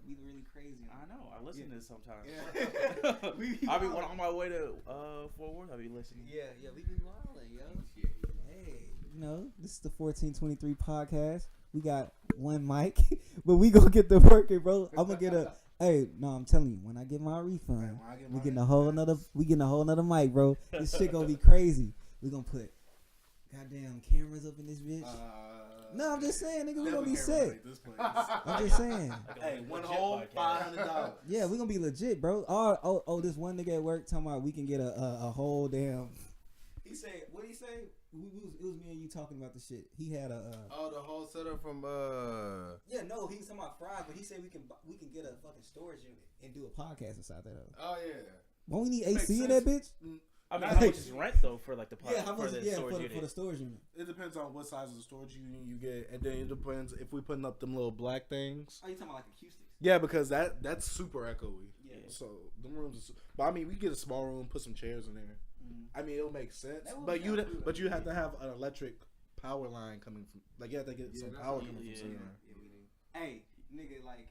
We really crazy. I know. I listen to this sometimes. Yeah. I'll be on my way to Fort Worth. I'll be listening. Yeah, we be wildin', yo. Hey, this is the 1423 podcast. We got one mic, but we gonna get to working, bro. I'm gonna get a. Hey, no, I'm telling you, when I get my refund, we getting a whole nother mic, bro. This shit gonna be crazy. We gonna put goddamn cameras up in this bitch. No, I'm just saying, nigga, we gonna be sick. I'm just saying. Hey, one whole $500. Yeah, we gonna be legit, bro. This one nigga at work talking about we can get a whole damn. He said, what did he say? It was me and you talking about the shit. He had a. The whole setup from Yeah, no, he was talking about fries, but he said we can get a fucking storage unit and do a podcast inside that. Oh yeah. Won't we need AC in that bitch? I mean, how much is rent though for like the podcast? Yeah, how much? For the storage unit. It depends on what size of the storage unit you get, and then it depends if we putting up them little black things. Oh, you talking about like acoustics? Yeah, because that's super echoey. Yeah. So them rooms, but I mean, we get a small room, put some chairs in there. I mean, it'll make sense, but you have to have an electric power line coming from, like you have to get some power coming from somewhere. Yeah, we do. Hey, nigga, like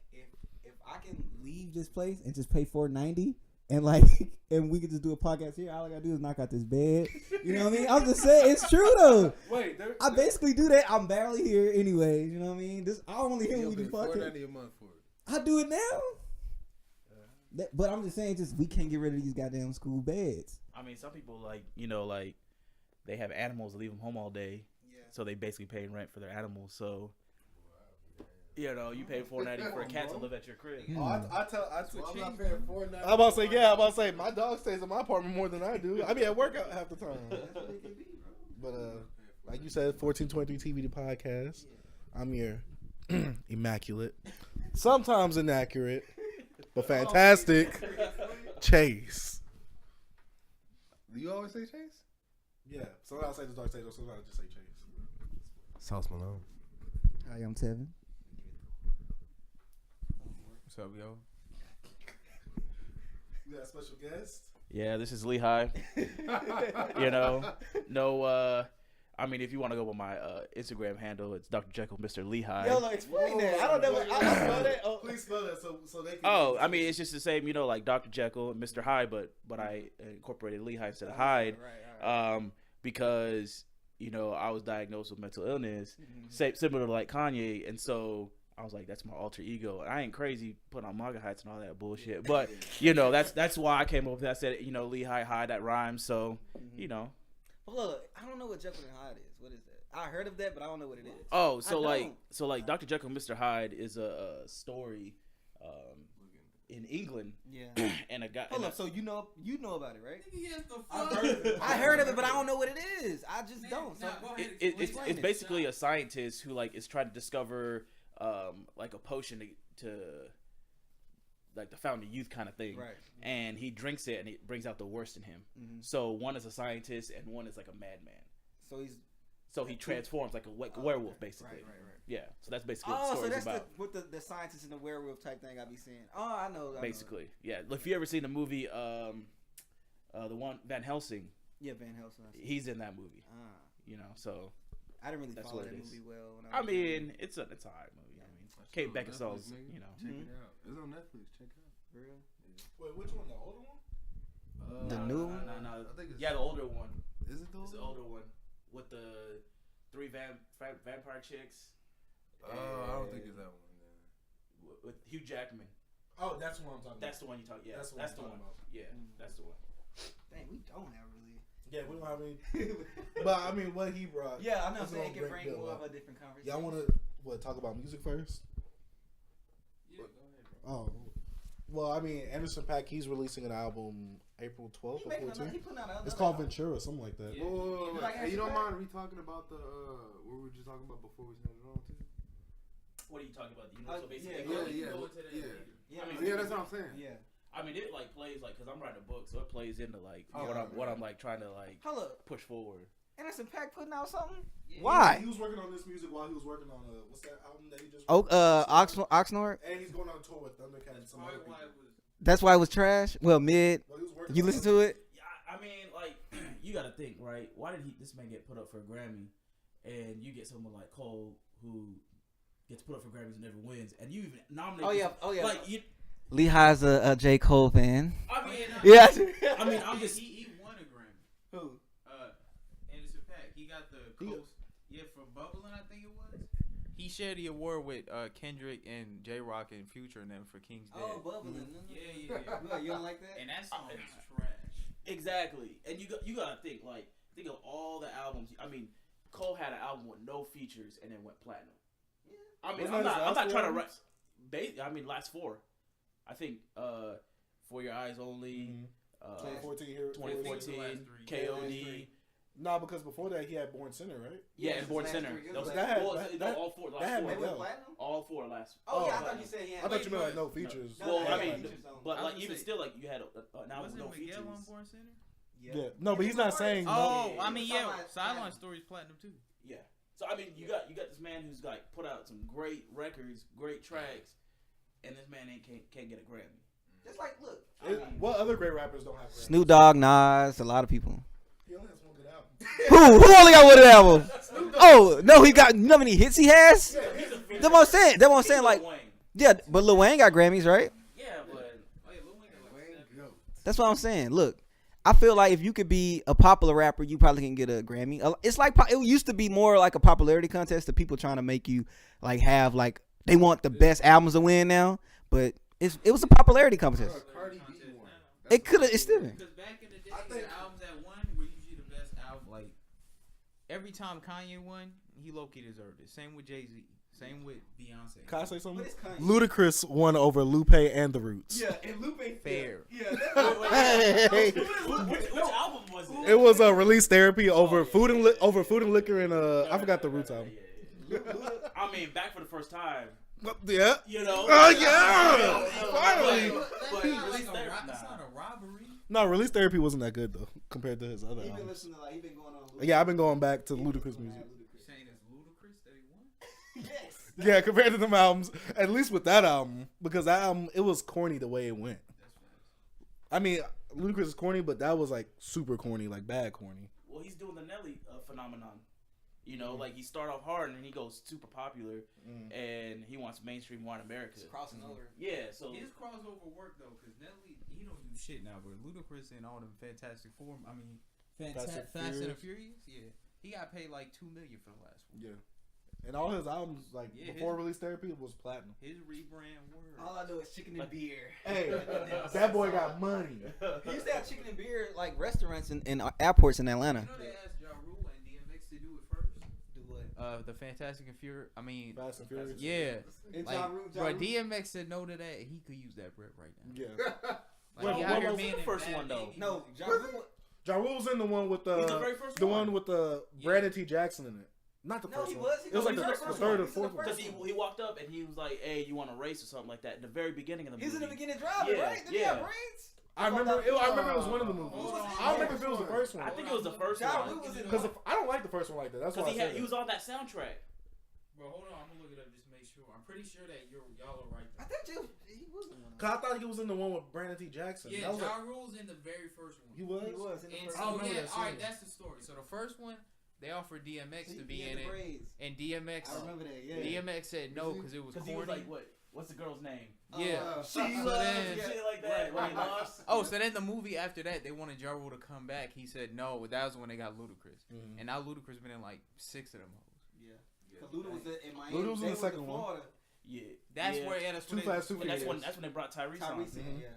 if I can leave this place and just pay $4.90 and like and we can just do a podcast here, all I gotta do is knock out this bed. You know what I mean? I'm just saying it's true though. Wait, I basically do that. I'm barely here anyways. You know what I mean? I only hear when we do podcasts. $4.90 a month for it. I do it now. But I'm just saying, we can't get rid of these goddamn school beds. I mean, some people like they have animals that leave them home all day, so they basically pay rent for their animals. So, you pay $4.90 for a cat to live at your crib. Oh, I'm not paying $4.90. I'm about to say, my dog stays in my apartment more than I do. I be at work half the time. But like you said, 1423 TV the podcast. I'm your immaculate, sometimes inaccurate, but fantastic Chase. Do you always say Chase? Yeah. Sometimes I say the dark stage, or sometimes I just say Chase. Sauce Malone. Hi, I'm Tevin. What's up, yo? You got a special guest? Yeah, this is Lehigh. I mean, if you want to go with my Instagram handle, it's Dr. Jekyll, Mr. Lehigh. Yo, explain that. I don't know. I spell that. Oh. Please spell that so they can. Oh, I mean, it's just the same, like Dr. Jekyll and Mr. Hyde, but I incorporated Lehigh instead of Hyde, right. Because I was diagnosed with mental illness, similar to like Kanye, and so I was like, that's my alter ego. I ain't crazy putting on MAGA hats and all that bullshit, but that's why I came up with that. I said Lehigh, Hyde, that rhymes, so But look, I don't know what Jekyll and Hyde is. What is that? I heard of that, but I don't know what it is. Oh, so Dr. Jekyll and Mr. Hyde is a story in England. Yeah. And a guy. Hold up, so you know about it, right? Yes, I heard of it, but I don't know what it is. I just don't. So it's basically a scientist who is trying to discover a potion to like the fountain of youth kind of thing, right? And he drinks it, and it brings out the worst in him. Mm-hmm. So one is a scientist, and one is like a madman. So he transforms like a werewolf, basically. Right. Yeah. So that's basically what the story's about. What the scientist and the werewolf type thing I be seeing. Oh, I know. Basically, yeah. If you ever seen the movie, the one Van Helsing. Yeah, Van Helsing. He's in that movie. So. I didn't really follow that movie well. I mean, it's a alright movie. I mean, Kate Beckinsale's, Check it out. It's on Netflix. Check it out. For real? Yeah. Wait, which one? The older one? The new one? No. I think it's the older one. Is it the older? It's the older one with the 3 vampire chicks. I don't think it's that one. With Hugh Jackman. Oh, that's the one I'm talking about. That's the one you talk. Yeah, that's the one. About. Yeah, that's the one. Dang, we don't have really. Yeah, we don't have any. But I mean, what he brought. Yeah, I know. So it can bring more of a different conversation. Y'all want to talk about music first? Yeah, go ahead, bro. Oh, well, I mean, Anderson.Paak, he's releasing an album April 12th or 14th. It's called Ventura, something like that. Yeah. Whoa. Hey, you don't mind we talking about the what we were just talking about before we started on too? What are you talking about? So basically, yeah. I mean, that's what I'm saying. Yeah. I mean, it plays because I'm writing a book, so it plays into what I'm trying to push forward. Anderson.Paak putting out something? Yeah, Why? He was working on this music while he was working on what's that album that he just? Oxnard. And he's going on tour with Thundercat and some other people. That's why it was trash. Well, mid. Well, he was working you listen to it? Yeah, I mean, you got to think, right? Why did this man get put up for a Grammy, and you get someone like Cole who gets put up for Grammys and never wins, and you even nominate. Oh yeah. Like you. Lehigh's a J. Cole fan. I mean, Yeah. I mean, I'm just. He won a Grammy. Who? Anderson.Paak. He got the coast. Yeah, for Bubbling, I think it was. He shared the award with Kendrick and J Rock and Future and them for King's Dead. Oh, Bubbling. Yeah. What, you don't like that? And that song is trash. Exactly, and you gotta think of all the albums. I mean, Cole had an album with no features and then went platinum. Yeah. I mean, I'm not trying to write. I mean, last four. I think For Your Eyes Only, 2014, KOD. Nah, because before that he had Born Sinner, right? Yeah, and Born Sinner. All four. All four last. Oh yeah, I thought you said he had. I thought you meant like no features. Well, I mean, but like even still, like you had an album with no features. Miguel on Born Sinner? Yeah. No, but he's not saying. Oh, no. I mean, yeah, Sideline Story's platinum too. Yeah. So I mean, you got this man who's like put out some great records, great tracks, and this man can't get a Grammy. Just like look. What other great rappers don't have Grammys? Snoop Dogg, Nas, a lot of people. He only has one good album. Who only got one album? Oh no, he got. You know how many hits he has? That's what I'm saying. That's what I'm saying. Like, yeah, but Lil Wayne got Grammys, right? Yeah, but that's what I'm saying. Look, I feel like if you could be a popular rapper, you probably can get a Grammy. It's like it used to be more like a popularity contest of people trying to make you like have like they want the best albums to win now, but it was a popularity contest. It could have. It's still been. Because back in the day, the albums that won were usually the best album. Like every time Kanye won, he low-key deserved it. Same with Jay-Z. Same with Beyonce. Can I say something? Ludacris won over Lupe and The Roots. Yeah, and Lupe fair. Yeah. Hey. Which album was it? It was Release Therapy over Food and Liquor and I forgot The Roots album. I mean, Back for the First Time. Yeah. You know. Oh yeah. Finally. But Release Therapy. It's not a robbery. No, Release Therapy wasn't that good though compared to his other He been albums. listening to like he been going on. Yeah, I've been going back to Ludacris music. Saying it's ludicrous that he won. Yes. Yeah, compared to them albums, at least with that album, because that album it was corny the way it went. I mean, Ludacris is corny, but that was like super corny, like bad corny. Well, he's doing the Nelly phenomenon. You know, like he start off hard and he goes super popular, and he wants mainstream white America. It's crossing over. Yeah, so His crossover work though, because Nelly he don't do shit now, but Ludacris and all them Fantastic Four. I mean, Fast and the Furious. Yeah, he got paid like $2 million for the last one. Yeah, and all his albums like before Release Therapy was platinum. His rebrand word. All I know is chicken and beer. Hey, that boy got money. He used to have chicken and beer like restaurants in airports in Atlanta. You know they asked Ja Rule and DMX to do it first. Do what? The Fantastic and Furious. I mean, Fast and Furious. yeah. And Like, Ja bro, Rule. DMX said no to that. He could use that bread right now. Yeah. Like, he What out here was being the in first bad one, though? baby No, music. Ja Rule. Ja Rule was in the one with He's the very first the one. one with the Brandon T. Jackson in it. Not the No, first he one. was. It was like He the was the first third one. or He's the fourth one. first because he walked up and he was like, "Hey, you want to race or something like that?" In the very beginning of the movie. He's in the beginning driving, Yeah, right? Did he have braids? I remember it was one of the movies. Hold on, I don't remember if it was the first one. I think it was the first Ja one. Rule was in Because I don't like the first one like that. That's why Because I said he was on that soundtrack. Bro, hold on. I'm gonna look it up just to make sure. I'm pretty sure that y'all are right. I thought he was the one. Cause I thought he was in the one with Brandon T. Jackson. Yeah, That was Ja Rule's in the very first one. He was. He was in the And first I don't so, remember yeah, that all right, scene. that's the story. So the first one, they offered DMX to be He in had the it, braids. and DMX, I remember that. Yeah. DMX said no because it was Because he was corny. like, "What? What's the girl's name?" Yeah. She So loves then- Shit like that. When he lost. Oh, so then the movie after that, they wanted Ja Rule to come back. He said no, but that was when they got Ludacris. Mhm. And now Ludacris been in like 6 of them hoes. Yeah. Cause Luda was in Miami. Luda was in They the second one. Florida. Yeah. That's yeah. where, yeah, that's Too when Fast, Too And that's Furious. when they brought Tyrese on. Tyrese in Mhm. it, yeah.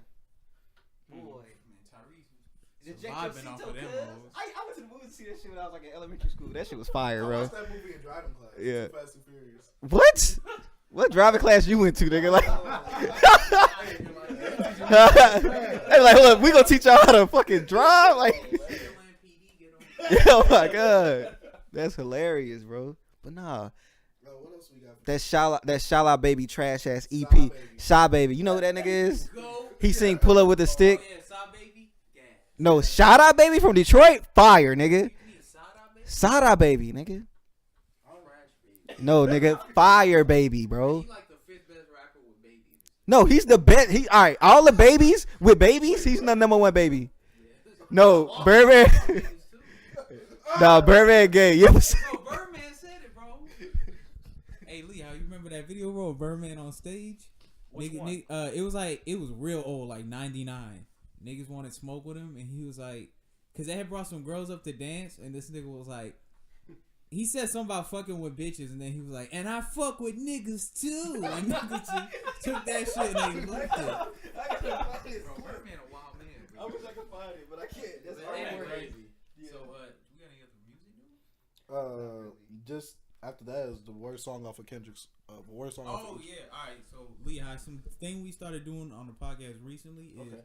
Boy. Man, Tyrese The was Jack surviving off Cito, of them cuz. hoes. I went to the movie to see that shit when I was like in elementary school. That shit was fire, I bro. watched that movie in driving class. Yeah. Too Fast, Too Furious. What? What driving class you went to, nigga? Like, hey, like, look, we gonna teach y'all how to fucking drive, like. Oh my god, that's hilarious, bro. But nah, What else we got? that Shala Baby trash ass EP, Shy Baby. You know who that nigga is? He sing "Pull Up with a Stick." No, Shada Baby from Detroit, fire, nigga. Sada Baby, nigga. No, nigga, fire, baby, bro. He like the 5th best rapper with babies. No, he's the best. He all right. All the babies with babies, he's the number one baby. No, Birdman. No, Birdman gay. You ever seen- Bro, Birdman said it, bro. Hey, Lee, how you remember that video, bro, Birdman on stage. Which one? It was real old, like 99. Niggas wanted smoke with him, and he was like, cause they had brought some girls up to dance, and this nigga was like, he said something about fucking with bitches, and then he was like, and I fuck with niggas too. And niggas just took that shit and they looked it. I gotta find it. Bro, Birdman a wild man. I wish I could find it, but I can't. That's That crazy. crazy. So, we got any other music news? Just after that is the worst song off of Kendrick's. Worst song. off of Yeah. All right. So, Lehigh, some thing we started doing on the podcast recently is,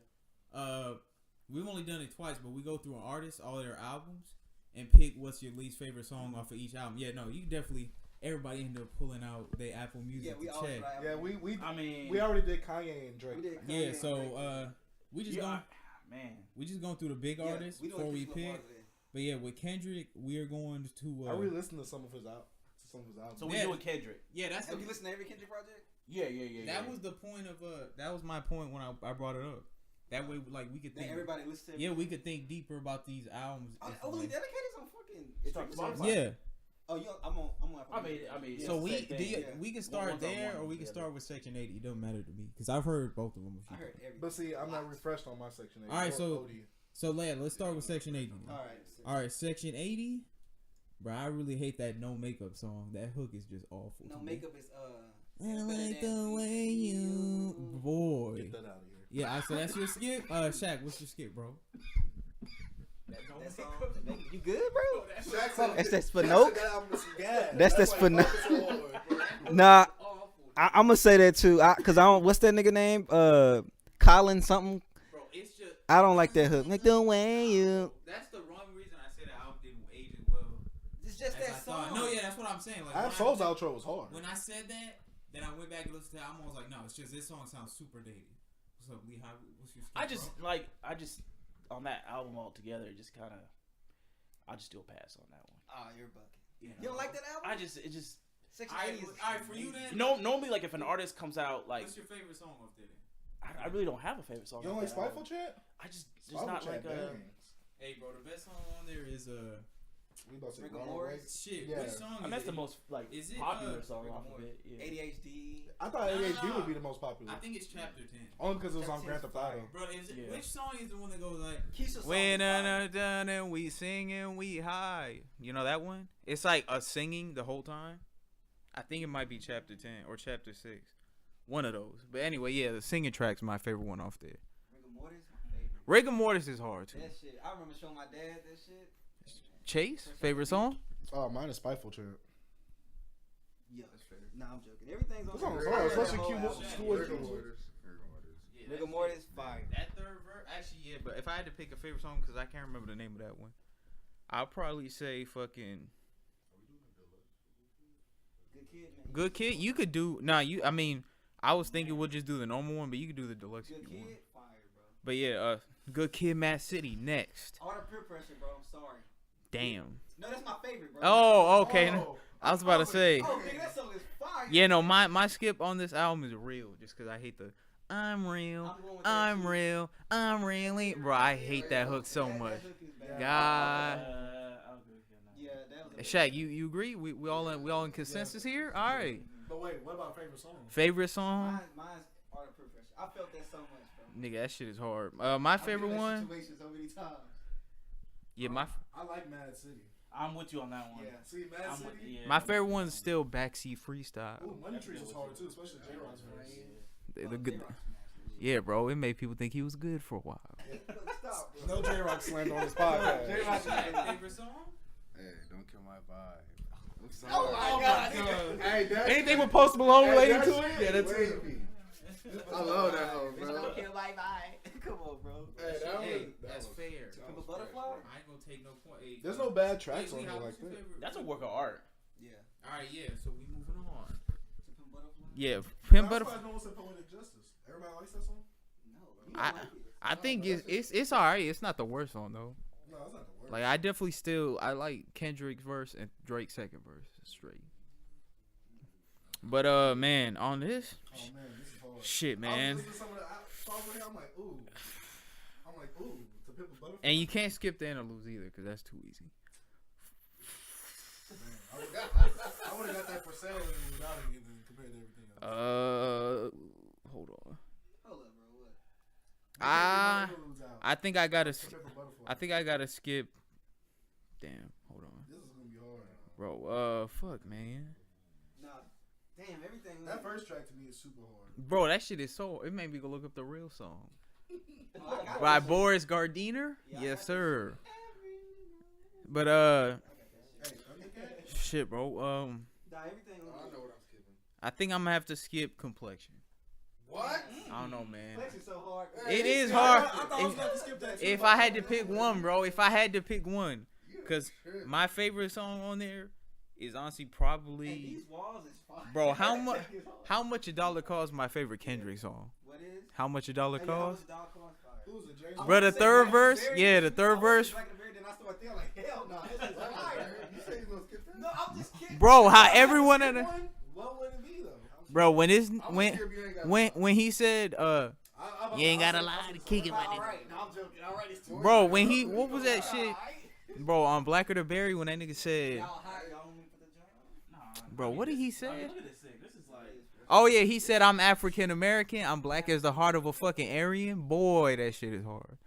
we've only done it twice, but we go through an artist, all their albums, and pick what's your least favorite song off of each album. Yeah, no, you definitely. Everybody ended up pulling out their Apple Music to check. Yeah, we I already did Kanye and Drake. We did Yeah, Kanye so and we just we just going through the big artists we doing before we Kendrick Lamar pick. today. But yeah, with Kendrick, we're going to. I re-listened to some of his albums. So we're doing Kendrick. Yeah, that's Have you listened to every Kendrick project? Yeah. that was the point of that was my point when I brought it up. That way, like we could think. Everybody listen to. Yeah, we could think deeper about these albums. Oh, we dedicated on fucking. It's on Spotify. Yeah. Oh, I'm on. I mean. So it's the same thing. we can start One's on there, one, or we can the start with Section 80. It doesn't matter to me because I've heard both of them. I heard every. But see, I'm not refreshed on my Section 80. All right, or so let's start with Section 80. Then. All right, Section 80. Bro, I really hate that No Makeup song. That hook is just awful. No Makeup is I like the way you boy. Get that out of here. Yeah, so that's your skip. Shaq, what's your skip, bro? that song. You good, bro? That's for Noke. That's for Noke. Nah, I'm gonna say that too. Cause I don't. What's that nigga name? Colin something. Bro, it's just. I don't like that hook. Like the way you. That's the wrong reason I said the album didn't age as well. It's just as I that thought. song. No, yeah, that's what I'm saying. Like Absol's outro was hard. When I said that, then I went back and listened to it. I'm always like, no, it's just this song sounds super dated. What's up, Lehigh? What's your skip, bro? I just on that album altogether, just kind of, I'll just do a pass on that one. Oh, you're bugging. You don't like that album? It just. Section All 80 is right, for you then. No, normally like if an artist comes out like. What's your favorite song off there? I really don't have a favorite song. You don't like Spiteful Chat? I just there's not like a. Hey, bro, the best song on there is We about to say Rigor Ronald Morris? shit. Yeah. Which song? And that's the most like Is it, popular song Rigor off of Mortis? it. Yeah. ADHD. I thought No, ADHD no. would be the most popular. I think it's Chapter 10. Only because it was on Chapter Grand 10 's Theft Auto. fire. Bro, is it, Yeah. which song is the one that goes like? Keisha song When is fire. done and we singing, we high. You know that one? It's like a singing the whole time. I think it might be Chapter 10 or Chapter 6. One of those. But anyway, yeah, the singing track's my favorite one off there. Rigor Mortis, my favorite. Rigor Mortis is hard too. That shit. I remember showing my dad that shit. Chase, favorite song? Oh, mine is Spiteful Chat. Yeah, that's fair. Nah, I'm joking. Everything's on That song's there. hard, That especially whole Q- album. Q- Rigor Mortis. Rigor Mortis, fire. That third verse, actually, yeah. But if I had to pick a favorite song, because I can't remember the name of that one, I'll probably say fucking Good kid, man. Good Kid. You could do I mean, I was thinking we'll just do the normal one, but you could do the deluxe Good if you want. kid, fire, bro. But yeah, Good Kid, Mad City next. All the peer pressure, bro. I'm sorry. Damn. No, that's my favorite, bro. Oh, okay. Oh. I was about to say. Oh, nigga, that song is fire. Yeah, no, my skip on this album is real, just because I hate the I'm real, I'm going with that I'm too. real, I'm really. Bro, I hate that hook so That much. hook is bad. God. Yeah, that was a Shaq, you agree? We all in consensus here? All right. But wait, what about favorite song? Favorite song? Mine's All the Peer Pressure. I felt that so much, bro. Nigga, that shit is hard. My favorite I've been in that one? situation so many times. Yeah, I like Mad City. I'm with you on that one. Yeah. See, Mad I'm City. with, yeah. my favorite one is still Backseat Freestyle. Ooh, Money Trees was hard too, especially J Rock's verse. The good, yeah, bro, it made people think he was good for a while. Stop, bro. No J Rock slander on this podcast. Favorite song? Hey, don't kill my vibe. I'm sorry. Oh my god. Hey, that's Anything with Post Malone related to it? Yeah, that's it. I love that hoe, Bitch, bro. don't kill my vibe. Come on, bro. Hey, that Hey, was, that's fair. Pimp a Butterfly? I ain't gonna take no point. Hey, There's no bad tracks Hey, on Lee, here how like was your that. favorite? That's a work of art. Yeah. All right, yeah. So we moving on. Pimp a Butterfly? Yeah, I'm Pimp Butterfly. surprised no one said Poetic Justice. Everybody likes that song? No, bro. You don't like it. I think it's all right. It's not the worst song though. No, that's not the word. Like I definitely still I like Kendrick's verse and Drake's second verse straight. But man, on this Oh man, this is hard. shit, I man, was listening to some of the songs right here, I'm like, ooh. To Pimp a Butterfly? and you can't skip the interludes either because that's too easy. Man, I would have got that for sale without it getting compared to everything else? Hold on. Hold up, bro. What? I think I gotta. Except for Butterfly. I think I gotta skip. Damn, hold on, This is gonna be hard. bro. Fuck, man. Nah. Damn, everything. That first track to me is super hard. Bro, that shit is so. It made me go look up the real song Oh, I got by this. Boris Gardiner. Yeah, I Yes, got sir. But Hey, I think that. shit, bro. Nah, everything. I know what I'm skipping. I think I'm gonna have to skip Complexion. What? I don't know, man. Flex is so hard. It is I hard. thought I was about to skip that too. If I had to pick one, bro, if I had to pick one, You because tripping. my favorite song on there is honestly And probably, these walls is fire. bro. How much a dollar cost my favorite Kendrick song? What is? How much a dollar Hey, how much cost? dog cost? Fire. Who's it, James? I Bro, the wanna say third Black verse, Berry, yeah, the I third wanna verse. say Black Berry, then I started thinking like, hell no, this is fire. You said you gonna skip that? No, I'm just kidding. Bro, how everyone in the, What would it be though? bro, when it's I'm gonna when skip you ain't got when he said you ain't gotta I'll lie say- to kick it, my All nigga. right, no, I'm joking. All right, it's too Bro, when he what was that shit, Alright. bro? On Blacker the Berry when that nigga said, Y'all hot, y'all want me for the joint? bro, what did he say? Look at this thing. This is like. Oh yeah, he said I'm African American. I'm black as the heart of a fucking Aryan. Boy, that shit is hard.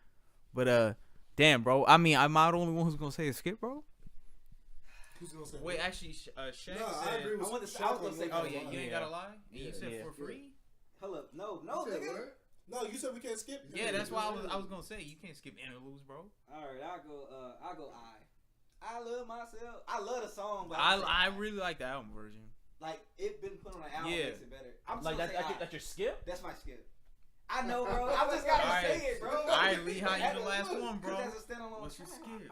But damn, bro. I mean, am I the only one who's gonna say a skip, bro? Who's gonna say? Wait, actually, Shaq No, I agree with I wanted to say- Shaq I was gonna on say- that Oh one. yeah, you ain't gotta lie. And you said Yeah. for free. Hold up, no, You said nigga. what? No, you said we can't skip. Yeah, that's why I was gonna say you can't skip interludes, bro. All right, I'll go. I love myself. I love the song, but I really like the album version. like it been put on the album Yeah. makes it better. I'm Like just gonna say that's your skip? that's my skip. I know, bro. I just gotta Alright. say it, bro. Alright, Lee, how you the last one, bro? 'Cause that's a standalone What's your track. skip?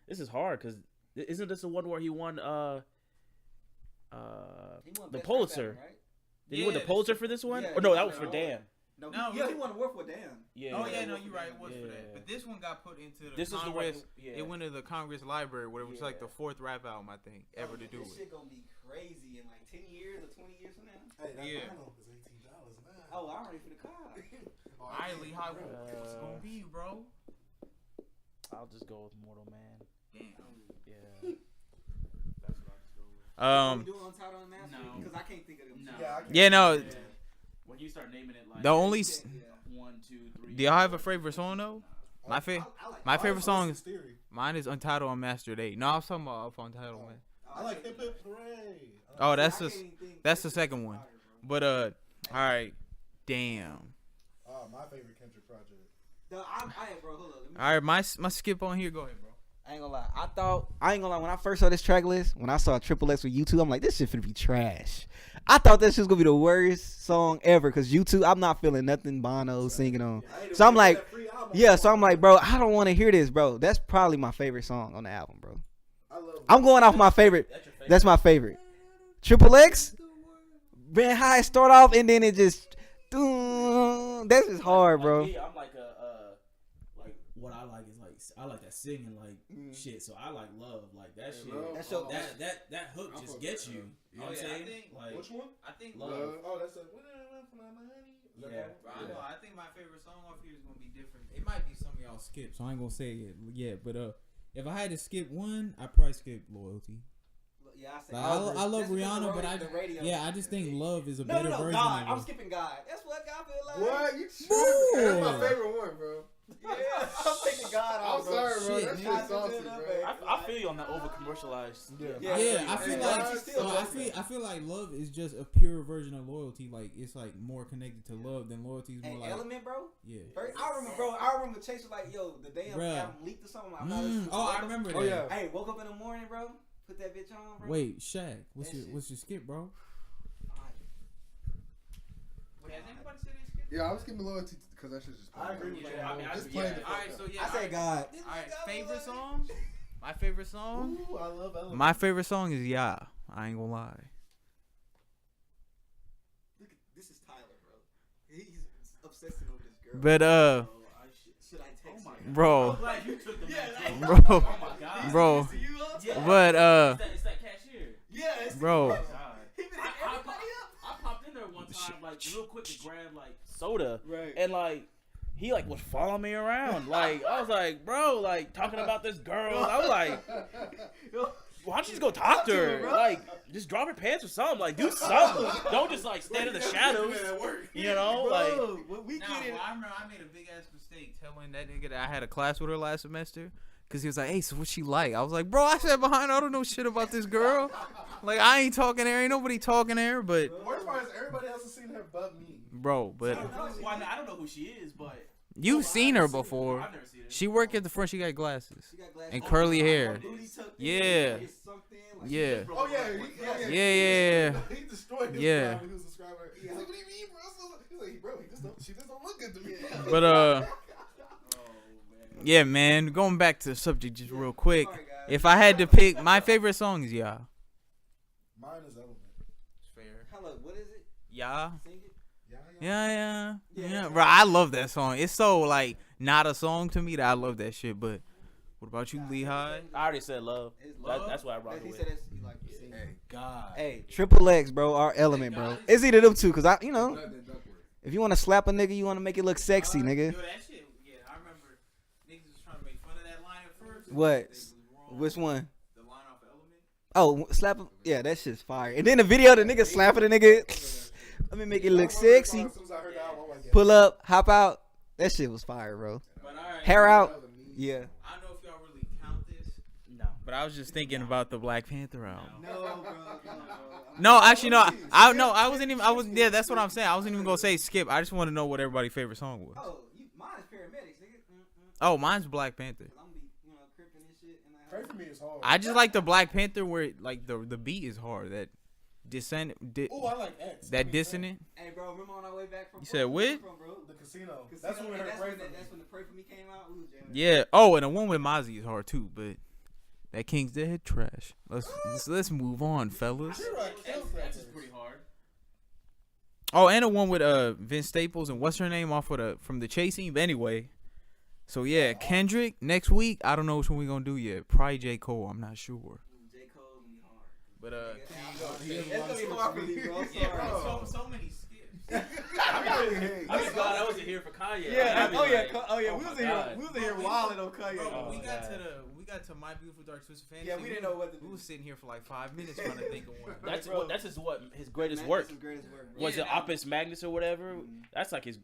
This is hard because isn't this the one where he won He won the Best Pulitzer? Rap Album, right? Did he win the Yeah, Pulitzer for this one? Yeah, Or no, he that won was it for all. Damn. No, No, he won the award for Damn. Yeah. Oh yeah, yeah. no, you're right. It was for Yeah. that. But this one got put into the This is the one. Congress. Yeah. It went to the Congress Library, where it was like Yeah. the fourth rap album I think ever to do This it. shit gonna be crazy in like 10 years or 20 years from now. Hey, that Yeah. vinyl is $18 now. Oh, I'm ready for the car. Alright, Lee, how what's it gonna be, bro? I'll just go with Mortal Man. Damn. Yeah. Are we doing Untitled and Master? No. Because I can't think of them. No. Yeah, I can't- Yeah, no. Yeah. When you start naming it like The only Yeah. 1, 2, 3. do y'all have a favorite song though? My I like my I favorite like song Versus is Theory. mine is Untitled on Master Day. No, I was talking about up Untitled, man. I like Hip Hip Hooray. Oh, that's I the can't even think. that's the second one. But all right, damn. My favorite Kendrick project. Bro, hold on. Let me All right, my skip on here. Go ahead, bro. I ain't gonna lie. I ain't gonna lie. When I first saw this track list, when I saw Triple X with U2, I'm like, this shit finna be trash. I thought this shit was gonna be the worst song ever. Cause U2, I'm not feeling nothing Bono singing on. So I'm like, yeah. So I'm like, bro, I don't want to hear this, bro. That's probably my favorite song on the album, bro. I'm going off my favorite. That's your favorite. That's my favorite. Triple X, man, how it start off and then it just, that's just hard, bro. Like me, I'm like Like what I like is like I like that singing like shit. So I like love like that shit. Love. That's your- That hook I just fuck gets with you. that. You know Oh, what I'm yeah, I saying? think- Like Which one? I think Love. Oh, that's a. When I run for my money. Is that Yeah. that Bro, one? I know. I think my favorite song off here is gonna be different. It might be some of y'all skip, so I ain't gonna say it yet. But if I had to skip one, I'd probably skip Loyalty. Yeah, I, say, Like, I love That's because Rihanna, of but the radio. I just think Love is a No, better no, version God. of I'm it. skipping God. That's what God feel like. What? You tripping? That's my Boy. favorite one, bro. Yeah, I'm taking God I'm out, bro. sorry, bro. Shit, That man. shit's saucy, bro. I feel you on that over commercialized. Yeah, I feel Yeah, like God, still I feel like Love is just a pure version of Loyalty. Like it's like more connected to Love than Loyalty is more And like Element, bro. yeah. I remember Chase was like, yo, the damn Bruh. album leaked or something. I'm like, Oh, I remember that. Oh, yeah. Hey, woke up in the morning, bro. Put that bitch on, bro. Wait, Shaq, what's That your shit. what's your skip, bro? Has anybody said they skip? Yeah, I'm skipping loyalty because that shit's just. I agree with Yeah, you. I mean, Just playing the All right, so yeah. I said God. All right, favorite song. My favorite song. Ooh, I love Element. My favorite song is Yeah. I ain't gonna lie. Look, this is Tyler, bro. He's obsessing over this girl. But Should I text her? bro, Glad you took the man. bro, Oh my god. bro. To you, huh? Yeah. But It's that cashier. Yeah, it's bro. God. He been hitting everybody up. I popped in there one time, like real quick to grab like soda, Right. and like he like was following me around. Like I was like, bro, like talking about this girl. I was like, why don't you just go talk to her? Like, just drop her pants or something. Like, do something. Don't just like stand in the shadows. You know, like. I remember I made a big ass mistake telling that nigga that I had a class with her last semester. Cause he was like, hey, so what's she like? I was like, bro, I sat behind her. I don't know shit about this girl. Like, I ain't talking to her. Ain't nobody talking to her, but. The worst part is everybody else has seen her but me. Bro, but. I don't know who she is, but. You've seen her before. I've never seen her. She worked at the front. She got glasses. And curly hair. Yeah. Yeah. Oh, yeah. Yeah. He destroyed his Yeah. when he was describing her. He's like, what do you mean, bro? He's like, bro, she just don't look good to me. But, yeah, man. Going back to the subject just real quick. If I had to pick my favorite songs, yeah. Mine is Element. Fair. Hello, what is it? Yeah. Sing it. Yeah. Bro, I love that song. It's so, like, not a song to me that I love that shit. But what about you, Lehigh? I already said love. That's why I brought it He with. said he like to sing. Hey, God. Hey, Triple X, bro, our Element, bro. It's either them two, cause if you want to slap a nigga, you want to make it look sexy, nigga. Yo, that shit, yeah, I remember niggas was trying to make fun of that line at first. What? They was wrong. Which one? The line off Element. Oh, slap him. Yeah, that shit's fire. And then the video, the nigga slapping the nigga. Let me make it look sexy. As soon as I heard that album, I'm like, yeah. Pull up, hop out. That shit was fire, bro. But all right, Hair out. Yeah. I don't know if y'all really count this. No. But I was just thinking about the Black Panther album. No, bro. No, actually, no. I wasn't even. Yeah, that's what I'm saying. I wasn't even gonna say skip. I just want to know what everybody's favorite song was. Oh, mine is Paramedics, nigga. Oh, mine's Black Panther. I'm be, crippin' and shit. Pray for me is hard. I just like the Black Panther where like the beat is hard. That Oh, I like X. that dissonant. Hey, bro, remember on our way back from? You said what? The casino. That's when we heard Pray for Me. That's when the Pray for Me came out. We was jamming. Yeah. Oh, and the one with Mozzie is hard too. But that King's Dead trash. Let's move on, fellas. That's just pretty hard. Oh, and the one with Vince Staples and what's her name off of from the Chasing. But anyway, so yeah, Kendrick next week. I don't know which one we gonna do yet. Probably J. Cole. I'm not sure. J. Cole's gonna be hard. But It's gonna be hard for me, bro. yeah, bro, so many skips. I'm just glad I wasn't here for Kanye. Yeah. I'd be Oh yeah. like, Oh yeah. oh We my was in here. God. We was in here wilding on Kanye. Bro, Oh, we got God. to My Beautiful Dark Twisted Fantasy. Yeah, we didn't know what to do. We was sitting here for like 5 minutes trying to think of one. That's his greatest work. Was Yeah, it no. Opus Magnus or whatever? That's like his.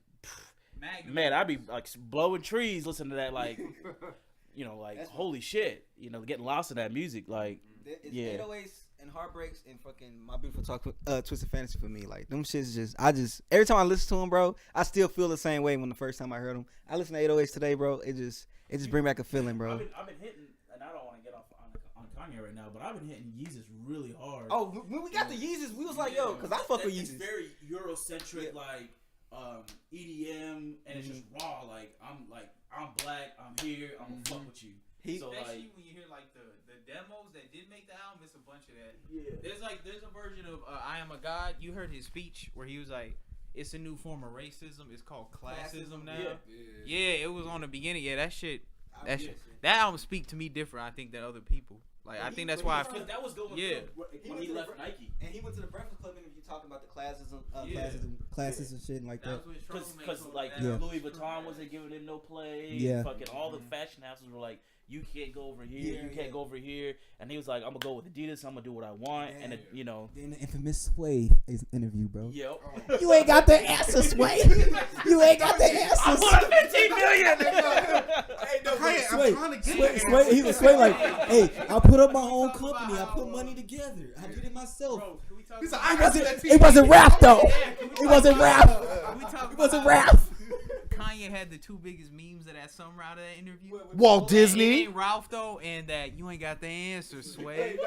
Magnum. Man, I'd be like blowing trees listening to that. Like, like holy shit. Getting lost in that music. Like, It's yeah. 808s and Heartbreaks and fucking My Beautiful Twisted Fantasy for me. Like them shits every time I listen to them, bro, I still feel the same way when the first time I heard them. I listen to 808s today, bro. It just bring back a feeling, bro. I've been hitting, and I don't want to get off on Kanye right now, but I've been hitting Yeezus really hard. Oh, when we got the Yeezus, we was like, yo, cause I fuck with It's Yeezus. very Eurocentric, like EDM, and it's just raw. Like I'm black, I'm here, I'm gonna fuck with you. Especially when you hear like the demos that did make the album, it's a bunch of that. Yeah. There's a version of I Am a God. You heard his speech where he was like, it's a new form of racism. It's called classism now. Yeah, it was on the beginning. Yeah, that shit. That album speak to me different, I think, than other people. Like, I think that's why I feel. That was going when he left Nike. And he went to the Breakfast Club interview talking about the classism, classes and shit like that. Because like Yeah. Louis Vuitton wasn't giving it no play. Yeah. Fucking all the fashion houses were like, you can't go over here, you can't go over here. And he was like, I'm gonna go with Adidas, I'm gonna do what I want. Yeah. And Then the infamous Sway interview, bro. Yep. You ain't got the answer, Sway. You ain't got the answer. I want 15 million. I'm trying to get Sway, he was Sway like, hey, I put up my own company. I put money together. I did it myself. Bro, can we talk He's about like, I got that It wasn't rap though. It wasn't rap. It It wasn't rap. Kanye had the two biggest memes of that summer out of that interview. Walt It Disney. ain't Ralph though, and that you ain't got the answer, Sway.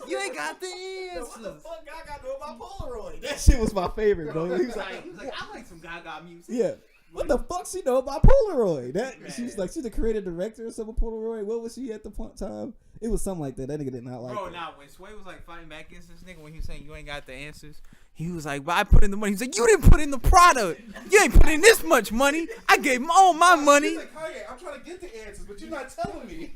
You ain't got the What the answers. fuck I got to know about Polaroid? That shit was my favorite, bro. He was like, He was like, I like some Gaga music. yeah. What the fuck she know about Polaroid? She was like, she's the creative director or something. Polaroid. What was she at the time? It was something like that. That nigga did not like. Bro, that. now when Sway was like fighting back against this nigga when he was saying you ain't got the answers, he was like, but I put in the money. He was like, you didn't put in the product. You ain't put in this much money. I gave all my money. He's like, Kanye, I'm trying to get the answers, but you're not telling me.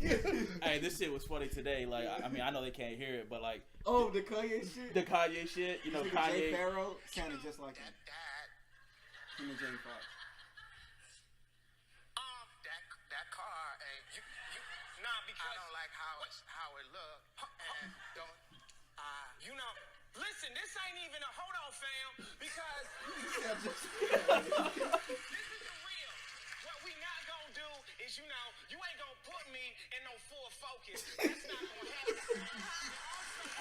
Hey, this shit was funny today. Like, I mean, I know they can't hear it, but like Oh, the Kanye shit. the Kanye shit, you know, Jay Kanye. Farrow sounded just like him. Him and Jamie Foxx. That car ain't you Nah, because I don't like how it look. And don't you know? Listen, this ain't even a hold on, fam, because this is the real. What we not gonna do is, you ain't gonna put me in no full focus. That's not gonna happen.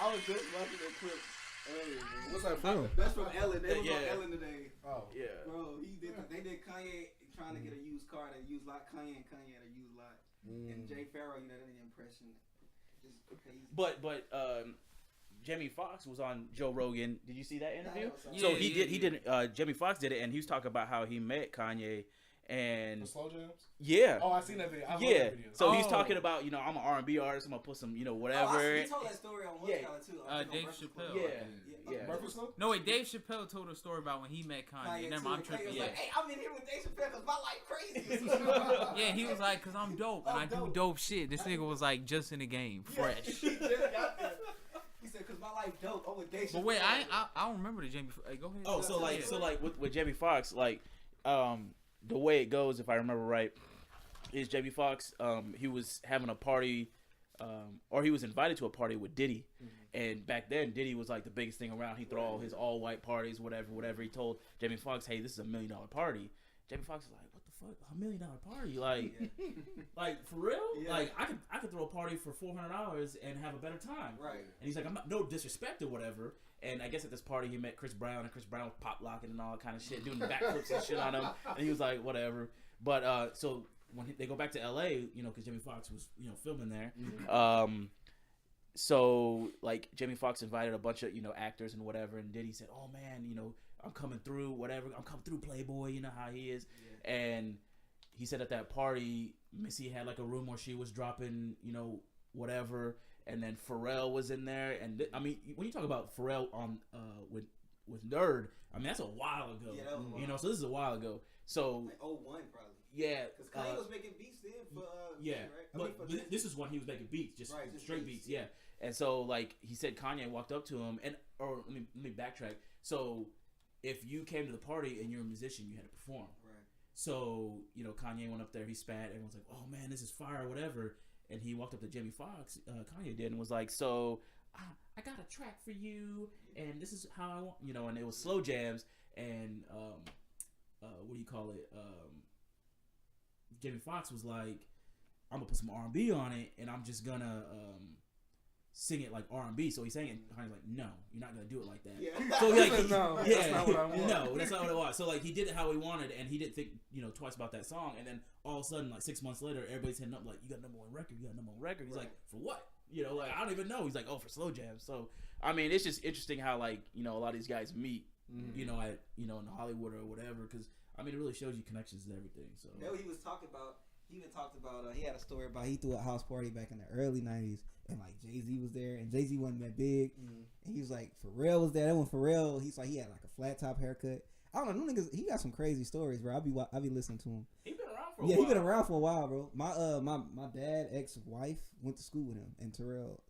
I was just watching that clip earlier. Man. What's that from? That's from Ellen. They was on Ellen today. Oh. Yeah. Bro, they did Kanye trying to get a used car that used lot. Kanye had a used lot. And Jay Farrow, that impression is crazy. But Jamie Foxx was on Joe Rogan. Did you see that interview? Yeah, So he did. Jamie Foxx did it, and he was talking about how he met Kanye, and The slow jams? yeah. Oh, I seen that video. I love Yeah, that video. so he's talking about I'm an R&B artist. I'm gonna put some whatever. He told that story on one channel too. Dave Chappelle. Yeah. Breakfast Club? No, wait, Dave Chappelle told a story about when he met Kanye. Never mind, I'm tripping. Was Yeah. like, hey, I'm in here with Dave Chappelle because my life crazy. Yeah, he was like, cause I'm dope and I do dope shit. This nigga was like, just in the game, fresh. He just got there. He said, cause my life dope. I'm with Dave Chappelle. But wait, I don't remember the Jamie. Hey, go ahead. Oh, so like with Jamie Foxx, the way it goes, if I remember right, is Jamie Foxx, he was having a party, or he was invited to a party with Diddy, and back then Diddy was like the biggest thing around. He'd throw all his all white parties, whatever. He told Jamie Foxx, "Hey, this is $1 million party." Jamie Foxx is like, "What the fuck, $1 million party? Like for real? Yeah. Like I could throw a party for $400 and have a better time." Right. And he's like, "I'm not no disrespect or whatever." And I guess at this party he met Chris Brown, and Chris Brown was pop locking and all kind of shit, doing backflips and shit on him. And he was like, whatever. But so when they go back to LA, because Jamie Foxx was filming there. So like Jamie Foxx invited a bunch of actors and whatever, and Diddy said, "Oh man, I'm coming through, whatever. I'm coming through, Playboy. You know how he is." Yeah. And he said at that party, Missy had like a room where she was dropping, whatever. And then Pharrell was in there, and I mean, when you talk about Pharrell on with Nerd, I mean that's a while ago. Yeah, that was a while. So this is a while ago. So like 01 probably. Yeah, because Kanye was making beats then for yeah, right? but this is when he was making beats, just right, straight beats. Yeah, and so like he said, Kanye walked up to him, or let me backtrack. So if you came to the party and you're a musician, you had to perform. Right. So Kanye went up there, he spat, everyone's like, "Oh man, this is fire," whatever. And he walked up to Jamie Foxx, Kanye did, and was like, "So, I got a track for you, and this is how I want," and it was slow jams, and what do you call it? Jamie Foxx was like, "I'm gonna put some R&B on it, and I'm just gonna sing it like R&B." So he's saying it, Kanye's like, "No, you're not gonna do it like that." Yeah. So like, no, that's not what I want. No, that's not what it was. So like, he did it how he wanted, and he didn't think twice about that song. And then all of a sudden, like 6 months later, everybody's hitting up like, "You got #1 record. You got #1 record." He's like, "For what?" Like I don't even know. He's like, "Oh, for slow jams." So I mean, it's just interesting how like a lot of these guys meet, at in Hollywood or whatever, because I mean, it really shows you connections and everything. So that's what he was talking about. He even talked about he had a story about he threw a house party back in the early 90s, and like Jay-Z was there, and Jay-Z wasn't that big, and he was like, Pharrell was there. That when Pharrell, he's like, he had like a flat top haircut. I don't know, them niggas, he got some crazy stories, bro. I be listening to him. He been around for a while. Yeah, he been around for a while, bro. My dad ex-wife went to school with him in Terrell,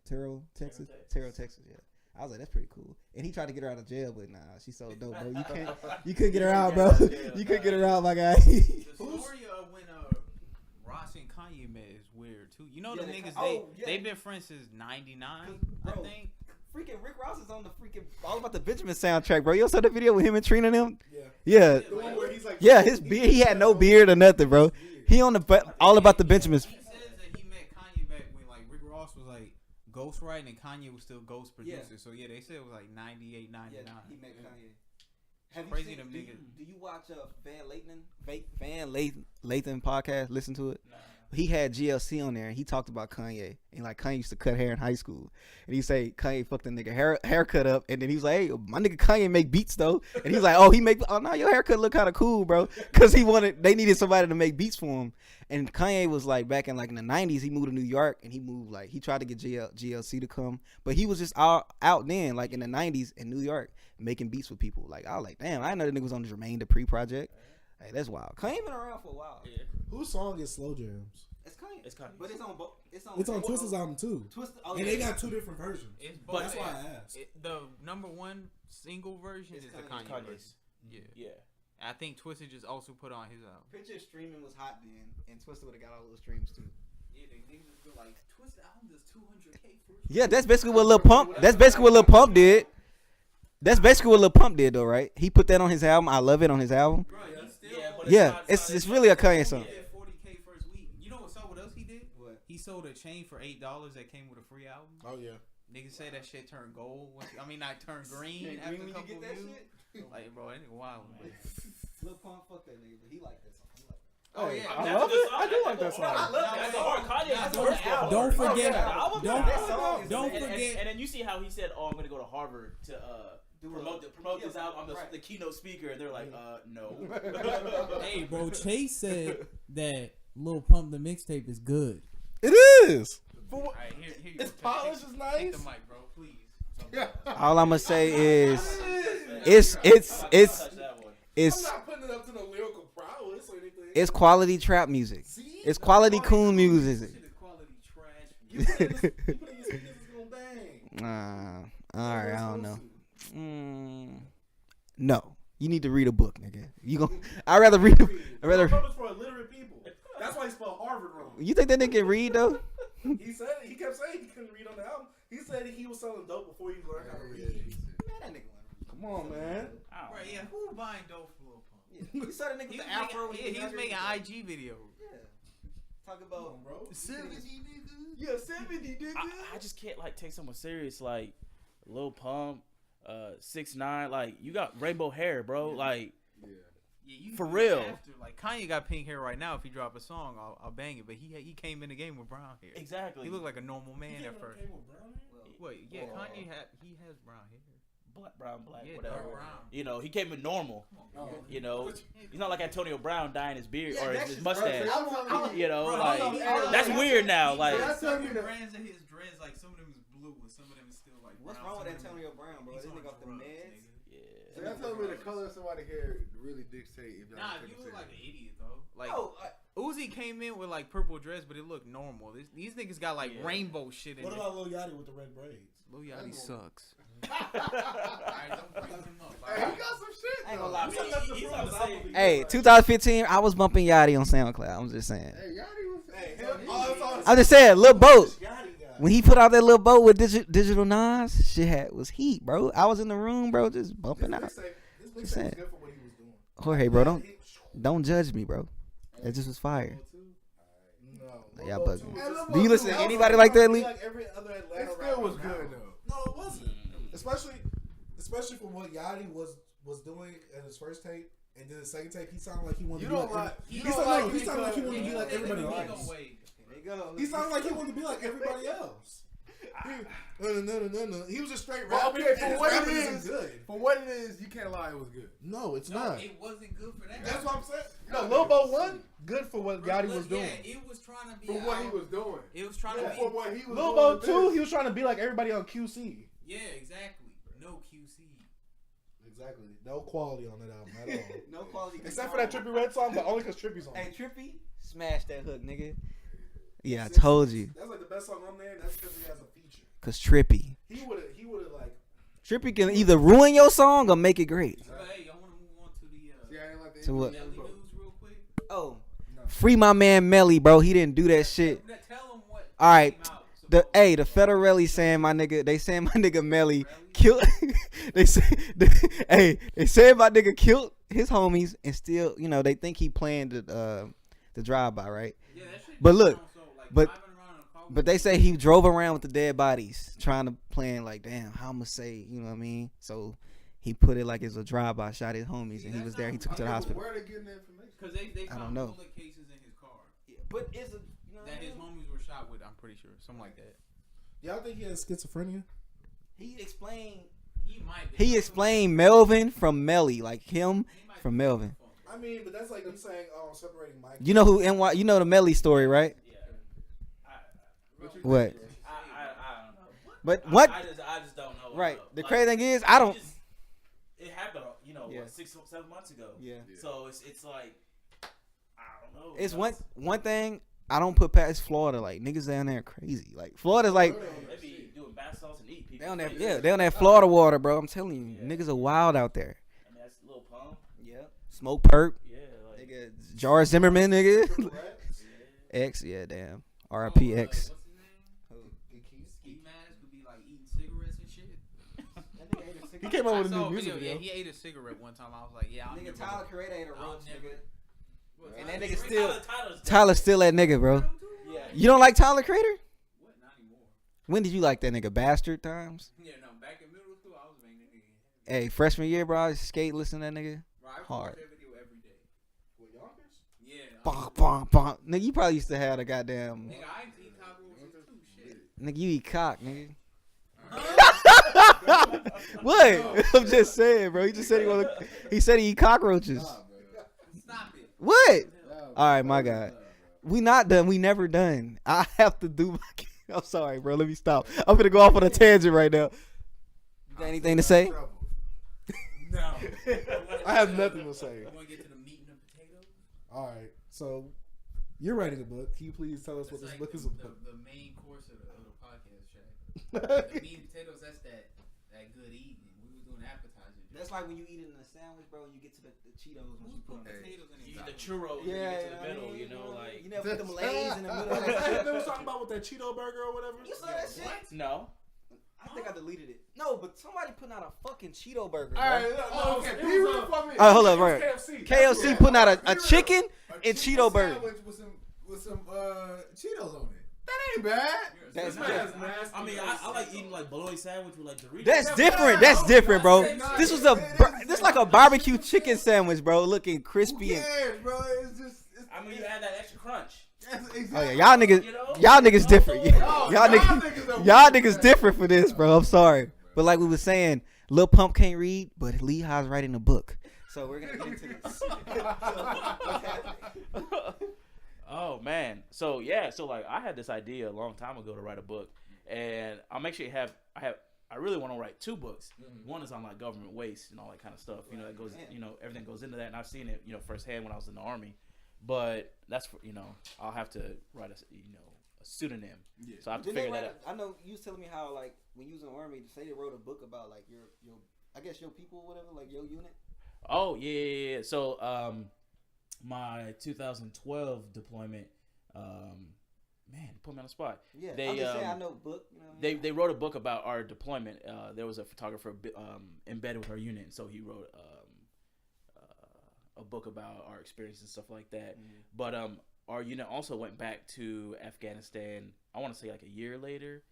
Texas. Yeah. I was like, that's pretty cool. And he tried to get her out of jail, but nah, she's so dope, bro. You couldn't get her out, bro. You couldn't get her out, my guy. The story of when Ross and Kanye met is weird too. The niggas they've been friends since '99, I think. Freaking Rick Ross is on the freaking All About the Benjamin soundtrack, bro. You saw the video with him and Trina and him? Yeah. The one where he's like, his beard. He had no beard or nothing, bro. He on the All About the Benjamins. He says that he met Kanye back when like Rick Ross was like ghostwriting and Kanye was still ghost producer. Yeah. So yeah, they said it was like 98, 99. Yeah, he met Kanye. Have Crazy you them seen, niggas. Do you watch Van Lathan podcast? Listen to it. Nah. He had GLC on there, and he talked about Kanye, and like Kanye used to cut hair in high school, and he say Kanye fucked the nigga haircut up, and then he was like, "Hey, my nigga Kanye make beats though," and he's like, "Oh, no, your haircut look kind of cool, bro," because they needed somebody to make beats for him, and Kanye was like back in like in the 90s, he moved to New York, and he tried to get GLC to come, but he was just out then, like in the 90s in New York, making beats for people. Like I was like, damn, I didn't know the nigga was on the Jermaine Dupri project. Hey, that's wild. Kanye been around for a while. Yeah. whose song is Slow Jams? It's Kanye. It's Kanye. But it's on It's on Twista's album too. And they got two different versions. It's But both. that's why I asked. The #1 single version It's is the Kanye's Kanye Kanye's. version. Yeah. Yeah. I think Twisted just also put on his album. Picture streaming was hot then, and Twista would have got all those streams too. Yeah, that's basically what Lil Pump. That's basically what Lil Pump did. That's basically what Lil Pump did, though, right? He put that on his album. I Love It on his album. But Yeah, it's really a Kanye song. He did 40K first week. You know what else he did? What? He sold a chain for $8 that came with a free album. Oh yeah. Niggas say that shit turned gold. Not turned green after a couple of views. Like, bro, that nigga wild, man. Lil Pump, fuck that nigga, but he like that song. He like that. Oh yeah, I love it. I do like that song. I love that. That's a hard Kanye. That's the worst album. Don't forget. Don't forget. forget. And then you see how he said, "Oh, I'm gonna go to Harvard to promote this album. I'm the keynote speaker," and they're like, "No." Hey, bro, Chase said that Lil Pump the mixtape is good. It is. All right, here you It's go. polished, it's nice. Take the mic, bro, please. All I'm gonna say is, I'm not putting it up to no lyrical prowess or anything. it's quality trap music. See? It's quality coon music. Shit is quality trash. You put it in your speakers, it's gonna bang. All right, I don't know. No, you need to read a book, nigga. I'd rather read. I'd rather. It's for illiterate people. That's why he spelled Harvard wrong. You think that nigga can read though? He said it. He kept saying he couldn't read on the album. He said he was selling dope before he learned how to read. Man, that nigga learned. Come on, man. Right, yeah, who buying dope for Lil Pump? You saw that nigga He with was the afro. making, he was making IG videos. Yeah. Talk about Bro. 70 nigga. Yeah, 70, nigga. I just can't take someone serious like Lil Pump, 6ix9ine. Like you got rainbow hair, bro. Like for real. Like Kanye got pink hair right now. If he drop a song, I'll bang it. But he came in the game with brown hair. Exactly. He looked like a normal man at first. Wait, yeah, Kanye has brown hair. Brown, black, Yeah, whatever. dark brown. You know, he came in normal. You know, he's not like Antonio Brown dyeing his beard or his mustache. You know, like that's weird now. Like Certain brands of his dreads, like some of them is blue and some of them is still like What's brown. wrong with Some of them Antonio Brown, bro? he's This on nigga off the drugs, meds. yeah. So that's telling me the color of somebody's hair really dictate if y'all Nah, take you it look like serious. an idiot though. Like Oh, Uzi came in with like purple dress, but it looked normal. These niggas got like rainbow shit in What it. about Lil Yachty with the red braids? Lil Yachty sucks. Hey, he got some shit. I ain't though. gonna lie. He's on the same. Hey, 2015, I was bumping Yachty on SoundCloud. I'm just saying. Hey, Yachty was. Hey, him, I'm just saying, Lil Boat. Yachty guy. When he put out that little boat with Digital Nas, shit was heat, bro. I was in the room, bro, just bumping out. This mixtape was good for what he was doing. Jorge, bro, don't judge me, bro. That just was fire. No. Y'all bugging. Hey, Lil Do you Bo listen to too. anybody like that, Lee? Like every other Atlanta It still rapper was now. good though. No, it wasn't. Especially from what Yachty was doing in his first tape, and then the second tape, he sounded like he wanted You to be don't like. like. He sounded like he wanted to be like everybody else. There you go. He sounded like he wanted to be like everybody else. No. He was a straight But rapper. okay, and for his what rapping it isn't is, good. for what it is, you can't lie. It was good. No, it's No, not. it wasn't good for that. That's what I'm saying. No, Lil Bo won. Good for what Yachty was doing. Yeah, it was trying to be. For what he was doing. It was trying to be. For what he was Lil doing. Bo with too. this. He was trying to be like everybody on QC. Yeah, exactly. No QC. Exactly. No quality on that album at all. No quality. Except for that Trippy Red song, but only because Trippy's on Hey, it. Trippy. Smash that hook, nigga. Yeah, I told you. That's like the best song on there. And that's because he has a feature. Cause Trippy. He would have like. Trippy can either ruin your song or make it great. But hey, I want to move on to the See, I didn't like the To what? Nelly news real quick. Oh, free my man Melly, bro. He didn't do that shit. Tell him what. All right. came out. The Federelli saying my nigga, they saying my nigga Melly killed. they say my nigga killed his homies and still, they think he planned the drive by, right? Yeah, that shit But look, so, like, but- driving around in a car with But they say he drove around with the dead bodies, trying to plan like, damn, how I'ma say, you know what I mean? So he put it like it's a drive by, shot his homies, and he was there. He took it to the hospital. Where are they getting that information? Because they I don't found know. bullet cases in his car But it's a. that his homies were shot with. I'm pretty sure, something like that. Y'all think he has schizophrenia? He explained. He might. Be. He explained Melvin from Melly, like him from Melvin. I mean, but that's like you saying, separating Mike. You know who NY? You know the Melly story, right? What? I don't know. But what? I just don't know. Right. The crazy thing is, I don't. It happened, Yeah. what, 6-7 months ago. Yeah. So it's like, I don't know. It's one thing I don't put past Florida. Like niggas down there crazy. Like Florida's like They be doing bath salts and eat people. they on that. They on that Florida water, bro. I'm telling you, niggas are wild out there. I mean, that's a little pump. Yeah. Smoke perk. Yeah. Like, Nigga, Jar Zimmerman, nigga. X, yeah, damn. RPX. What's his name? Ski Mask would be like eating cigarettes and shit. He came out with a I saw new music video. video. Yeah, he ate a cigarette one time. I was like, yeah, I'll Nigga, never. Tyler Creator ain't a I'll roach, never. nigga. What, And that Tyler nigga Creator? still Tyler's still that nigga, bro. Yeah. You don't like Tyler Creator? What? Not anymore. When did you like that nigga? Bastard times. Yeah, no. Back in middle school, I was making that nigga. Hey, freshman year, bro, I used to skate, listen to that nigga. Bro, I Hard. watch that video every day. With Yonkers? Yeah. Bonk, bonk, bonk. Nigga, you probably used to have the goddamn. Nigga, I ain't eat cockroaches too. Shit. Nigga, you eat cock, nigga. What? I'm just saying, bro. He just said he said he eat cockroaches. Stop it. What? All right, my God. We not done. We never done. I have to do my. I'm sorry, bro. Let me stop. I'm gonna go off on a tangent right now. You got anything to say? No. I have nothing to say. You want to get to the meat and the potatoes? All right, so you're writing a book. Can you please tell us what this That's book like is about? the main course of the podcast, Shaq. The meat and potatoes, that's that good eating. We was doing appetizers. That's like when you eat it in a sandwich, bro. And you get to the Cheetos when you put on potatoes in You it. eat the churros and you get to the middle, you know, like. you never put them Lay's in the middle. Of that They shit. was talking about with that Cheeto burger or whatever. You saw that shit? No. I think I deleted it. No, but somebody putting out a fucking Cheeto burger. Bro. All right, no, okay, it be was, real for me. All right, hold up, it was right. KFC. KFC putting out a chicken and Cheeto burger. Sandwich with some Cheetos on it. That ain't bad. That's That's different. nasty. I mean, I like eating like bologna sandwich with like Doritos. That's different. That's different, bro. This was this like a barbecue chicken sandwich, bro, looking Who crispy and. cares, bro? It's just. It's, I mean, you add that extra crunch. that's Oh exactly. yeah, y'all niggas different. Y'all niggas different for this, bro. I'm sorry, but like we was saying, Lil Pump can't read, but Lehi's writing a book, so we're gonna get into this. Oh man. So yeah, so like I had this idea a long time ago to write a book, and I'll make sure I really want to write two books. One is on like government waste and all that kind of stuff. You know, that goes, you know, everything goes into that, and I've seen it, you know, firsthand when I was in the Army. But that's for, you know, I'll have to write a pseudonym. Yeah. So I have to figure that out. I know you was telling me how like when you was in the Army, say they wrote a book about like your I guess your people or whatever, like your unit. Oh yeah. So my 2012 deployment, man, put me on the spot. Yeah, They, I'm just saying I know book. You know, They wrote a book about our deployment. There was a photographer embedded with our unit, and so he wrote a book about our experience and stuff like that. But our unit also went back to Afghanistan, I want to say like a year later,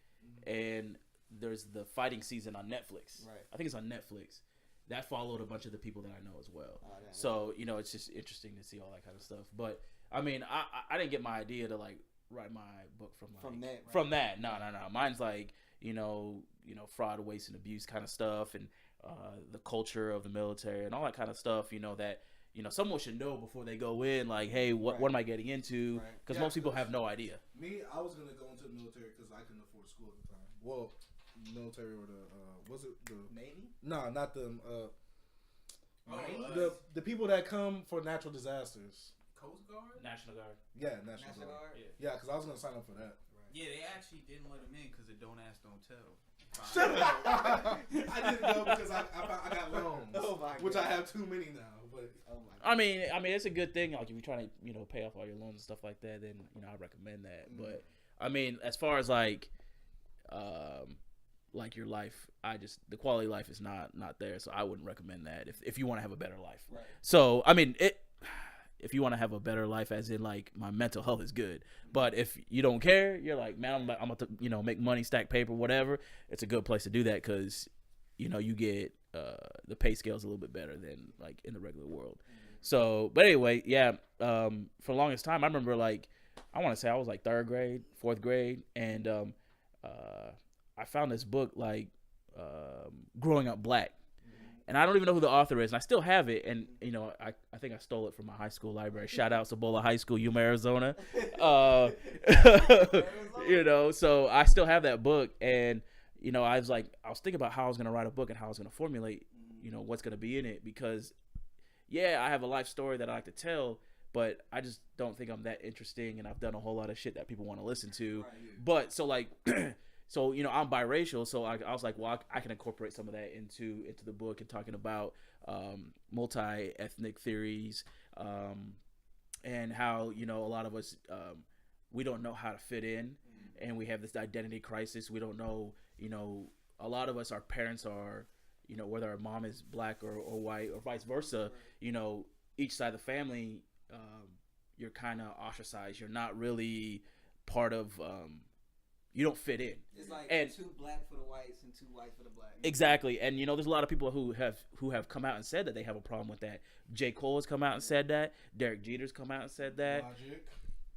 and there's the fighting season on Netflix. Right. I think it's on Netflix. That followed a bunch of the people that I know as well. Oh, yeah, So, you know, it's just interesting to see all that kind of stuff. But I mean, I didn't get my idea to like write my book from that. Right? from that. No. Mine's like, you know, fraud, waste, and abuse kind of stuff, and the culture of the military and all that kind of stuff. You know that, you know, someone should know before they go in. Like, hey, what am I getting into? Because most people have no idea. Me, I was gonna go into the military because I couldn't afford school at the time. Well, military or the was it the Navy? No, not the Oh, the people that come for natural disasters. Coast Guard? National Guard. Yeah, National Guard. Yeah, because I was gonna sign up for that. Yeah, they actually didn't let him in because of don't ask, don't tell. Shut up! I didn't go because I got loans, Oh my which God. I have too many now. But Oh my God. I mean, it's a good thing. Like if you're trying to, you know, pay off all your loans and stuff like that, then you know I recommend that. But I mean, as far as like your life, the quality of life is not there, so I wouldn't recommend that if you want to have a better life. Right. So I mean, if you want to have a better life, as in like my mental health is good, but if you don't care, you're like, man, I'm about to, you know, make money, stack paper, whatever. It's a good place to do that because, you know, you get the pay scale's a little bit better than like in the regular world. So, but anyway, yeah. For the longest time, I remember like I want to say I was like 3rd grade, 4th grade, and I found this book like Growing Up Black. And I don't even know who the author is, and I still have it. And you know, I think I stole it from my high school library. Shout out Cibola High School, Yuma, Arizona. You know, so I still have that book. And you know, I was thinking about how I was gonna write a book and how I was gonna formulate, you know, what's gonna be in it. Because yeah, I have a life story that I like to tell, but I just don't think I'm that interesting. And I've done a whole lot of shit that people want to listen to. But so like. So, you know, I'm biracial, so I was like, well, I can incorporate some of that into the book and talking about multi-ethnic theories and how, you know, a lot of us we don't know how to fit in, and we have this identity crisis. We don't know, a lot of us, our parents are, whether our mom is black or white or vice versa, each side of the family, you're kind of ostracized. You're not really part of, you don't fit in. It's like and, 2 black for the whites and 2 white for the black. Exactly. And, there's a lot of people who have come out and said that they have a problem with that. J. Cole has come out and said that. Derek Jeter's come out and said that.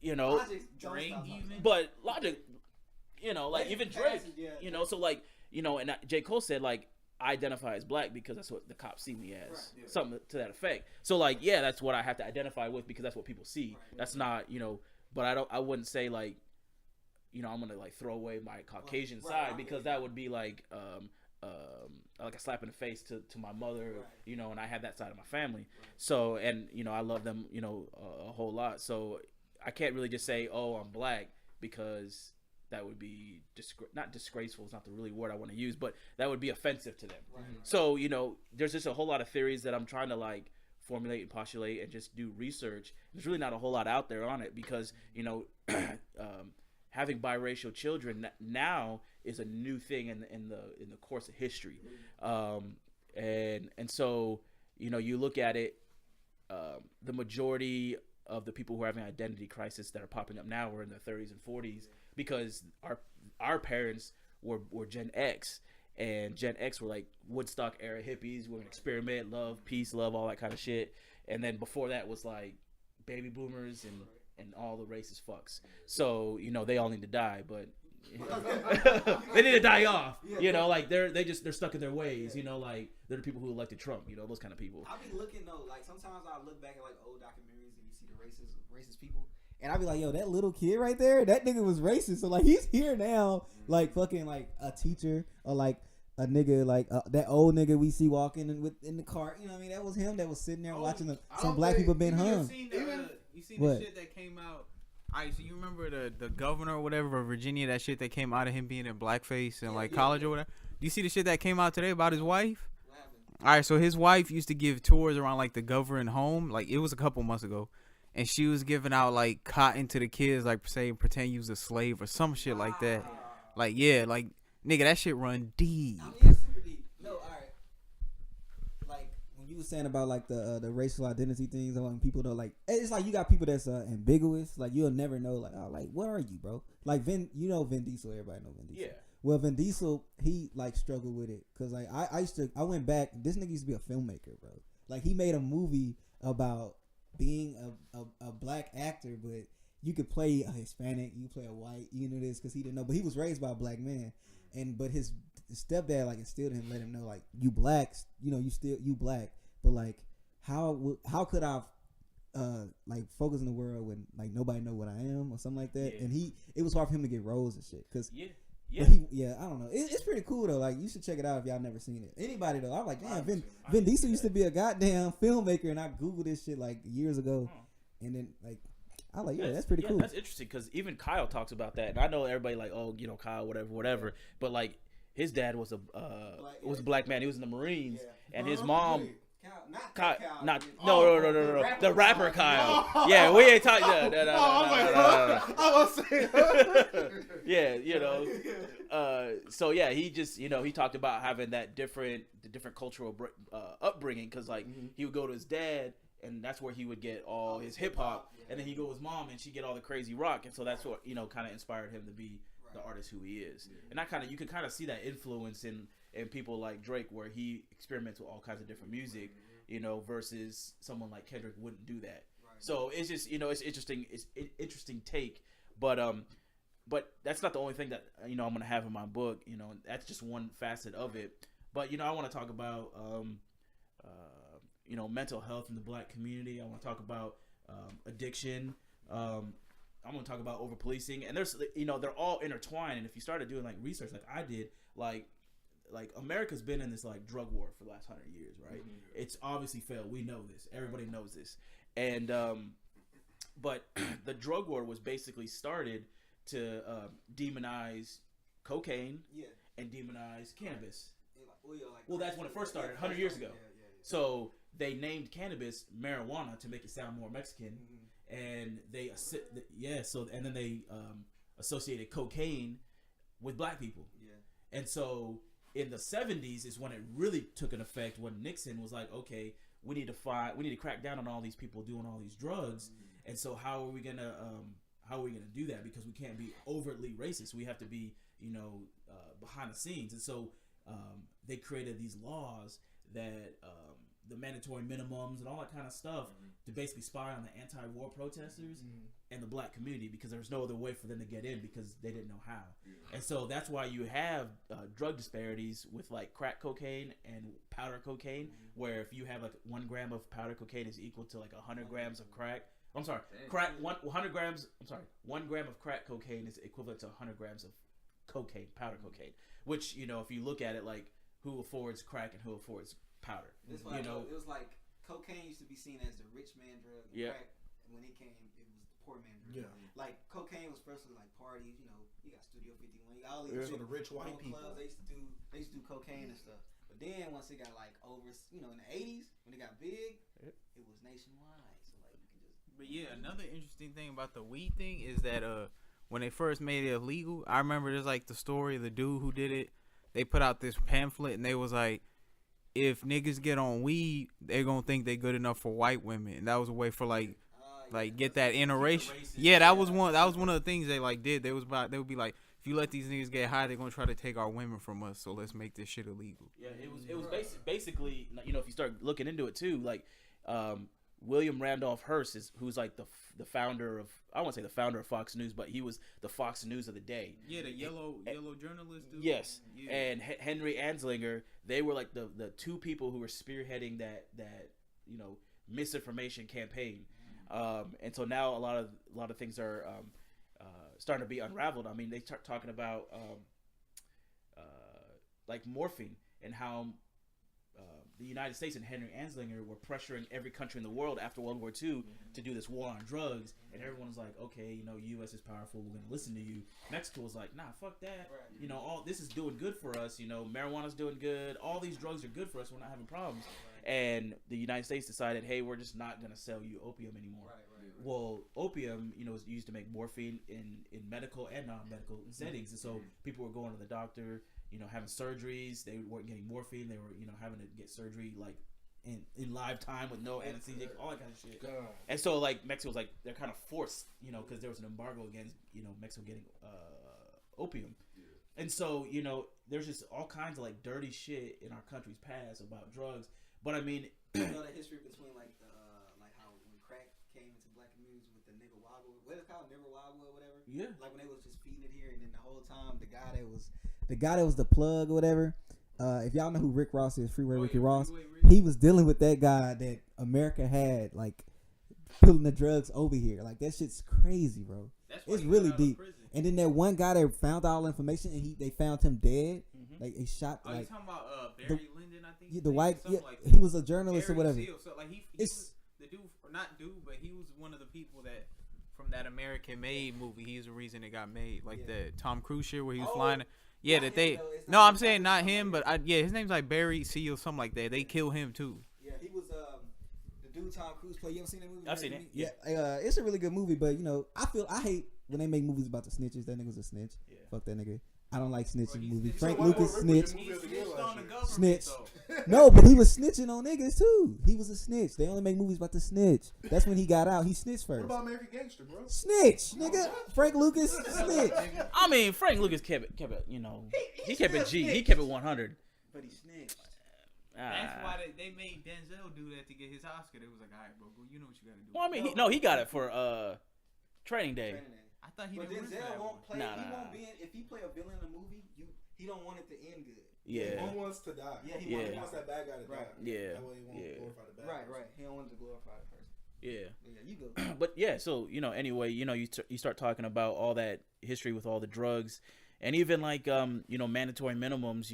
Logic. Drake even. But Logic, even Drake, so and J. Cole said, like, I identify as black because that's what the cops see me as. Right, yeah. Something to that effect. So, like, yeah, that's what I have to identify with because that's what people see. Right, that's not, but I wouldn't say, like, I'm going to, like, throw away my Caucasian side because that would be, like a slap in the face to my mother, and I have that side of my family. Right. So, and, I love them, a whole lot. So, I can't really just say, oh, I'm black because that would be not disgraceful. It's not the really word I want to use, but that would be offensive to them. Right. So, there's just a whole lot of theories that I'm trying to, like, formulate and postulate and just do research. There's really not a whole lot out there on it because, having biracial children now is a new thing in the course of history. And so, you look at it, the majority of the people who are having identity crisis that are popping up now were in their 30s and 40s because our parents were Gen X, and Gen X were like Woodstock era hippies. We're gonna experiment, love, peace, love, all that kind of shit. And then before that was like baby boomers and all the racist fucks. So they all need to die, but they need to die off. Like they're stuck in their ways. Like they're the people who elected Trump. Those kind of people. I be looking though, like sometimes I look back at like old documentaries and you see the racist people, and I be like, yo, that little kid right there, that nigga was racist. So like he's here now, like fucking like a teacher or like a nigga like that old nigga we see walking in the car. You know what I mean? That was him that was sitting there watching some black people being hung. You seen the shit that came out? Alright, so you remember the governor or whatever of Virginia, that shit that came out of him being in blackface in college or whatever? Do you see the shit that came out today about his wife? Alright, so his wife used to give tours around like the governing home, like it was a couple months ago, and she was giving out like cotton to the kids, like saying pretend you was a slave or some shit like that. Like like nigga, that shit run deep. I mean, it's super deep. No, alright. Like when you were saying about like the racial identity things, when people don't like, it's like you got people that's ambiguous. Like you'll never know. Like, oh, like what are you, bro? Like Vin Diesel. Everybody know Vin Diesel. Yeah. Well, Vin Diesel, he like struggled with it because like I went back. This nigga used to be a filmmaker, bro. Like he made a movie about being a black actor, but you could play a Hispanic, you play a white, this because he didn't know, but he was raised by a black man, but his stepdad like instilled in him, let him know like you blacks, you black, but like how could I like focus in the world when like nobody know what I am or something like that, and it was hard for him to get roles and shit because I don't know, it's pretty cool though. Like you should check it out if y'all never seen it. Anybody though, I'm like, damn, Vin Diesel used to be a goddamn filmmaker, and I googled this shit like years ago, and then like I like that's pretty cool. That's interesting because even Kyle talks about that, and I know everybody like, oh, Kyle, whatever, but like his dad was a black man. He was in the Marines, and his mom. No. The rapper Kyle. Yeah, we ain't talking. I was saying. So yeah, he just he talked about having that different cultural upbringing because like he would go to his dad, and that's where he would get all his hip hop, and then he go to his mom, and she get all the crazy rock, and so that's what kind of inspired him to be the artist who he is, and you can kind of see that influence in people like Drake, where he experiments with all kinds of different music, versus someone like Kendrick wouldn't do that. Right. So it's just, it's interesting. It's an interesting take, but that's not the only thing that I'm gonna have in my book. That's just one facet of it. But I want to talk about mental health in the black community. I want to talk about addiction. I'm gonna talk about over policing, and there's they're all intertwined. And if you started doing like research, like I did, like America's been in this like drug war for the last 100 years, right? Mm-hmm. It's obviously failed. We know this. Everybody knows this. And but the drug war was basically started to demonize cocaine and demonize cannabis. Well, that's when it first started 100 years ago. So they named cannabis marijuana to make it sound more Mexican, and they and then they associated cocaine with black people. Yeah. And so in the 70s is when it really took an effect, when Nixon was like, okay, we need to crack down on all these people doing all these drugs. And so how are we gonna do that? Because we can't be overtly racist. We have to be, behind the scenes. And so they created these laws that the mandatory minimums and all that kind of stuff to basically spy on the anti-war protesters and the black community, because there was no other way for them to get in because they didn't know how. And so that's why you have drug disparities with like crack cocaine and powder cocaine, where if you have like 1 gram of powder cocaine is equal to like 100 grams of crack. I'm sorry, 100 grams. I'm sorry, 1 gram of crack cocaine is equivalent to 100 grams of cocaine, powder cocaine. Which, if you look at it, like, who affords crack and who affords powder? It was like cocaine used to be seen as the rich man drug. And crack, when it came, it was the poor man drug. Yeah. Like cocaine was first like parties. You got Studio 51. You got all these the rich white people. Clubs, they used to do cocaine and stuff. But then once it got like over, in the 80s when it got big, it was nationwide. So like you can just. But yeah, another interesting thing about the weed thing is that when they first made it illegal, I remember there's like the story of the dude who did it. They put out this pamphlet and they was like, if niggas get on weed, they're gonna think they good enough for white women, and that was a way for like get that interracial. Yeah, that was one of the things they like did. They would be like, if you let these niggas get high, they're gonna try to take our women from us. So let's make this shit illegal. Yeah, it was basically, if you start looking into it too, like William Randolph Hearst who's like the founder of, I won't say the founder of Fox News, but he was the Fox News of the day. Yeah, the yellow journalist dude. Yes, yeah. And Henry Anslinger, they were like the two people who were spearheading that misinformation campaign. And so now a lot of things are starting to be unraveled. I mean, they start talking about like morphine and how the United States and Henry Anslinger were pressuring every country in the world after World War II to do this war on drugs, and everyone was like, okay, U.S. is powerful, we're gonna listen to you. Mexico was like, nah, fuck that. Right. All this is doing good for us. Marijuana's doing good. All these drugs are good for us. We're not having problems. Right. And the United States decided, hey, we're just not gonna sell you opium anymore. Right. Well, opium, is used to make morphine in medical and non-medical settings, and so people were going to the doctor, having surgeries. They weren't getting morphine. They were, having to get surgery like in live time with no anesthesia, all that kind of shit. God. And so like Mexico was like, they're kind of forced, because there was an embargo against, Mexico getting opium. Yeah. And so, there's just all kinds of like dirty shit in our country's past about drugs. But I mean, the history between like the like how when crack came into black communities with the nigga wobble, what is it called, nigga wobble or whatever? Yeah. Like when they was just feeding it here, and then the whole time the guy that was the plug or whatever. If y'all know who Rick Ross is, Freeway Ricky Ross, he was dealing with that guy that America had, like, pulling the drugs over here. Like, that shit's crazy, bro. It's really deep. And then that one guy that found all the information, and they found him dead. Mm-hmm. Like, he shot, you talking about Barry Lyndon, I think? Yeah, the white, like he was a journalist Barry or whatever. Seal. So, like, he was the dude, but he was one of the people that, from that American Made movie, he's the reason it got made. Like, the Tom Cruise shit where he was flying. Yeah, that they. No, I'm saying not him, but his name's like Barry Seal, something like that. They kill him too. Yeah, he was the dude Tom Cruise play. You ever seen that movie? I've seen it. Yeah, it's a really good movie, but I hate when they make movies about the snitches. That nigga's a snitch. Yeah. Fuck that nigga. I don't like snitching movies. Frank Lucas snitched. Snitch. No, but he was snitching on niggas too. He was a snitch. They only make movies about the snitch. That's when he got out. He snitched first. What about American Gangster, bro? Snitch, nigga. Frank Lucas snitch. I mean, Frank Lucas kept it. He kept it G. He kept it 100. But he snitched. That's why they made Denzel do that to get his Oscar. They was like, all right, bro, you know what you got to do. Well, I mean, he got it for Training Day. I thought he didn't. Denzel won't play. He won't be in. If he play a villain in a movie, he don't want it to end good. Yeah. He wants to die. Yeah, he wants that bad guy to die. Yeah. That way he won't glorify the bad person. Right. He don't want to glorify the person. Yeah. Yeah, you go. But yeah, so anyway, you start talking about all that history with all the drugs, and even like mandatory minimums.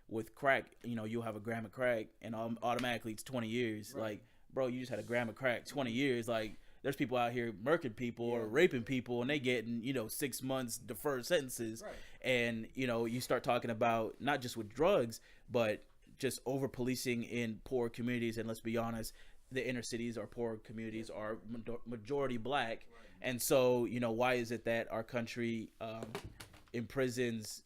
With crack, you'll have a gram of crack, and automatically it's 20 years. Right. Like, bro, you just had a gram of crack, 20 years. Like, there's people out here murking people or raping people, and they getting 6 months deferred sentences. Right. And you start talking about not just with drugs, but just over policing in poor communities. And let's be honest, the inner cities or poor communities are majority black. And so, why is it that our country imprisons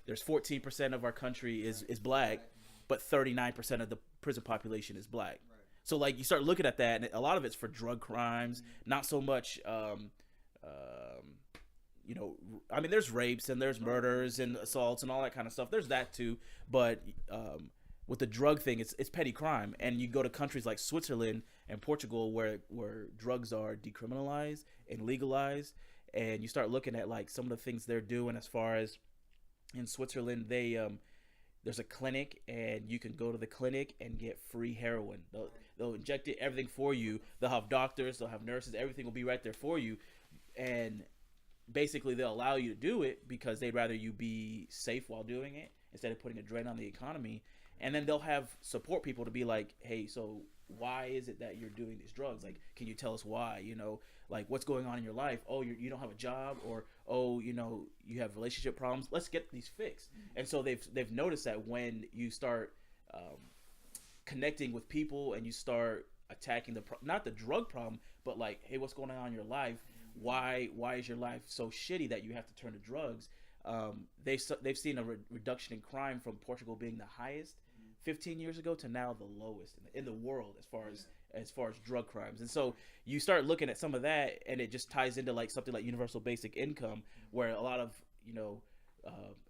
there's 14% of our country is black, but 39% of the prison population is black. So like you start looking at that, and a lot of it's for drug crimes, not so much there's rapes and there's murders and assaults and all that kind of stuff. There's that too, but with the drug thing, it's petty crime. And you go to countries like Switzerland and Portugal where drugs are decriminalized and legalized, and you start looking at like some of the things they're doing. As far as in Switzerland, there's a clinic, and you can go to the clinic and get free heroin. They'll inject it, everything for you. They'll have doctors, they'll have nurses, everything will be right there for you. And basically they'll allow you to do it because they'd rather you be safe while doing it instead of putting a drain on the economy. And then they'll have support people to be like, hey, so why is it that you're doing these drugs? Like, can you tell us why? Like what's going on in your life? Oh, you don't have a job, or you have relationship problems. Let's get these fixed. And so they've noticed that when you start connecting with people and you start attacking not the drug problem, but like, hey, what's going on in your life? Why is your life so shitty that you have to turn to drugs? They've seen a reduction in crime from Portugal being the highest 15 years ago to now the lowest in the world as far as drug crimes. And so you start looking at some of that, and it just ties into like something like universal basic income, where a lot of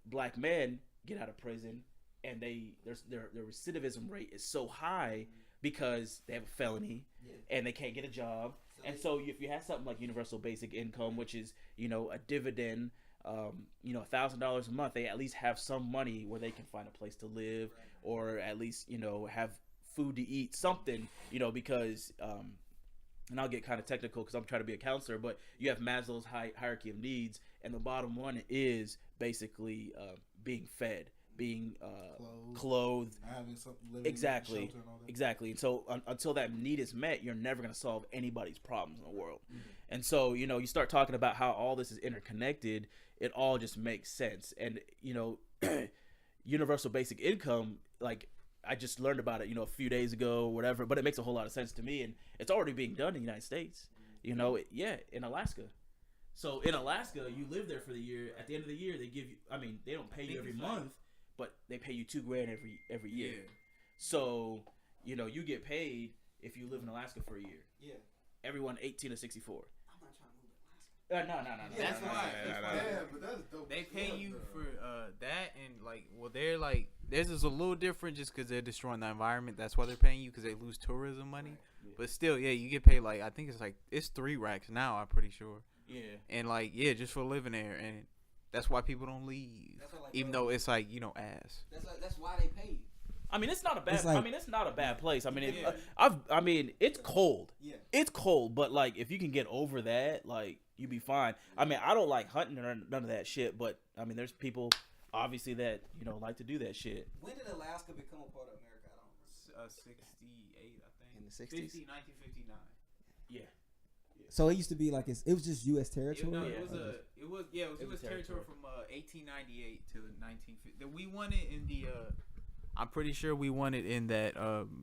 black men get out of prison and their recidivism rate is so high because they have a felony and they can't get a job. And so if you have something like universal basic income, which is a dividend, $1,000 a month, they at least have some money where they can find a place to live, or at least have food to eat, something, because and I'll get kind of technical because I'm trying to be a counselor, but you have Maslow's hierarchy of needs, and the bottom one is basically being fed, being clothed, having something, living, exactly, shelter and all that. Exactly. And so until that need is met, you're never going to solve anybody's problems in the world. And so you start talking about how all this is interconnected, it all just makes sense. And universal basic income, like, I just learned about it, a few days ago or whatever, but it makes a whole lot of sense to me, and it's already being done in the United States, in Alaska. So in Alaska, you live there for the year. At the end of the year, they give you, they don't pay you every month, but they pay you $2,000 every year. Yeah. So, you get paid if you live in Alaska for a year. Yeah. Everyone 18 to 64. No. That's why. But that's dope. They pay you for that, and they're like, theirs is a little different just because they're destroying the environment. That's why they're paying you, because they lose tourism money. Right. Yeah. But still, you get paid I think it's 3 racks now. I'm pretty sure. Yeah. And just for living there, and that's why people don't leave, even though it's ass. That's why they pay you. It's not a bad. It's not a bad place. It's cold. Yeah. It's cold, but if you can get over that, you be fine. I don't like hunting or none of that shit, but there's people obviously that like to do that shit. When did Alaska become a part of America? I don't know. 68, I think. In the 60s. 1959. Yeah. So it used to be it was just U.S. territory. It was U.S. territory from 1898 to 1950. We won it in the. I'm pretty sure we won it in that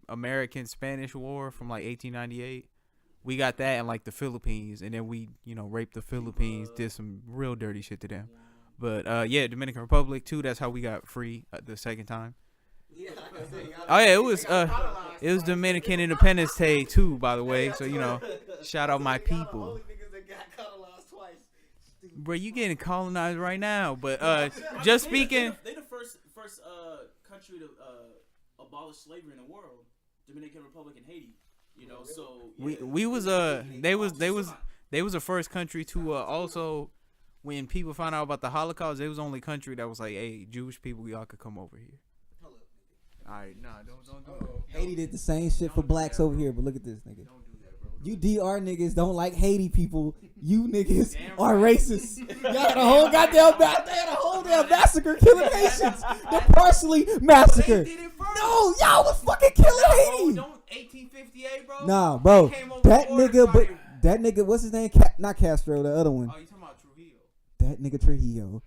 American-Spanish War from 1898. We got that in the Philippines, and then we raped the Philippines, did some real dirty shit to them. But Dominican Republic too. That's how we got free the second time. Yeah, it was Dominican Independence Day too, by the way. So shout out my people. Bro, you getting colonized right now? But just speaking, they the first country to abolish slavery in the world. Dominican Republic and Haiti. So they was the first country to also, when people found out about the Holocaust, they was the only country that was like, hey, Jewish people, y'all could come over here. All right, don't do that. Haiti did the same shit for blacks over here, but look at this, nigga. Don't do that, bro. You DR niggas don't like Haiti people. You niggas are racist. Y'all had a whole goddamn massacre killing Haitians. They're partially massacred. No, y'all was fucking killing Haiti. Don't 1858, bro. Nah, bro. That nigga, what's his name? Not Castro, the other one. Oh, you talking about Trujillo? That nigga Trujillo.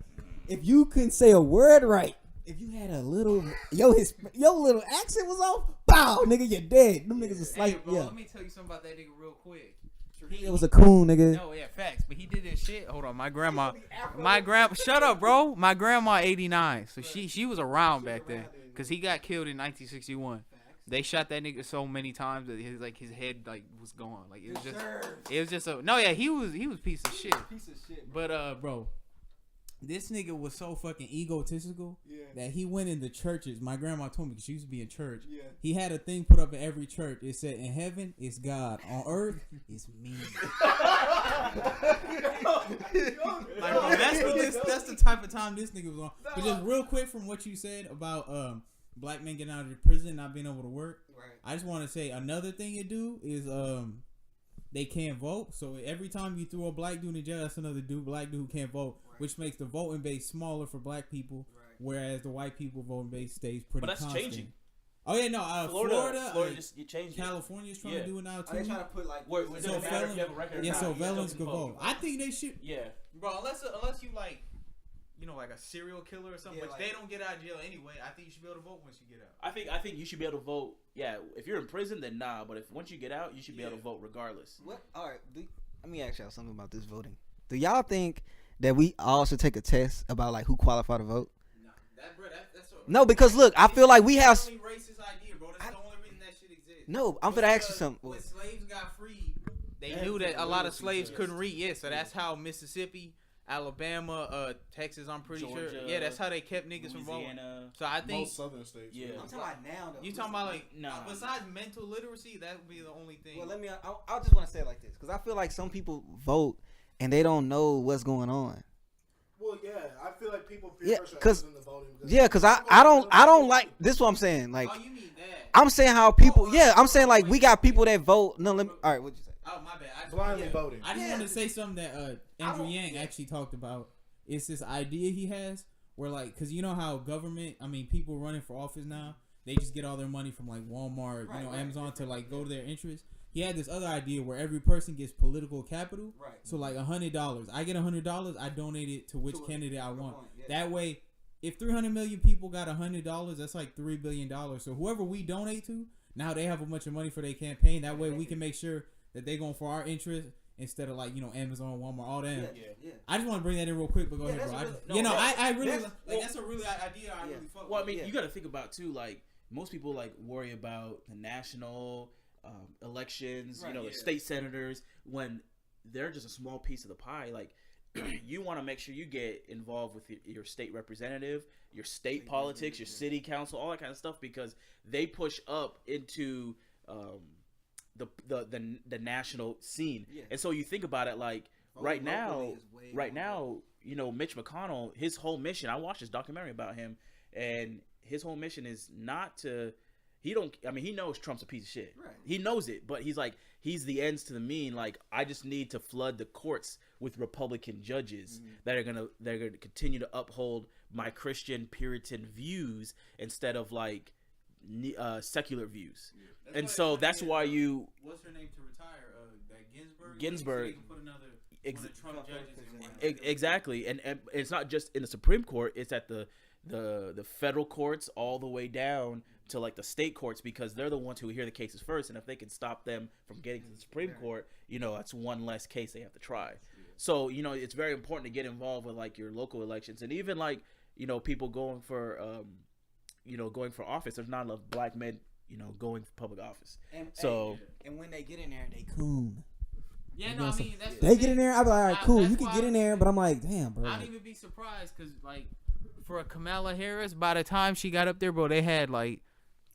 If you can say a word right, if you had a little your little accent was off, bow, nigga, you're dead. Them niggas are Hey, like, bro, yeah. let me tell you something about that nigga real quick. It was a coon, nigga. No, yeah, facts. But he did this shit. Hold on, my grandma. Shut up, bro. My grandma 89, so she was around back then, cause he got killed in 1961. They shot that nigga so many times that his head like was gone. Like it was just a no, yeah, he was piece of shit. But bro, this nigga was so fucking egotistical that he went into churches. My grandma told me, 'cause she used to be in church. Yeah. He had a thing put up in every church. It said, "In heaven it's God, on earth it's me." Like, bro, that's the type of time this nigga was on. But just real quick from what you said about black men getting out of prison, not being able to work. Right. I just want to say another thing you do is they can't vote. So every time you throw a black dude in jail, that's another black dude who can't vote, which makes the voting base smaller for black people, whereas the white people voting base stays pretty constant. But that's changing. Oh yeah, no, Florida just changed. California's trying to do it now too. They trying to put like so felons can vote. I think they should. Yeah, bro. Unless you like, you know, like a serial killer or something, but they don't get out of jail anyway. I think you should be able to vote once you get out. I think you should be able to vote. Yeah, if you're in prison, then nah. But if once you get out, you should be able to vote regardless. What? All right. Let me ask y'all something about this voting. Do y'all think that we all should take a test about like who qualify to vote? No, because look, I feel like we have. Racist idea, bro. That's the only reason that shit exists. No, I'm gonna ask you something. When slaves got freed, they knew that a lot of slaves couldn't read. Yeah, so that's how Mississippi, Alabama, Texas, I'm pretty sure. Yeah, that's how they kept niggas from voting. So I think most southern states. Yeah, I'm talking about now though. You talking about like besides mental literacy, that would be the only thing. Well, I just want to say it like this, because I feel like some people vote and they don't know what's going on. Well, yeah, I feel like people in the voting. Because I don't like this. Is what I'm saying, like, you mean that? I'm saying how people. I'm saying like we got people that vote. No, let me. All right, what'd you say? Oh, my bad. Blindly voting. I just want to say something that Andrew Yang actually talked about. It's this idea he has where like, because you know how people running for office now, they just get all their money from like Walmart, Amazon to like go to their interests. He had this other idea where every person gets political capital. Right. So like $100. I get $100. I donate it to which candidate I want. That way, if 300 million people got $100, that's like $3 billion. So whoever we donate to, now they have a bunch of money for their campaign. That way we can make sure that they going for our interest instead of like, Amazon, Walmart, all that. Yeah. I just want to bring that in real quick, but go ahead, bro. I really that's a really idea I really fuck with. Well, I mean, you got to think about too, like most people like worry about the national elections, the state senators, when they're just a small piece of the pie. Like you want to make sure you get involved with your state representative, your state politics, your city council, all that kind of stuff, because they push up into the national scene. And so you think about it, like right now, Mitch McConnell, his whole mission, I watched this documentary about him, and his whole mission is not to. He knows Trump's a piece of shit. Right. He knows it, but he's the ends to the mean. Like, I just need to flood the courts with Republican judges that are gonna continue to uphold my Christian Puritan views instead of like secular views. Yeah. And so that's why you. What's her name to retire? That Ginsburg. So put another Trump judges exactly, and it's not just in the Supreme Court. It's at the federal courts all the way down to like the state courts, because they're the ones who hear the cases first, and if they can stop them from getting to the Supreme Court, that's one less case they have to try. So it's very important to get involved with like your local elections, and even like people going for office. There's not enough black men going for public office. And when they get in there, they coon. Yeah, no, I mean that's they get in there. I'm like, all right, cool, you can get in there, but I'm like, damn, bro. I'd even be surprised because like for a Kamala Harris, by the time she got up there, bro, they had like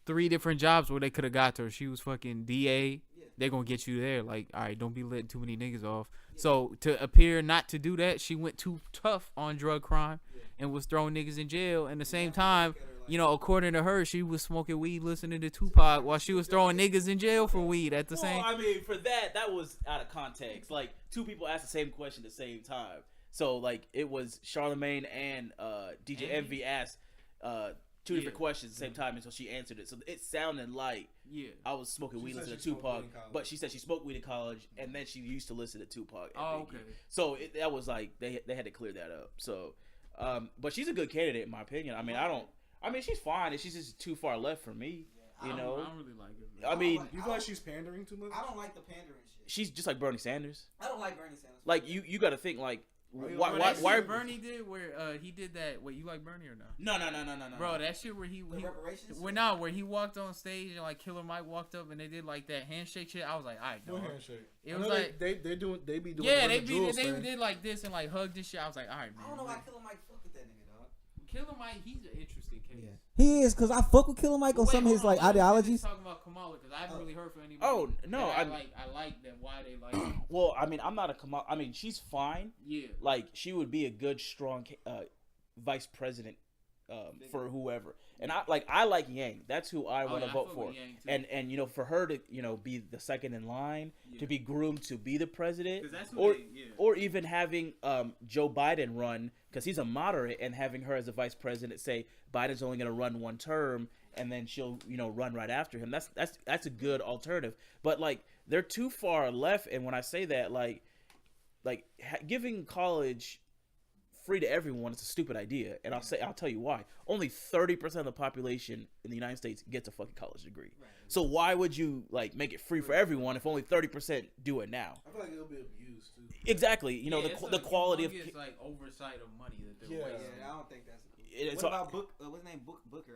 3 different jobs where they could have got her. She was fucking DA. They're gonna get you there. Like, all right, don't be letting too many niggas off. So to appear not to do that, she went too tough on drug crime and was throwing niggas in jail. And at the same time, according to her, she was smoking weed, listening to Tupac while she was throwing niggas in jail for weed at the same. I mean, for that was out of context. Like 2 people asked the same question at the same time. So like it was Charlamagne and DJ Envy asked 2 different questions at the same time, and so she answered it. So it sounded like I was smoking weed listening to Tupac, but she said she smoked weed in college, and then she used to listen to Tupac. Oh, okay. So that was like they had to clear that up. So, but she's a good candidate in my opinion. I mean, I don't I mean, she's fine. She's just too far left for me. You know. I don't really like her. I mean, You feel like she's pandering too much? I don't like the pandering shit. she's just like Bernie Sanders. I don't like Bernie Sanders. Like you got to think like. Why Why Bernie did where he did that? Wait, you like Bernie or not? No. Bro, that shit where he reparations. where he walked on stage and like Killer Mike walked up and they did like that handshake shit. I was like, all right, dog. What handshake? It was like they be doing yeah, Run they the Jewels they thing. did like this and like hugged this shit. I was like, all right, man. I don't know why Killer Mike fuck with that nigga, dog. Killer Mike, he's an interesting case. Yeah. He is, cause I fuck with Killer Mike on some of his like ideologies. Talking about Kamala because I haven't really heard from anybody. Oh no, I like that. Why they like? Her. Well, I mean, I'm not a Kamala. I mean, she's fine. Yeah. Like she would be a good, strong vice president for whoever. And I like Yang. That's who I want to vote for. And you know, for her to be the second in line to be groomed to be the president, or even having Joe Biden run because he's a moderate and having her as a vice president say Biden's only going to run one term and then she'll run right after him. That's a good alternative. But like they're too far left, and when I say that, like giving college free to everyone is a stupid idea, and I'll tell you why. Only 30% of the population in the United States gets a fucking college degree. Right. So why would you like make it free for everyone if only 30% do it now? I feel like it'll be abused too. Exactly. The quality of like oversight of money that they're wasting. Yeah, I don't think that's. What about what's his name? Booker?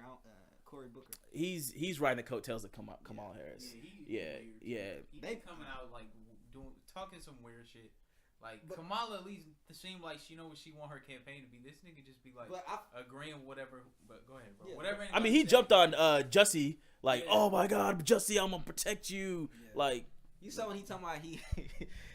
Cory Booker. He's riding the coattails of Kamala Harris. Yeah. They coming out like talking some weird shit. Like Kamala at least seemed like she know what she want her campaign to be. This nigga just be like agreeing with whatever. But go ahead, bro. Yeah. Whatever. I mean, he jumped on Jussie like, oh my God, Jussie, I'm gonna protect you. Yeah. Like you saw when he talking about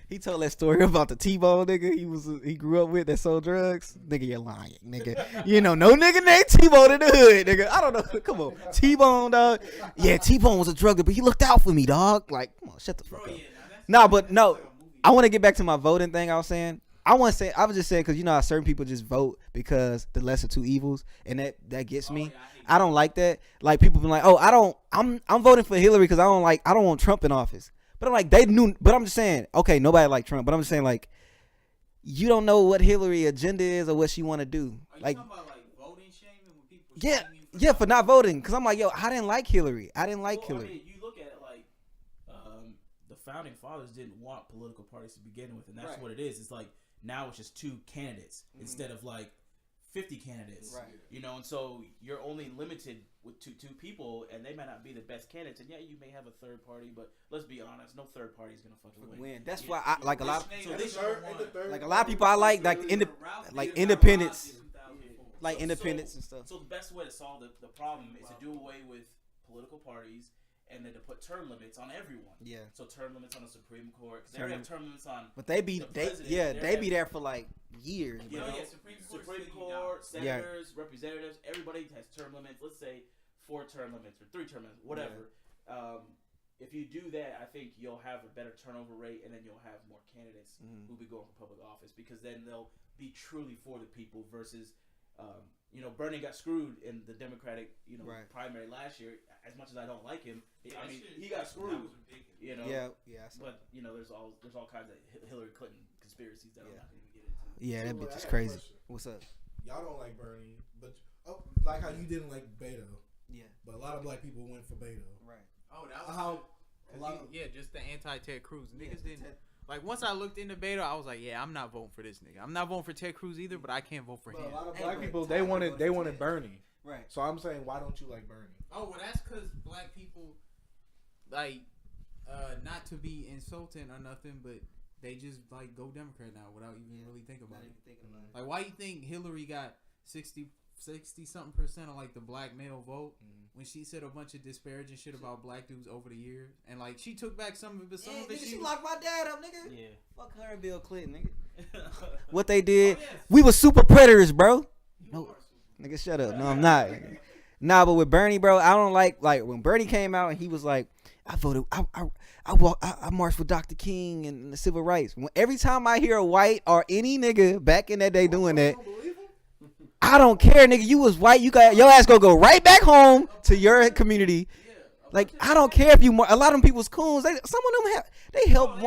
he told that story about the T-Bone nigga he grew up with that sold drugs. Nigga, you're lying, nigga. No nigga named T-Bone in the hood, nigga. I don't know. Come on, T-Bone, dog. Yeah, T-Bone was a drug dealer, but he looked out for me, dog. Like, come on, shut the fuck up. No. I want to get back to my voting thing I was saying. I was just saying because how certain people just vote because the lesser two evils, and that gets me. I don't like that. Like people be like, I'm voting for Hillary because I don't want Trump in office. But I'm like, they knew. But I'm just saying, okay, nobody like Trump. But I'm just saying, like, you don't know what Hillary agenda is or what she want to do. Are you talking about like voting shaming when people? Yeah, for not voting. Because I'm like, I didn't like Hillary. Hillary. I mean, you look at like the founding fathers didn't want political parties to begin with, and that's what it is. It's like now it's just two candidates instead of like 50 candidates, right? And so you're only limited with two people, and they might not be the best candidates. And you may have a third party, but let's be honest, no third party is gonna fucking win. That's why I like a lot. Like a lot of people I like independents, like independents and stuff. So the best way to solve the problem is to do away with political parties. And then to put term limits on everyone. Yeah. So term limits on the Supreme Court. Because they already have term limits on. But they be there for like years. Supreme Court, senators, representatives. Everybody has term limits. Let's say 4 term limits or 3 term limits, whatever. Yeah. If you do that, I think you'll have a better turnover rate, and then you'll have more candidates who'll be going for public office because then they'll be truly for the people versus. Bernie got screwed in the Democratic, primary last year. As much as I don't like him, he got screwed. Yeah. But there's all kinds of Hillary Clinton conspiracies that I'm not going to get into. Yeah, that bitch is crazy. What's up? Y'all don't like Bernie, but like how you didn't like Beto. Yeah. But a lot of black people went for Beto. Right. Oh, that was just the anti-Ted Cruz. Niggas didn't. Like, once I looked into Beto, I was like, yeah, I'm not voting for this nigga. I'm not voting for Ted Cruz either, but I can't vote for him. A lot of black people, they wanted Bernie. Right. So I'm saying, why don't you like Bernie? Oh, well, that's because black people, like, not to be insulting or nothing, but they just, like, go Democrat now without even really thinking about it. Like, why you think Hillary got 60-something% of, like, the black male vote when she said a bunch of disparaging shit about black dudes over the years? And, like, she took back some of it, but some of it she locked my dad up, nigga. Yeah. Fuck her and Bill Clinton, nigga. What they did, we were super predators, bro. No, nigga, shut up. No, I'm not. Nah, but with Bernie, bro, I don't like when Bernie came out and he was like, I voted, I marched with Dr. King and the civil rights. Every time I hear a white or any nigga back in that day doing that, I don't care, nigga. You was white. You got your ass gonna go right back home to your community. Like I don't care if you. A lot of them people's coons. Some of them help.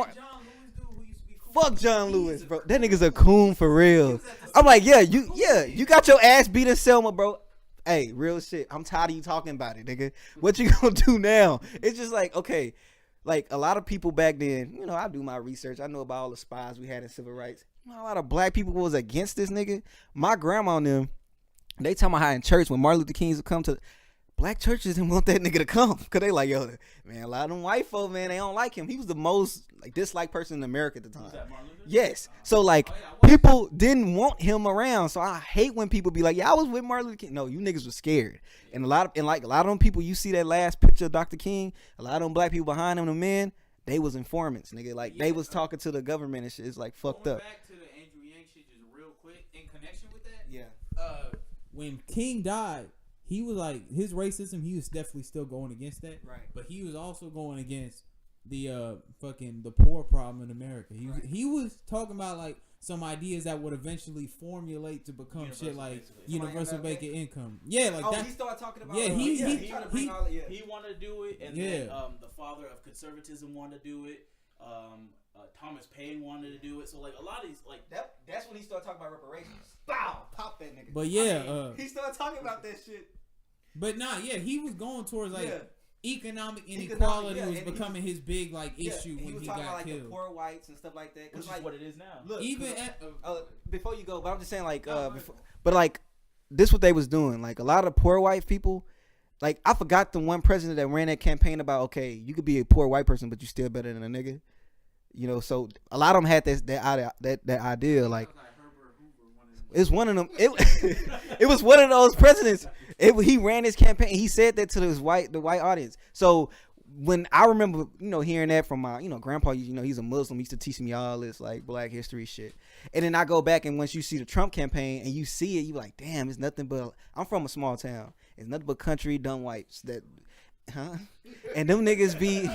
Fuck John Lewis, bro. That nigga's a coon for real. I'm like, you got your ass beat in Selma, bro. Hey, real shit. I'm tired of you talking about it, nigga. What you gonna do now? It's just like, okay, like a lot of people back then, you know, I do my research. I know about all the spies we had in civil rights. You know, a lot of black people was against this nigga. My grandma and them, they talking about how in church when Martin Luther King would come to black churches didn't want that nigga to come. Cause they like, yo, man, a lot of them white folk, man, they don't like him. He was the most like disliked person in America at the time. Yes. So like people didn't want him around. So I hate when people be like, yeah, I was with Martin Luther King. No, you niggas was scared. And a lot of them people, you see that last picture of Dr. King, a lot of them black people behind him, the men, they was informants, nigga. Like they was talking to the government and shit. It's like fucked up. Back to the Andrew Yang shit just real quick in connection with that. Yeah. When King died, he was like his racism. He was definitely still going against that. Right. But he was also going against the the poor problem in America. He was talking about like some ideas that would eventually formulate to become shit like universal basic income. Yeah, like that. He started talking about. Yeah, he wanted to do it, and then the father of conservatism wanted to do it. Thomas Paine wanted to do it. So like a lot of these like that's when he started talking about reparations. Bow, pop that nigga. But yeah, he started talking about that shit. But nah, yeah, he was going towards like economic inequality was becoming his big like issue when he got about, like, killed. The poor whites and stuff like that. Which like, is what it is now. Look, even at, before you go, but I'm just saying like but like this what they was doing. Like a lot of poor white people. Like I forgot the one president that ran that campaign about okay, you could be a poor white person, but you still better than a nigga. You know, so a lot of them had that idea. Like it's one of them. It was one of those presidents. He ran his campaign. He said that to the white audience. So when I remember, you know, hearing that from my, you know, grandpa, you know, he's a Muslim. He used to teach me all this like black history shit. And then I go back and once you see the Trump campaign and you see it, you like, damn, it's nothing but. I'm from a small town. It's nothing but country dumb whites that. Huh? And them niggas be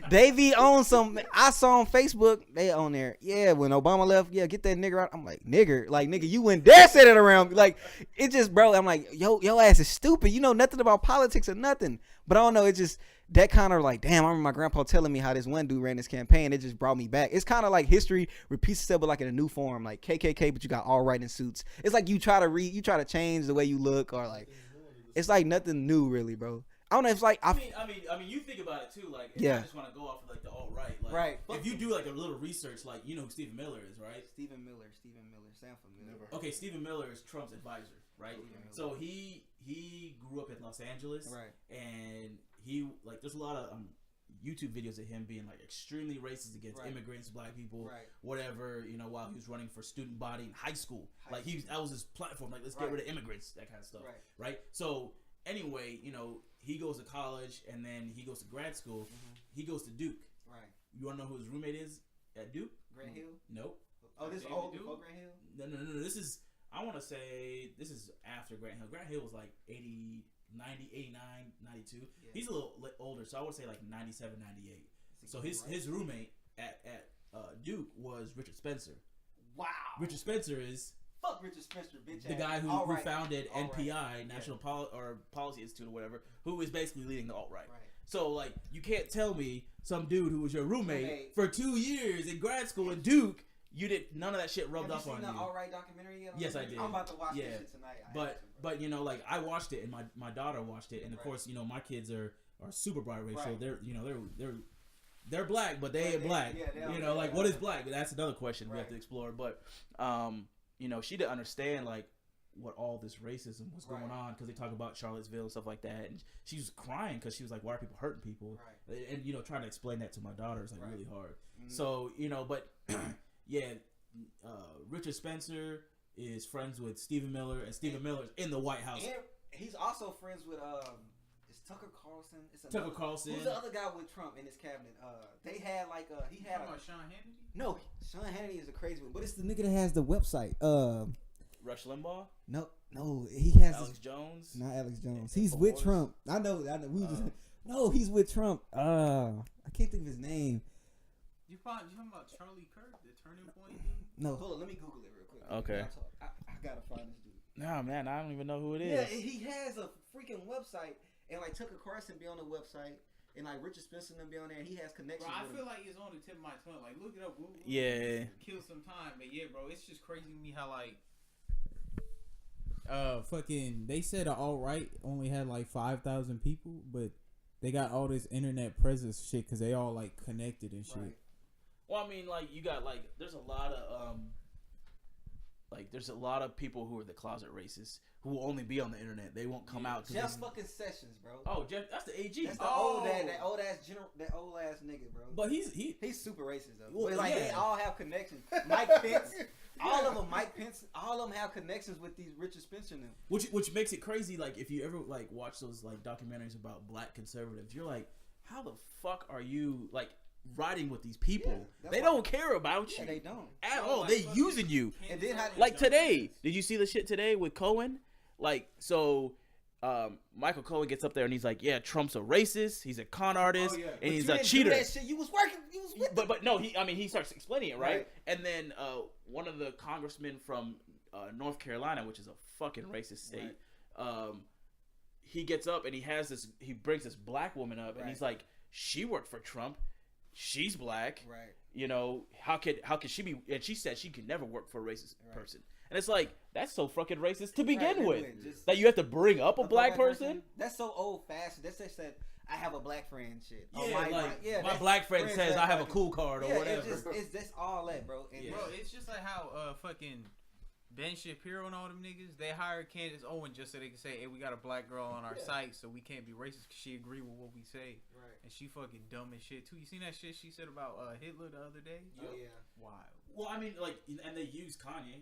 they be on some. I saw on Facebook they on there. Yeah, when Obama left, yeah, get that nigger out. I'm like nigga, you went there said it around. Like it just, bro. I'm like, yo ass is stupid. You know nothing about politics or nothing. But I don't know. It just that kind of like, damn. I remember my grandpa telling me how this one dude ran this campaign. It just brought me back. It's kind of like history repeats itself, but like in a new form, like KKK, but you got all right in suits. It's like you try to change the way you look, or like it's like nothing new really, bro. I don't know. It's like I mean, you think about it too. Like, I just want to go off of like the alt right. Like, right. If you do like a little research, like you know who Stephen Miller is, right? Stephen Miller, sound familiar. Okay, Stephen Miller is Trump's advisor, right? So he grew up in Los Angeles, right? And he like there's a lot of YouTube videos of him being like extremely racist against immigrants, black people, whatever. You know, while he was running for student body in high school, that was his platform. Like, let's get rid of immigrants, that kind of stuff, right? So anyway, you know. He goes to college and then he goes to grad school. He goes to Duke. Right. You want to know who his roommate is at Duke? Grant Hill? Nope. Oh, this is old before Grant Hill? No. This is, I want to say, this is after Grant Hill. Grant Hill was like 89, 92. Yeah. He's a little older, so I would say like 97, 98. So his roommate at Duke was Richard Spencer. Wow. Richard Spencer is... Fuck Richard Spencer, bitch. The guy who founded NPI, National Policy Institute or whatever, who is basically leading the alt-right. Right. So, like, you can't tell me some dude who was your roommate for 2 years in grad school at Duke, none of that shit rubbed off on you. Have you seen the alt-right documentary yet? Yes, I did. I'm about to watch this shit tonight. But you know, like, I watched it and my daughter watched it, and of course, you know, my kids are super bright racial. They're, you know, they're black, but they ain't black. You know, like, what is black? That's another question we have to explore. But, you know, she didn't understand like what all this racism was going on because they talk about Charlottesville and stuff like that, and she was crying because she was like, "Why are people hurting people?" And you know, trying to explain that to my daughter is like really hard. Mm-hmm. So you know, but Richard Spencer is friends with Stephen Miller, and Stephen Miller's in the White House. And he's also friends with Tucker Carlson. Tucker Carlson. Who's the other guy with Trump in his cabinet? They had like he had Sean Hannity. No, Sean Hannity is a crazy one, but it's the nigga that has the website. Rush Limbaugh. No, he has Alex Jones. Not Alex Jones. He's with Trump. I know. No, he's with Trump. I can't think of his name. You talking about Charlie Kirk, the Turning Point dude? No, hold on. Let me Google it real quick. Okay. I gotta find this dude. No, man, I don't even know who it is. Yeah, he has a freaking website. And like Tucker Carlson be on the website, and like Richard Spencer and them be on there, and he has connections. Bro, I feel like it's on the tip of my tongue. Like, look it up, Google. Yeah. Kill some time, but yeah, bro, it's just crazy to me how like fucking, they said the alt-right only had like 5,000 people, but they got all this internet presence shit because they all like connected and shit. Right. Well, I mean, like you got like there's a lot of people who are the closet racists who will only be on the internet. They won't come out. Jeff fucking Sessions, bro. Oh, Jeff, that's the AG. That's the old ass nigga, bro. But he's super racist though. Well, But like yeah. they all have connections. Mike Pence, all of them have connections with these Richard Spencer and them. which makes it crazy. Like if you ever like watch those like documentaries about black conservatives, you're like, how the fuck are you like riding with these people? Yeah, they don't care about you. Yeah, they don't. At all. They using you. And then how, Like today, did you see the shit today with Cohen? Like, so Michael Cohen gets up there and he's like, yeah, Trump's a racist, he's a con artist, and but he's you a didn't cheater. do that shit. You was working. You was with them. But no, he starts explaining it, right? Right. And then one of the congressmen from North Carolina, which is a fucking racist state, he gets up and he brings this black woman up and he's like, she worked for Trump. She's black, Right. You know, how could she be? And she said she could never work for a racist person. And it's like, that's so fucking racist to begin with. That you have to bring up a black person. That's so old fashioned. That's just that I have a black friend shit. Yeah, my black friend says I have a cool card or whatever. It's just all that, bro. And Bro, it's just like how fucking Ben Shapiro and all them niggas, they hired Candace Owens just so they can say, hey, we got a black girl on our site, so we can't be racist because she agree with what we say. Right. And she fucking dumb as shit, too. You seen that shit she said about Hitler the other day? Oh, yeah. Wild. Well, I mean, like, and they used Kanye.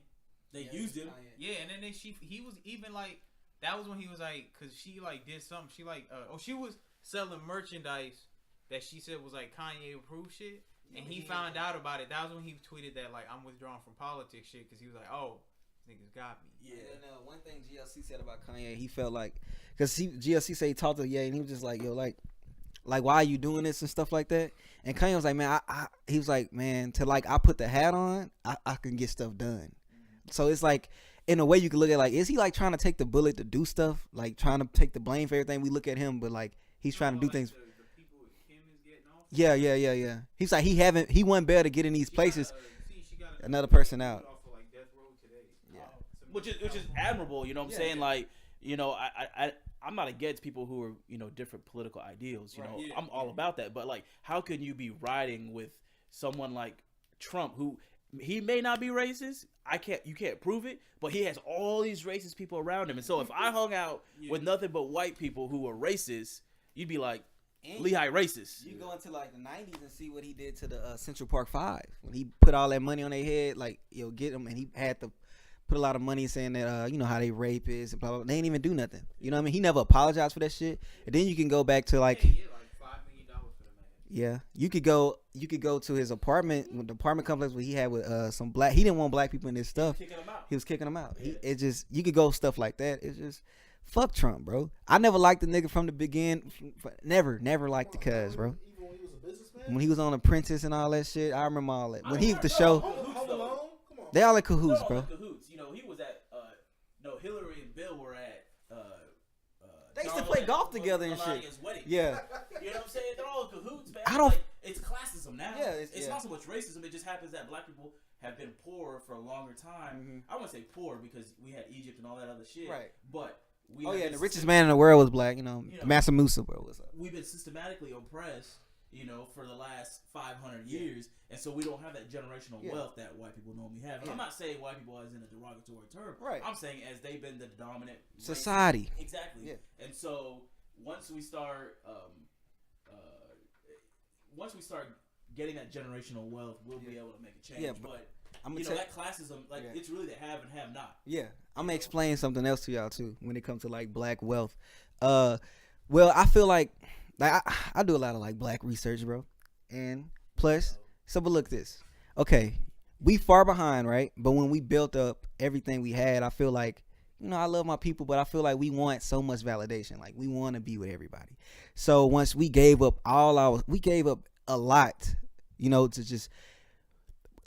They used him. Yeah, and then he was even like, that was when he was like, because she like did something. She like, she was selling merchandise that she said was like Kanye approved shit. And he found out about it. That was when he tweeted that, like, I'm withdrawing from politics shit because he was like, oh, niggas got me. Yeah. And one thing GLC said about Kanye, he felt like, because GLC said he talked to Ye and he was just like, yo, like why are you doing this and stuff like that? And Kanye was like, man, he was like, man, to like I put the hat on, I can get stuff done. So it's like, in a way you can look at like, is he like trying to take the bullet to do stuff, like trying to take the blame for everything? We look at him, but like he's trying to do things. The people Kim is getting off. Yeah. He's like he wasn't better to get in these places. Another person out. Which is admirable, you know what I'm saying? Like, you know, I'm not against people who are, you know, different political ideals, you know. I'm all about that, but like, how can you be riding with someone like Trump, who he may not be racist? You can't prove it, but he has all these racist people around him, and so if I hung out with nothing but white people who were racist, you'd be like, Lehigh racist. You go into like the 90s and see what he did to the Central Park 5 when he put all that money on their head, like, yo, get them, and he had to put a lot of money saying that, you know, how they rapists and blah, blah, blah. They ain't even do nothing. You know what I mean? He never apologized for that shit. And then you can go back to like, like $5 million for the man. yeah, you could go to his apartment, the apartment complex where he had with some black. He didn't want black people in his stuff. He was kicking them out. It just, you could go stuff like that. It's just, fuck Trump, bro. I never liked the nigga from the beginning. Never liked the cuz, bro. Even when he was a businessman? When he was on Apprentice and all that shit, I remember all that. When he was the show, Home Alone? Come on. they all in cahoots, bro. Cahoots. You know, he was at Hillary and Bill were at They used to play golf together and shit. Melania's wedding. Yeah. You know what I'm saying? They're all in cahoots, man. I don't- Like, it's classism now. Yeah, it's not so much racism. It just happens that black people have been poor for a longer time. I wouldn't say poor because we had Egypt and all that other shit. Right. But we Oh have yeah, been the richest man in the world was black. You know, Massa Musa, bro. What's up? we've been systematically oppressed, you know, for the last 500 years, and so we don't have that generational wealth that white people normally have. And I'm not saying white people as in a derogatory term. Right. I'm saying as they've been the dominant Society. race. Exactly. Yeah. And so once we start getting that generational wealth, we'll be able to make a change. Yeah, but I'm you gonna know, that classism, like it's really the have and have not. Yeah, I'm gonna explain something else to y'all too when it comes to like black wealth. Well, I feel like I do a lot of like black research, bro, and plus, so but look this. Okay, we far behind, right? But when we built up everything we had, I feel like, you know, I love my people, but I feel like we want so much validation. Like we want to be with everybody. So once we gave up we gave up a lot, you know, to just.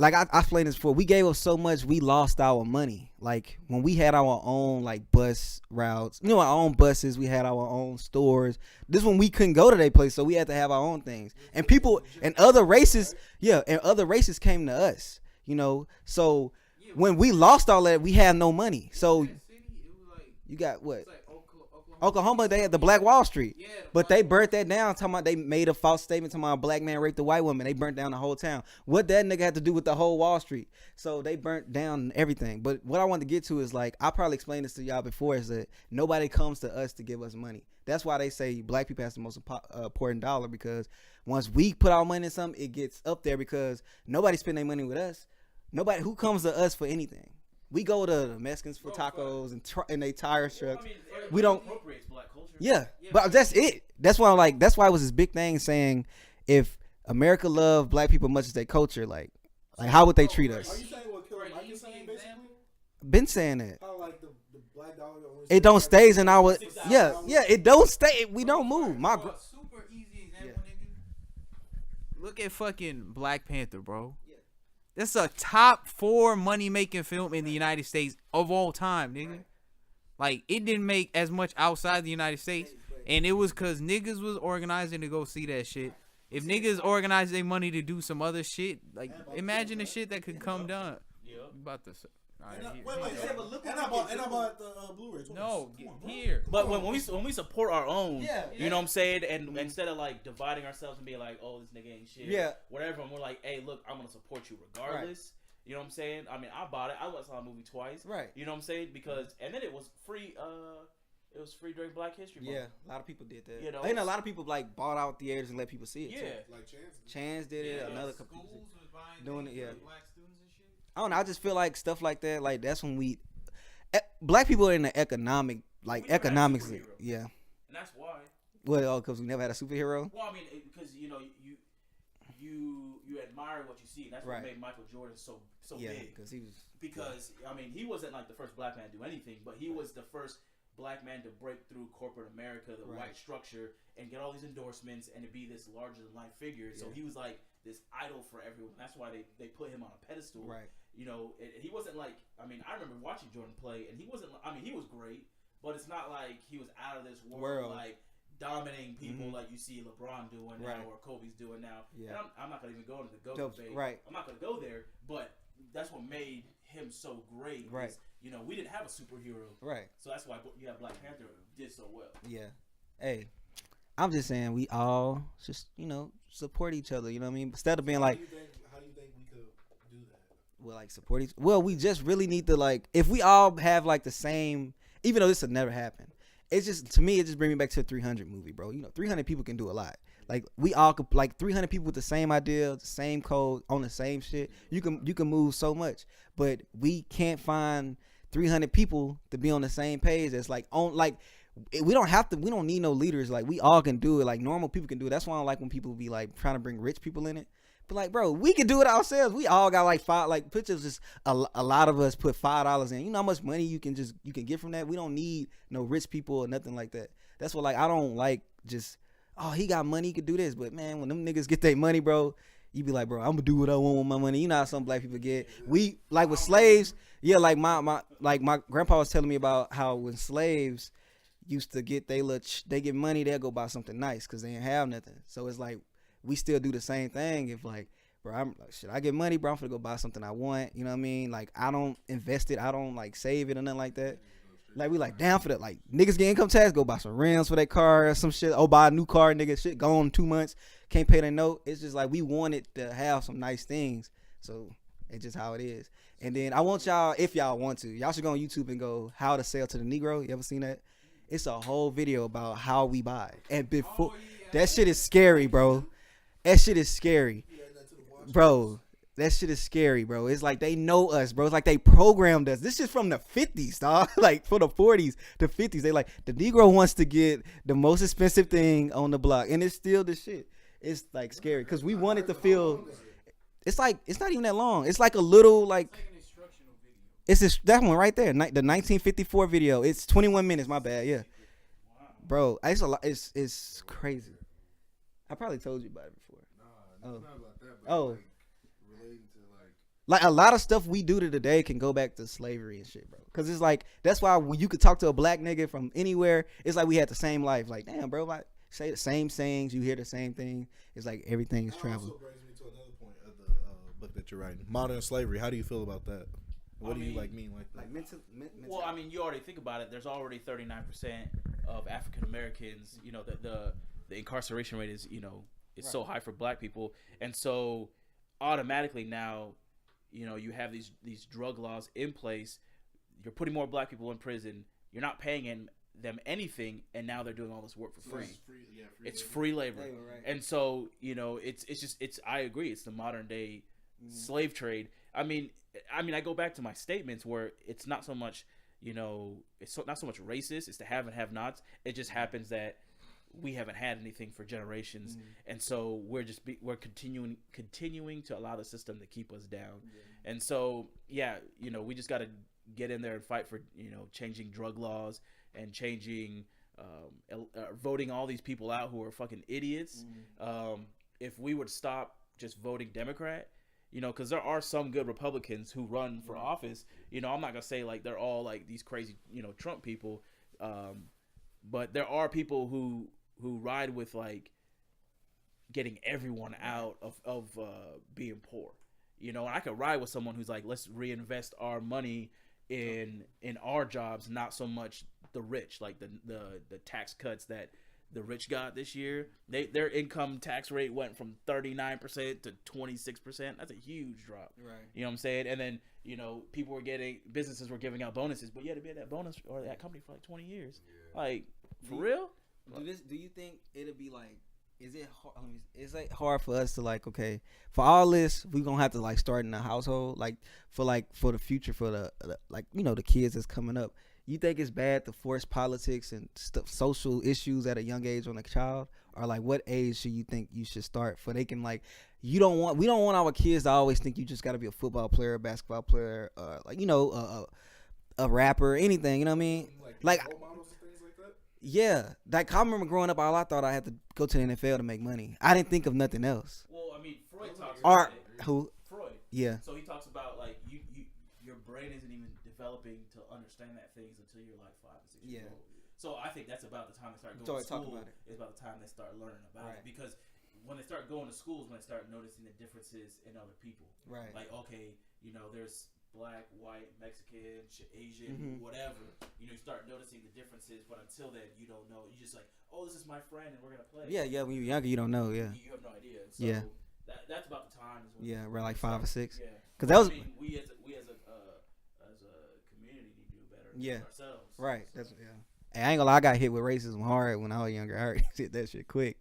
Like I explained this before, we gave up so much, we lost our money. Like when we had our own like bus routes, you know, our own buses, we had our own stores. This one we couldn't go to their place, so we had to have our own things. And people and other races, came to us, you know. So when we lost all that, we had no money. So City, it was You got what? It's like Oklahoma, they had the Black Wall Street. Yeah, But they burnt that down, talking about they made a false statement talking about a black man raped a white woman. They burnt down the whole town. What that nigga had to do with the whole Wall Street? So they burnt down everything. But what I wanted to get to is like, I probably explained this to y'all before, is that nobody comes to us to give us money. That's why they say black people has the most important dollar, because once we put our money in something, it gets up there because nobody spend their money with us. Nobody who comes to us for anything. We go to the Mexicans for tacos and they tire trucks. We don't appropriates black culture. Yeah, but that's it. That's why that's why it was this big thing saying if America loved black people much as their culture, like how would they treat us? Are you saying what Killer Mike is saying, basically? Been saying that. How like the black dollar only It don't stays in our it don't stay. We don't move. Super easy example, nigga. Look at fucking Black Panther, bro. That's a top 4 money making film in the United States of all time, nigga. Like, it didn't make as much outside the United States, and it was cause niggas was organizing to go see that shit. If niggas organized their money to do some other shit, like, imagine the shit that could come done. About to And I bought the Blu-ray. No, here. But when we support our own, you know what I'm saying, and instead of like dividing ourselves and being like, oh, this nigga ain't shit, whatever, and we're like, hey, look, I'm gonna support you regardless. Right. You know what I'm saying? I mean, I bought it. I saw the movie twice. Right. You know what I'm saying? Because and then it was free. It was free during Black History Month. Yeah, a lot of people did that. You know, and a lot of people like bought out theaters and let people see it. Yeah, too. Like Chance did it. Another couple schools was buying doing it. Yeah. Black students and shit. I don't know. I just feel like stuff like that. Like that's when black people are in the economics. Yeah. And that's why. Well, because we never had a superhero. Well, I mean, because you know you admire what you see, and that's what made Michael Jordan so big. Because I mean, he wasn't like the first black man to do anything, but he was the first black man to break through corporate America, the white structure, and get all these endorsements and to be this larger than life figure. So he was like this idol for everyone. That's why they put him on a pedestal. Right. You know, he wasn't like, I mean, I remember watching Jordan play, and he wasn't. I mean, he was great, but it's not like he was out of this world. Like dominating people like you see LeBron doing now or Kobe's doing now. Yeah. And I'm not gonna even go into the GOAT debate. Right. I'm not gonna go there, but that's what made him so great. Right. You know, we didn't have a superhero. Right. So that's why you have Black Panther did so well. Yeah. Hey, I'm just saying we all just, you know, support each other. You know what I mean? Instead of being like, how do you think we could do that? Well, like support each. Well, we just really need to like, if we all have like the same, even though this would never happen. It's just, to me, it just brings me back to a 300 movie, bro. You know, 300 people can do a lot. Like we all could, like 300 people with the same idea, the same code, on the same shit. You can move so much, but we can't find 300 people to be on the same page. That's like on like we don't need no leaders. Like we all can do it. Like normal people can do it. That's why I don't like when people be like trying to bring rich people in it. But like, bro, we can do it ourselves. We all got like pictures. Just a lot of us put $5 in. You know how much money you can get from that. We don't need no rich people or nothing like that. That's what like I don't like just. Oh, he got money, he could do this. But man, when them niggas get their money, bro, you be like, bro, I'm gonna do what I want with my money. You know how some black people get. We like with slaves, yeah. Like my grandpa was telling me about how when slaves used to get they get money, they'll go buy something nice because they ain't have nothing. So it's like we still do the same thing. If like, bro, I'm like, should I get money, bro? I'm gonna go buy something I want. You know what I mean? Like I don't invest it, I don't like save it or nothing like that. Like we like down for that. Like niggas get income tax, go buy some rims for their car or some shit. Oh, buy a new car, nigga. Shit gone in 2 months. Can't pay their note. It's just like we wanted to have some nice things. So it's just how it is. And then I want y'all, if y'all want to, y'all should go on YouTube and go How to Sell to the Negro. You ever seen that? It's a whole video about how we buy. And before that shit is scary, bro. That shit is scary. Bro. That shit is scary, bro. It's like they know us, bro. It's like they programmed us. This is from the 50s, dog. Like for the 40s, the 50s. They like, the Negro wants to get the most expensive thing on the block. And it's still the shit. It's like scary. Because we want it to feel, it's like, it's not even that long. It's like a little like, it's that one right there. The 1954 video. It's 21 minutes, my bad, yeah. Bro, it's a lot. It's crazy. I probably told you about it before. Nah, it's not about that. But like a lot of stuff we do to today can go back to slavery and shit, bro. Cause it's like that's why when you could talk to a black nigga from anywhere, it's like we had the same life. Like, damn, bro, like say the same sayings, you hear the same thing. It's like everything is traveling. Also brings me to another point of the book that you're writing, Modern Slavery. How do you feel about that? What do you mean like mental? Well, I mean, you already think about it. There's already 39% of African Americans. You know, the incarceration rate is it's so high for Black people, and so automatically now, you have these drug laws in place. You're putting more Black people in prison. You're not paying them anything, and now they're doing all this work for free. It's free labor. Right. And so it's I agree. It's the modern day slave trade. I mean, I go back to my statements where it's not so much, it's not so much racist. It's the have and have nots. It just happens that we haven't had anything for generations, and so we're continuing to allow the system to keep us down. And so we just got to get in there and fight for changing drug laws and changing voting all these people out who are fucking idiots. If we would stop just voting Democrat, because there are some good Republicans who run for office. I'm not gonna say like they're all like these crazy Trump people, but there are people who ride with like getting everyone out of being poor. And I could ride with someone who's like, let's reinvest our money in our jobs, not so much the rich, like the tax cuts that the rich got this year. Their income tax rate went from 39% to 26%. That's a huge drop. Right. You know what I'm saying? And then, businesses were giving out bonuses, but you had to be at that bonus or that company for like 20 years. Yeah. Like, for real? Do you think it'll be like, is it hard for us to like, okay, for all this, we gonna have to like start in the household, like for the future, for the the kids that's coming up. You think it's bad to force politics and social issues at a young age on a child, or like what age should you think you should start for they can like? We don't want our kids to always think you just got to be a football player, a basketball player, a rapper, anything. You know what I mean? Like role models and things like that. Yeah, like I remember growing up, all I thought I had to go to the NFL to make money. I didn't think of nothing else. Well, I mean, Freud talks about it. Who? Freud. Yeah. So he talks about like your brain isn't even developing to understand that things until you're like 5 or 6 years old. So I think that's about the time they start going to school. It's about the time they start learning about it, because when they start going to schools, when they start noticing the differences in other people. Right. Like, okay, there's Black, white, Mexican, Asian, whatever. You start noticing the differences, but until then, you don't know. You just like, oh, this is my friend, and we're gonna play. Yeah. When you're younger, you don't know. Yeah. You have no idea. So that's about the time. We're like 5 or 6. Yeah. Because that was. I mean, we as a community need to do better. Ourselves. Right. That's Hey, I ain't gonna lie, I got hit with racism hard when I was younger. I heard that shit quick.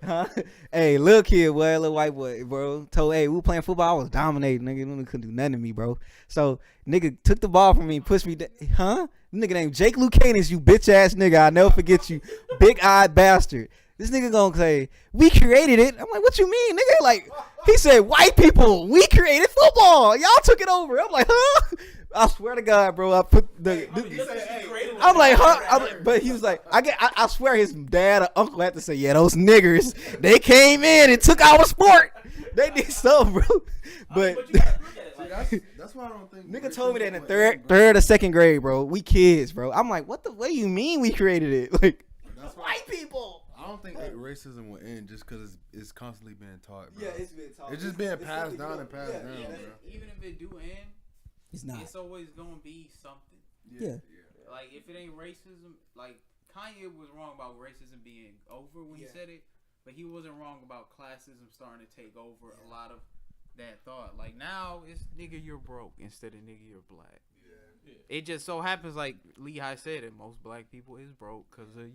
Huh? Hey, little kid, boy, little white boy, bro. Told, hey, we were playing football. I was dominating, nigga. Nigga couldn't do nothing to me, bro. So, nigga took the ball from me and pushed me down. Huh? Nigga named Jake Lucanus, you bitch ass nigga. I'll never forget you. Big eyed bastard. This nigga gonna say, we created it. I'm like, what you mean, nigga? Like, he said, white people, we created football. Y'all took it over. I'm like, huh? I swear to God, bro. I put I'm like, huh? But he was like, I swear his dad or uncle had to say, yeah, those niggers, they came in and took our sport. They did something, bro. But that's why I don't think. Nigga told me that in the third or second grade, bro. We kids, bro. I'm like, what do you mean we created it? Like, that's white people. I don't think racism will end just because it's constantly being taught, bro. Yeah, it's being taught. It's just being passed down and passed down, bro. Even if it do end, it's not. It's always gonna be something. Yeah. Like if it ain't racism, like Kanye was wrong about racism being over when he said it, but he wasn't wrong about classism starting to take over a lot of that thought. Like now it's nigga you're broke instead of nigga you're black. Yeah. It just so happens like Lehigh said that most black people is broke because of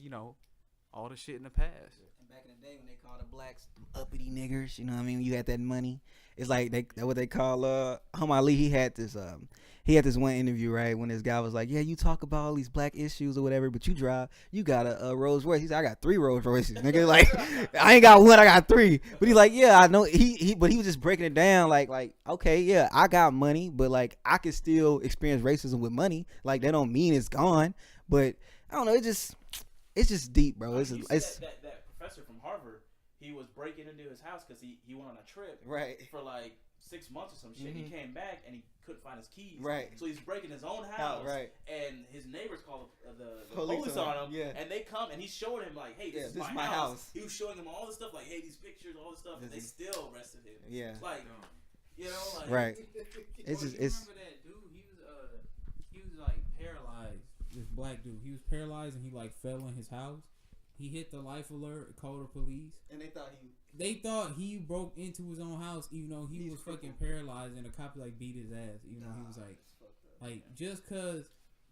all the shit in the past. And back in the day when they called the blacks uppity niggers, you know what I mean? When you had that money, it's like that's what they call Hum Ali. He had this one interview, right, when this guy was like, yeah, you talk about all these black issues or whatever, but you got a Rolls Royce. He said, I got 3 Rolls Royces, nigga. Like, I ain't got one, I got 3. But he's like, yeah, I know. But he was just breaking it down like, okay, yeah, I got money, but like I can still experience racism with money. Like that don't mean it's gone. But I don't know. It's just deep, bro. It's that professor from Harvard. He was breaking into his house because he went on a trip for like 6 months or some shit. He came back and he couldn't find his keys. Right. So he's breaking his own house. Right. And his neighbors call the police on him. Yeah. And they come and he's showing him like, hey, this is my house. He was showing him all the stuff like, hey, these pictures, all this stuff. And they still arrested him. Yeah. It's like, You know, like Right. It's Bro, just you it's remember that dude? He was like paralyzed. This black dude, he was paralyzed and he like fell in his house. He hit the life alert, called the police. and They thought he broke into his own house, even though he was fucking paralyzed, and the cop like beat his ass, even though he was like just cause.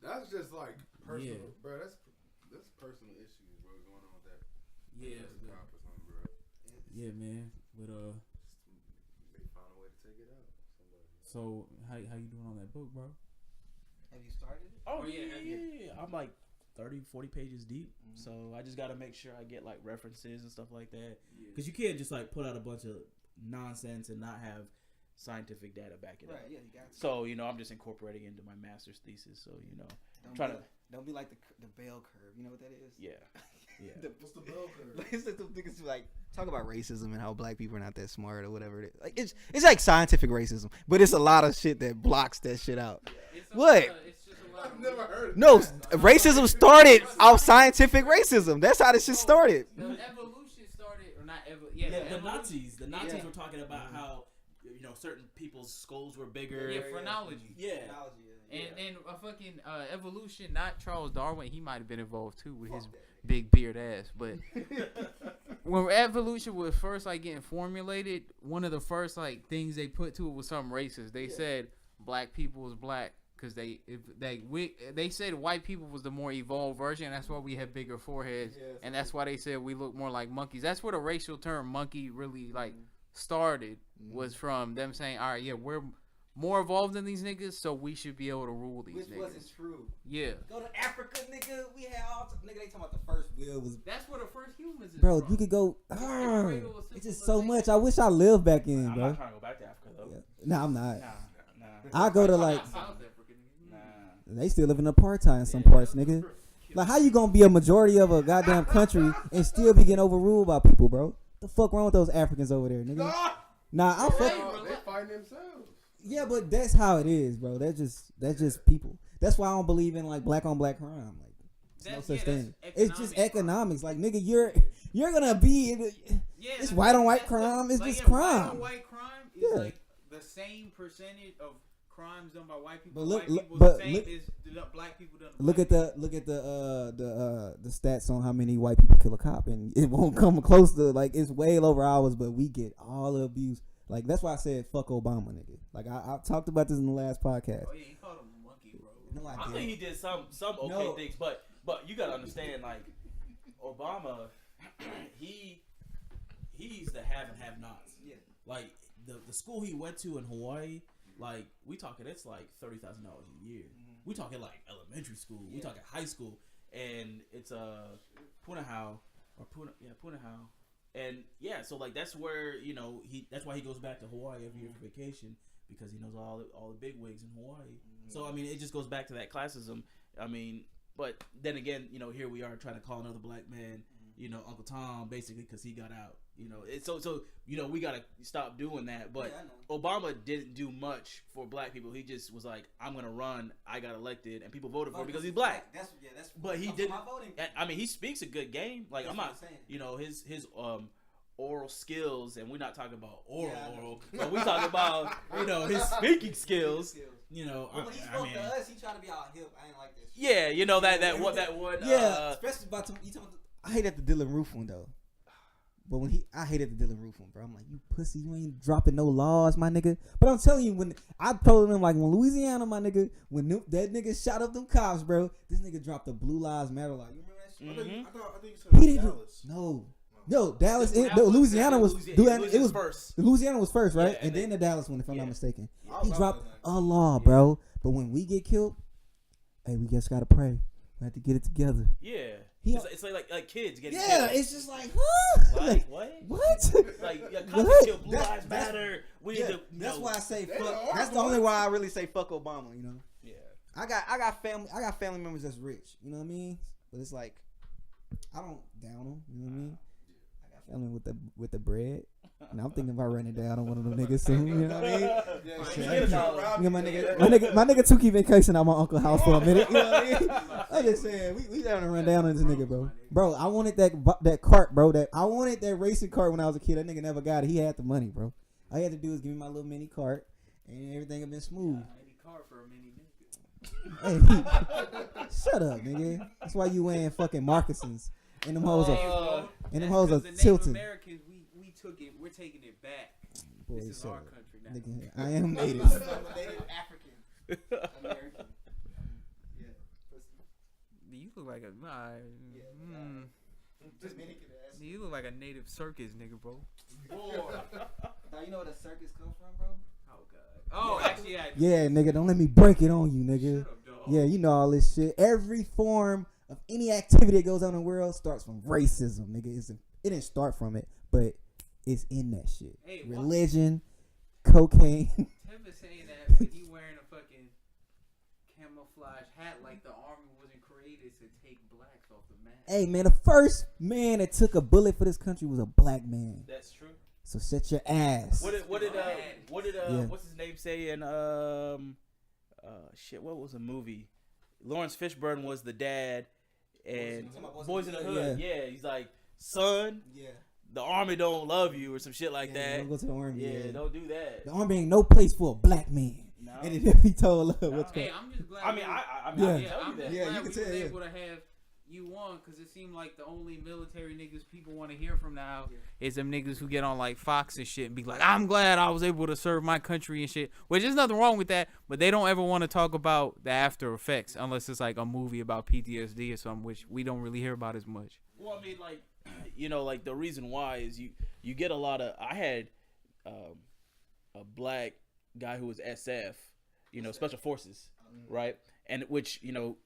That's just like personal, Yeah. bro. That's personal issues, bro, going on with that. Yeah, That's a cop or something, bro. yeah, man. But They found a way to take it out. Somebody. so how you doing on that book, bro? Have you started? Oh yeah. I'm like 30, 40 pages deep. So I just got to make sure I get like references and stuff like that. Because you can't just like put out a bunch of nonsense and not have scientific data back it up. Yeah, you got to. So, I'm just incorporating into my master's thesis. So, Don't be like the bell curve. You know what that is? yeah. What's the bell curve? It's like the niggas like talk about racism and how black people are not that smart or whatever it is. Like it's like scientific racism, but it's a lot of shit that blocks that shit out. What? It's just a lot I've never heard of No, that. racism started off scientific racism. That's how this shit started. The evolution started, or not The evolution. Nazis. The Nazis Yeah. were talking about how, certain people's skulls were bigger. Yeah, phrenology. Yeah. And a fucking evolution, not Charles Darwin. He might have been involved too with his big beard ass. But when evolution was first like getting formulated, one of the first like things they put to it was something racist. They said black people was black because they said white people was the more evolved version. And that's why we have bigger foreheads, and that's why they said we look more like monkeys. That's where the racial term monkey really like started. Was from them saying, all right, yeah, we're more evolved than these niggas, so we should be able to rule these niggas. Which wasn't true. Yeah. Go to Africa, nigga. We had all nigga. They talking about the first wheel was. That's where the first humans is Bro, from. you could go. cradle of It's just so civilization. much. I wish I lived back in, I'm bro. not trying to go back to Africa, though. Yeah. Nah, I'm not. Nah. I go to like. South Africa. They still live in apartheid in some parts, nigga. Like, how you gonna be a majority of a goddamn country and still be getting overruled by people, bro? The fuck wrong with those Africans over there, nigga? Nah, I fuck. They find themselves. Yeah, but that's how it is, bro. That's just people. That's why I don't believe in like black on black crime. Like, there's no such thing. It's just economics. Like, nigga, you're gonna be. It's white on white crime. It's just crime. White on white crime is Yeah. like the same percentage of crimes done by white people. But look- white look- people but the same look- as the black people done. to Look black at the stats on how many white people kill a cop, and it won't come close to like it's way over ours, but we get all the abuse. Like, that's why I said fuck Obama, nigga. Like, I talked about this in the last podcast. Oh yeah, he called him a monkey, bro. No, I I didn't. think he did some okay No. things, but you gotta understand, like, Obama, he's the have and have nots. Yeah. Like the school he went to in Hawaii, like we talking, it's like $30,000 a year. We talking like elementary school. We talking high school, and it's Punahou. And yeah, so like that's where that's why he goes back to Hawaii every year for vacation, because he knows all the big wigs in Hawaii. So I mean, it just goes back to that classism. I mean, but then again, here we are trying to call another black man, Uncle Tom, basically because he got out. So we gotta stop doing that. But Obama didn't do much for black people. He just was like, I'm gonna run. I got elected, and people voted for him because he's black. That's But he that's didn't. my voting. I mean, he speaks a good game. Like, That's I'm what not, I'm saying. his oral skills, and we're not talking about Yeah, oral, but we talking about his speaking skills. But when he spoke to us, he tried to be all hip. I ain't like this. Yeah, that one. Yeah, especially about you talking. I hate at the Dylan Roof one though. But when I hated the Dylan Roof one, bro. I'm like, you pussy, you ain't dropping no laws, my nigga. But I'm telling you, when I told him, like, when Louisiana, my nigga, when that nigga shot up them cops, bro, this nigga dropped the Blue Lives Matter law. You remember that shit? I think you He said didn't Dallas. No, Dallas. Louisiana was doing it. Was first. Louisiana was first, right? Yeah, and then the Dallas one, if I'm yeah. not mistaken. I was He out dropped that night. a law, bro. But when we get killed, hey, we just gotta pray. We have to get it together. Yeah, He- it's like kids getting Yeah, killed. it's just like, huh? Like what? What? Like yeah, What? cops kill Blue That's- Lives that's- Matter. We Yeah, need to. that's why I say They fuck. are That's the boys. only why I really say fuck Obama. Yeah. I got family members that's rich. You know what I mean? But it's like, I don't down them. You know what I mean? I got family with the bread. And I'm thinking about running down on one of them niggas soon. You know what I mean? Yeah, Shit, you I get just- a rob Yeah, you. my nigga Tukey vacation at my uncle's house for a minute. You know what I mean? I'm just saying, we down to run down on this nigga, bro. Bro, I wanted that cart, bro. I wanted that racing cart when I was a kid. That nigga never got it. He had the money, bro. All you had to do is give me my little mini cart, and everything had been smooth. Mini car for a mini nigga. Hey, shut up, nigga. That's why you wearing fucking moccasins. And them hoes are, and them hoes are tilting. Americans, we took it. We're taking it back. Boy, This is shut our up. country now. Nigga, I am native. Native African American. You look like a you look like a native circus nigga, bro. Now you know where the circus come from, bro? Oh god. Oh, actually, I. Yeah, nigga, don't let me break it on you, nigga. Shut up, dog. Yeah, you know all this shit. Every form of any activity that goes on in the world starts from racism, nigga. It didn't start from it, but it's in that shit. Hey, religion, cocaine. Tim is saying that but he wearing a fucking camouflage hat like the army wasn't created to take blacks off the map. Hey, man, the first man that took a bullet for this country was a black man. That's true. So shut your ass. What did Yeah. what's his name say in shit? What was the movie? Lawrence Fishburne was the dad, and Boys in the Hood. Yeah, he's like, son, the army don't love you or some shit like that. Don't go to the army. Yeah, don't do that. The army ain't no place for a black man. No. And then he told what's Hey, called. I'm just glad. I mean, Yeah. I can tell you I'm that. just Yeah, glad you can we tell, was yeah. able to have you on because it seemed like the only military niggas people want to hear from now is them niggas who get on like Fox and shit and be like, I'm glad I was able to serve my country and shit. Which there's nothing wrong with that, but they don't ever want to talk about the after effects unless it's like a movie about PTSD or something, which we don't really hear about as much. Well, I mean, like, you know, like the reason why is you get a lot of. I had a black guy who was SF, you know, Special Forces, right? And which, you know,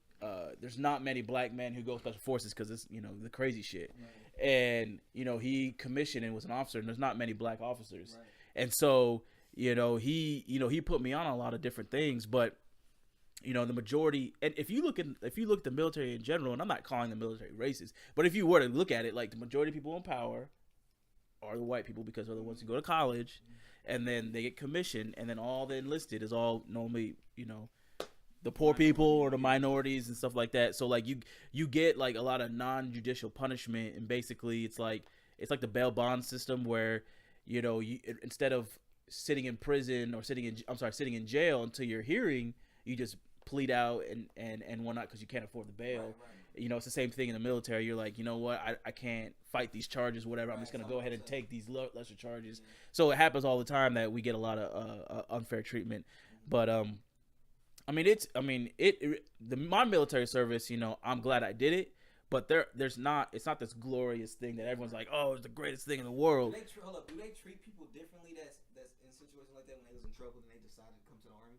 there's not many black men who go Special Forces because it's, you know, the crazy shit. Right. And, you know, he commissioned and was an officer, and there's not many black officers. Right. And so, you know, he put me on a lot of different things, but, you know, the majority, and if you look at the military in general, and I'm not calling the military racist, but if you were to look at it, like the majority of people in power are the white people because they're the ones who go to college, and then they get commissioned, and then all the enlisted is all normally, you know, the poor people or the minorities and stuff like that. So like you get like a lot of non-judicial punishment, and basically it's like the bail bond system where, you know, instead of sitting in prison or sitting in jail until your hearing, you just plead out and whatnot because you can't afford the bail. Right. You know, it's the same thing in the military. You're like, you know what, I can't fight these charges, whatever. I'm just gonna go ahead and take these lesser charges. Yeah. So it happens all the time that we get a lot of unfair treatment. But my military service, you know, I'm glad I did it. But it's not this glorious thing that everyone's like, oh, it's the greatest thing in the world. Do they treat people differently that's in situations like that when they was in trouble and they decided to come to the army?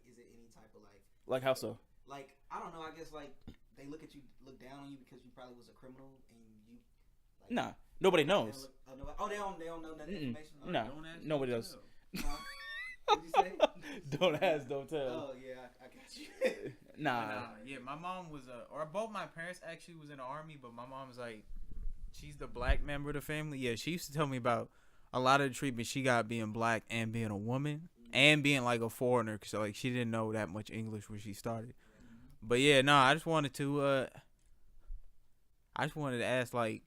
Is it any type of like how so? Like, I don't know, I guess like they look down on you because you probably was a criminal and you nah, nobody knows. They don't know that information. No, nobody knows. What did you say? Don't ask, don't tell. Oh yeah, I got you. Nah. Yeah, my mom was or both my parents actually was in the army, but my mom's like, she's the black member of the family. Yeah, she used to tell me about a lot of the treatment she got being black and being a woman and being like a foreigner, so like she didn't know that much English when she started. But yeah, no, I just wanted to ask, like,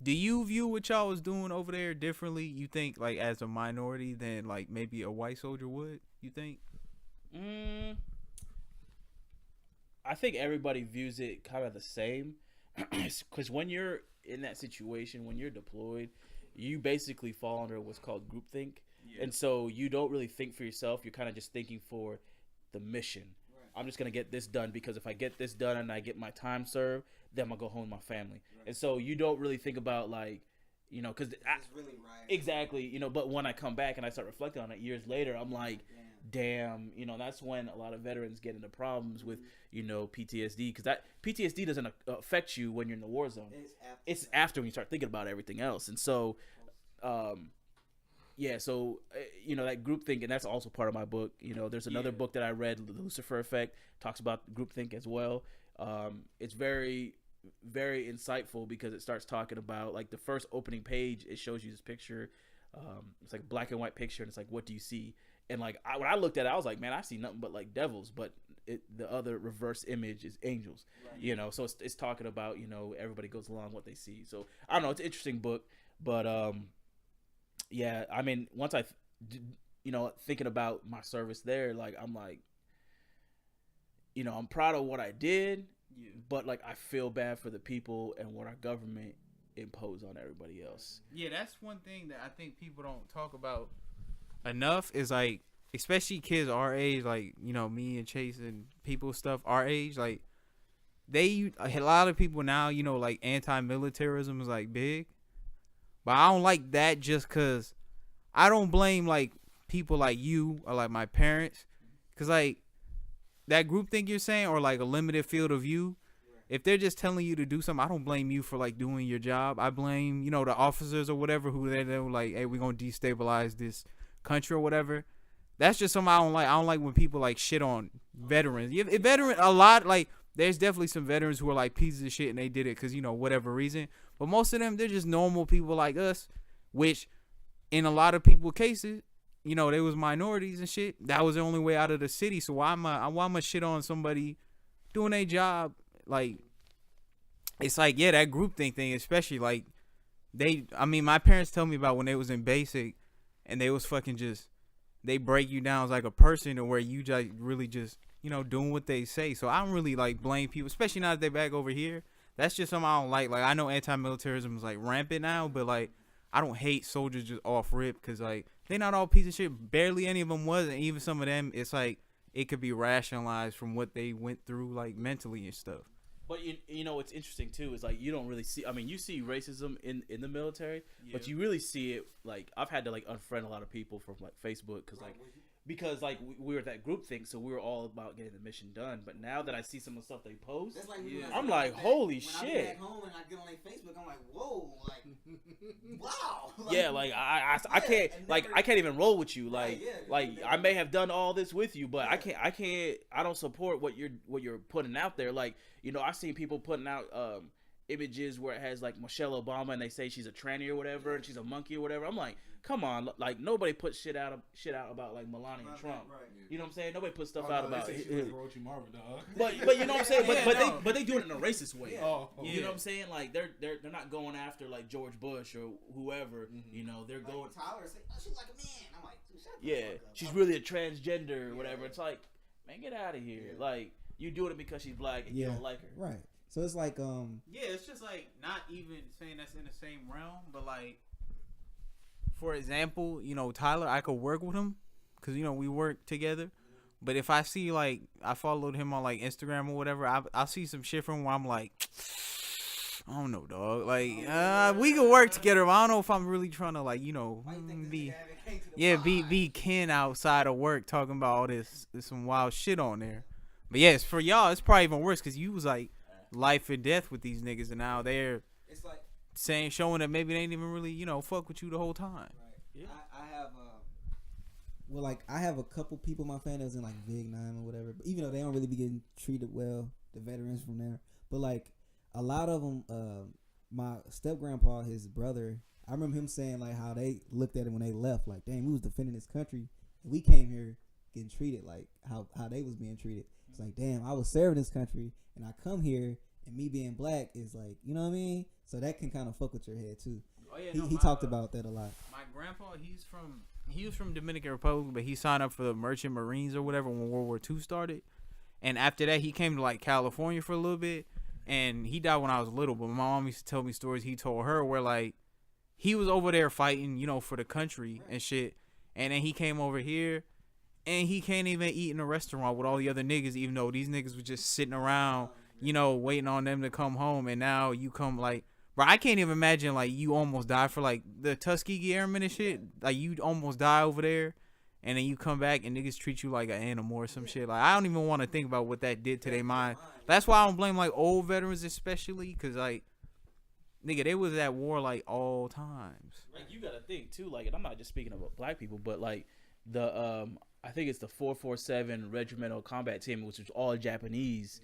do you view what y'all was doing over there differently? You think like as a minority than like maybe a white soldier would? You think? I think everybody views it kind of the same, because when you're in that situation, when you're deployed, you basically fall under what's called groupthink. Yeah. And so you don't really think for yourself. You're kind of just thinking for the mission. Right. I'm just going to get this done because if I get this done and I get my time served, then I'm going to go home with my family. Right. And so you don't really think about, like, you know, because really right. Exactly, you know, but when I come back and I start reflecting on it years later, I'm like, damn, you know, that's when a lot of veterans get into problems with, you know, PTSD, because that PTSD doesn't affect you when you're in the war zone. It's after when you start thinking about everything else. And so, yeah, so, you know, that groupthink, and that's also part of my book. You know, there's another book that I read, The Lucifer Effect, talks about groupthink as well. It's very, very insightful because it starts talking about, like, the first opening page, it shows you this picture. It's like a black and white picture, and it's like, what do you see? And, like, when I looked at it, I was like, man, I see nothing but, like, devils, but the other reverse image is angels, right. You know, so it's talking about, you know, everybody goes along what they see. So, I don't know, it's an interesting book, but, yeah, I mean, once thinking about my service there, like I'm like, I'm proud of what I did, but like I feel bad for the people and what our government imposed on everybody else. Yeah, that's one thing that I think people don't talk about enough is like, especially kids our age, like, me and Chase and people stuff our age, like a lot of people now, like anti-militarism is like big, but I don't like that just because I don't blame like people like you or like my parents, because like that group thing you're saying, or like a limited field of view, if they're just telling you to do something, I don't blame you for like doing your job. I blame, the officers or whatever who they're like, hey, we're going to destabilize this country or whatever. That's just something I don't like. I don't like when people like shit on veterans. A lot, like, there's definitely some veterans who are like pieces of shit and they did it because, whatever reason. But most of them, they're just normal people like us, which in a lot of people's cases, they was minorities and shit. That was the only way out of the city. So why am I shit on somebody doing their job? Like, it's like, yeah, that groupthink thing, especially like my parents tell me about when they was in basic and they was fucking just, they break you down as like a person to where you just really just, doing what they say. So I don't really like blame people, especially now that they back over here. That's just something I don't like. Like, I know anti-militarism is like rampant now, but like, I don't hate soldiers just off rip because like they not all piece of shit. Barely any of them was, and even some of them, it's like it could be rationalized from what they went through like mentally and stuff. But what's interesting too is like you don't really see. I mean, you see racism in the military, but you really see it like I've had to like unfriend a lot of people from like Facebook because we were that group thing, so we were all about getting the mission done. But now that I see some of the stuff they post, I'm like, holy shit! When I get back home and I get on their Facebook, I'm like, whoa, like, wow. Like, yeah, like I can't I can't even roll with you. Like I may have done all this with you, but I don't support what you're putting out there. Like, I've seen people putting out images where it has like Michelle Obama and they say she's a tranny or whatever and she's a monkey or whatever. I'm like, come on, like nobody put shit out about like Melania and Trump. Right. You know what I'm saying? Nobody put stuff out about it. But you know what I'm saying? But they do it in a racist way. You know what I'm saying? Like they're not going after like George Bush or whoever. They're going. Like Tyler say, oh, she's like a man. I'm like, shut the fuck up. She's really a transgender or whatever. It's like, man, get out of here. Like, you doing it because she's black and you don't like her. Right. So it's like it's just like not even saying that's in the same realm, but like, for example, Tyler, I could work with him because we work together. But if I see like I followed him on like Instagram or whatever, I'll see some shit from him where I'm like, I don't know, dog. Like, we could work together. But I don't know if I'm really trying to like be kin outside of work talking about all this. There's some wild shit on there. But yes, for y'all, it's probably even worse because you was like life or death with these niggas, and now they're showing that maybe they ain't even really fuck with you the whole time. Right. Yeah. I have a couple people in my family that's in like Vietnam or whatever, but even though they don't really be getting treated well, the veterans from there, but like a lot of them, my step grandpa, his brother, I remember him saying like how they looked at it when they left, like, damn, we was defending this country and we came here getting treated like how they was being treated. It's like, damn, I was serving this country and I come here and me being black is like, you know what I mean? So that can kind of fuck with your head too. Oh, yeah, he talked about that a lot. My grandpa, he was from Dominican Republic, but he signed up for the Merchant Marines or whatever when World War II started. And after that, he came to like California for a little bit, and he died when I was little. But my mom used to tell me stories he told her where like he was over there fighting, for the country and shit, and then he came over here. And he can't even eat in a restaurant with all the other niggas, even though these niggas were just sitting around, waiting on them to come home. And now you come like, bro, I can't even imagine like you almost die for like the Tuskegee Airmen and shit. Like you almost die over there, and then you come back and niggas treat you like an animal or some shit. Like I don't even want to think about what that did to their mind. That's why I don't blame like old veterans especially, cause like, nigga, they was at war like all times. Like you gotta think too, like, and I'm not just speaking about black people, but like the I think it's the 447 Regimental Combat Team, which was all Japanese,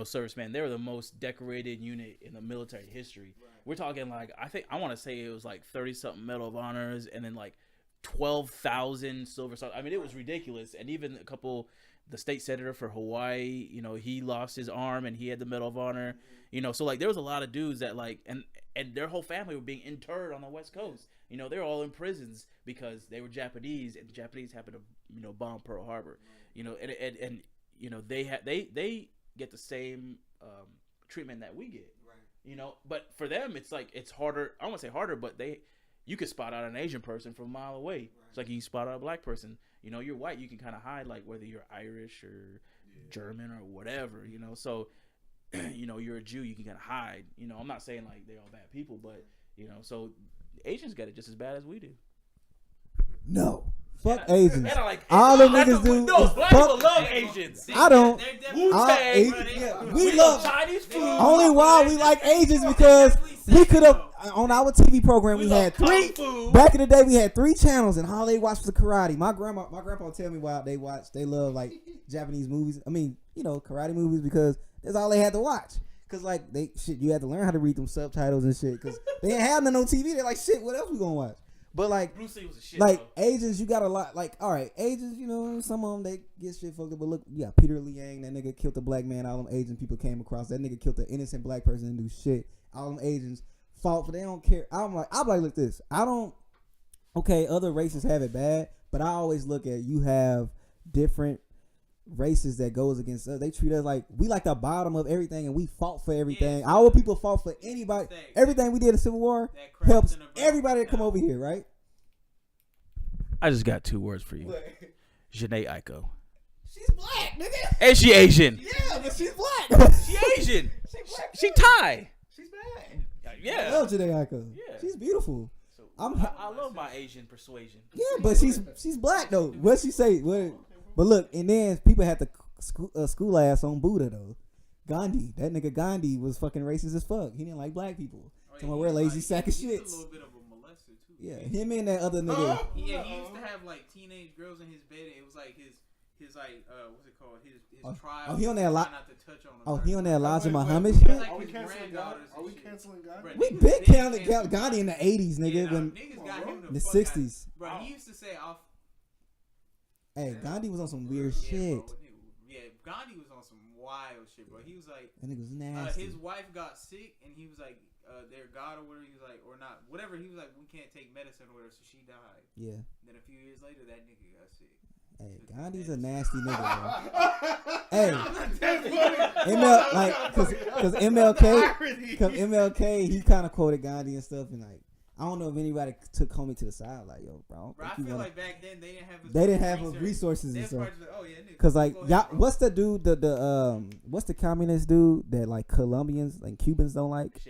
servicemen. They were the most decorated unit in the military history. Right. We're talking like, I want to say it was like 30-something Medal of Honors and then like 12,000 silver stars. I mean, it was ridiculous. And even a couple the state senator for Hawaii, you know, he lost his arm and he had the Medal of Honor. You know, so like there was a lot of dudes that like and their whole family were being interred on the West Coast. You know, they were all in prisons because they were Japanese, and the Japanese happened to, you know, bomb Pearl Harbor. You know, and you know, they get the same treatment that we get. Right. You know, but for them it's like it's harder. I don't want to say harder, but you could spot out an Asian person from a mile away. Right. It's like you can spot out a black person. You know, you're white, you can kind of hide like whether you're Irish or German or whatever. You know, so you know, you're a Jew, you can kind of hide. You know, I'm not saying like they're all bad people, but you know, so Asians get it just as bad as we do. No. Fuck Asians. Like all the niggas do. No, black people love Asians. I don't. We love Chinese food. Only why we like Asians because we could have on our TV program we had three. Back in the day we had 3 channels and all they watched was karate. My grandpa would tell me why they love like Japanese movies. I mean, you know, karate movies because that's all they had to watch. Cause like you had to learn how to read them subtitles and shit. Cause they ain't have none on TV. They're like, shit, what else we gonna watch? But like, Bruce Lee was a shit, like though. Asians, you got a lot. Like, all right, Asians, you know, some of them they get shit fucked up. But look, you got Peter Liang, that nigga killed a black man. All them Asian people came across. That nigga killed an innocent black person and do shit. All them Asians fought for. They don't care. I'm like, look this. I don't. Okay, other races have it bad, but I always look at you have different races that goes against us. They treat us like we like the bottom of everything, and we fought for everything. Yes. Our people fought for anybody. Everything we did in the Civil War helps everybody that come over here, right? I just got 2 words for you. Janae Aiko. She's black, nigga. And she Asian. Yeah, but she's black. She Asian. She Thai. She's bad. Yeah. I love Janae Aiko. Yeah. She's beautiful. So, I love my Asian persuasion. Yeah, but she's black though. What she say? But look, and then people had to school ass on Buddha though. Gandhi, that nigga Gandhi was fucking racist as fuck. He didn't like black people. So we're lazy sack of shit. He's a little bit of a molester too. Yeah, him and that other nigga. Yeah, he used to have like teenage girls in his bed. And it was like his like what's it called? His trial. Oh, he on that not to touch on. Oh, he on that Elijah Muhammad shit. shit. Like Are we canceling God? We been counting Gandhi in the 80s, nigga. Yeah, when niggas got him the 60s. Bro, he used to say off. Hey, Gandhi was on some weird shit. Bro, yeah, Gandhi was on some wild shit, bro. He was like, that nigga was nasty. his wife got sick, and he was like, their God or whatever. He was like, or not, whatever. He was like, we can't take medicine or whatever, so she died. Yeah. And then a few years later, that nigga got sick. Hey, Gandhi's a nasty nigga, bro. Hey, ML, like, cause MLK, he kind of quoted Gandhi and stuff, and like, I don't know if anybody took homie to the side, like, yo, bro. I feel like back then they didn't have resources and stuff. Like, oh, yeah, nigga, cause like, y'all, what's the dude, what's the communist dude that like Colombians and Cubans don't like?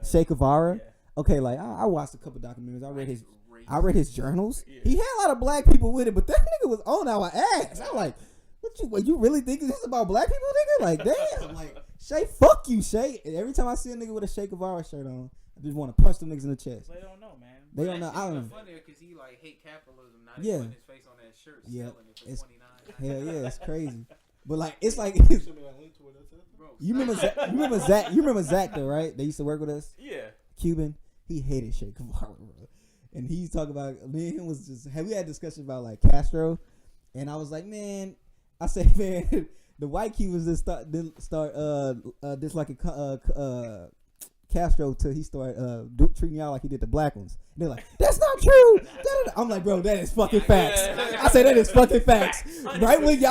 Che Guevara. Yeah. Okay, like I watched a couple documentaries. I read his journals. Yeah. He had a lot of black people with it, but that nigga was on our ass. I'm like, what you really think this is about black people, nigga? Like, damn. Like, Shay, fuck you, Shay. And every time I see a nigga with a Che Guevara shirt on, I just want to punch them niggas in the chest. They don't know, man. They don't know. I don't know. Funny because he like hate capitalism. Not even putting his face on that shirt. Yeah. Selling it for $29. Hell yeah, it's crazy. But like, it's like. You remember Zach though, right? They used to work with us. Yeah. Cuban. He hated Che Guevara, bro. And he's talking about me and him was just we had a discussion about like Castro, and I was like, man, I said, man, the white Cubans didn't start disliking Castro till he started treating y'all like he did the black ones. And they're like, that's not true. I'm like, bro, that is fucking facts. I say that is fucking facts. Right when he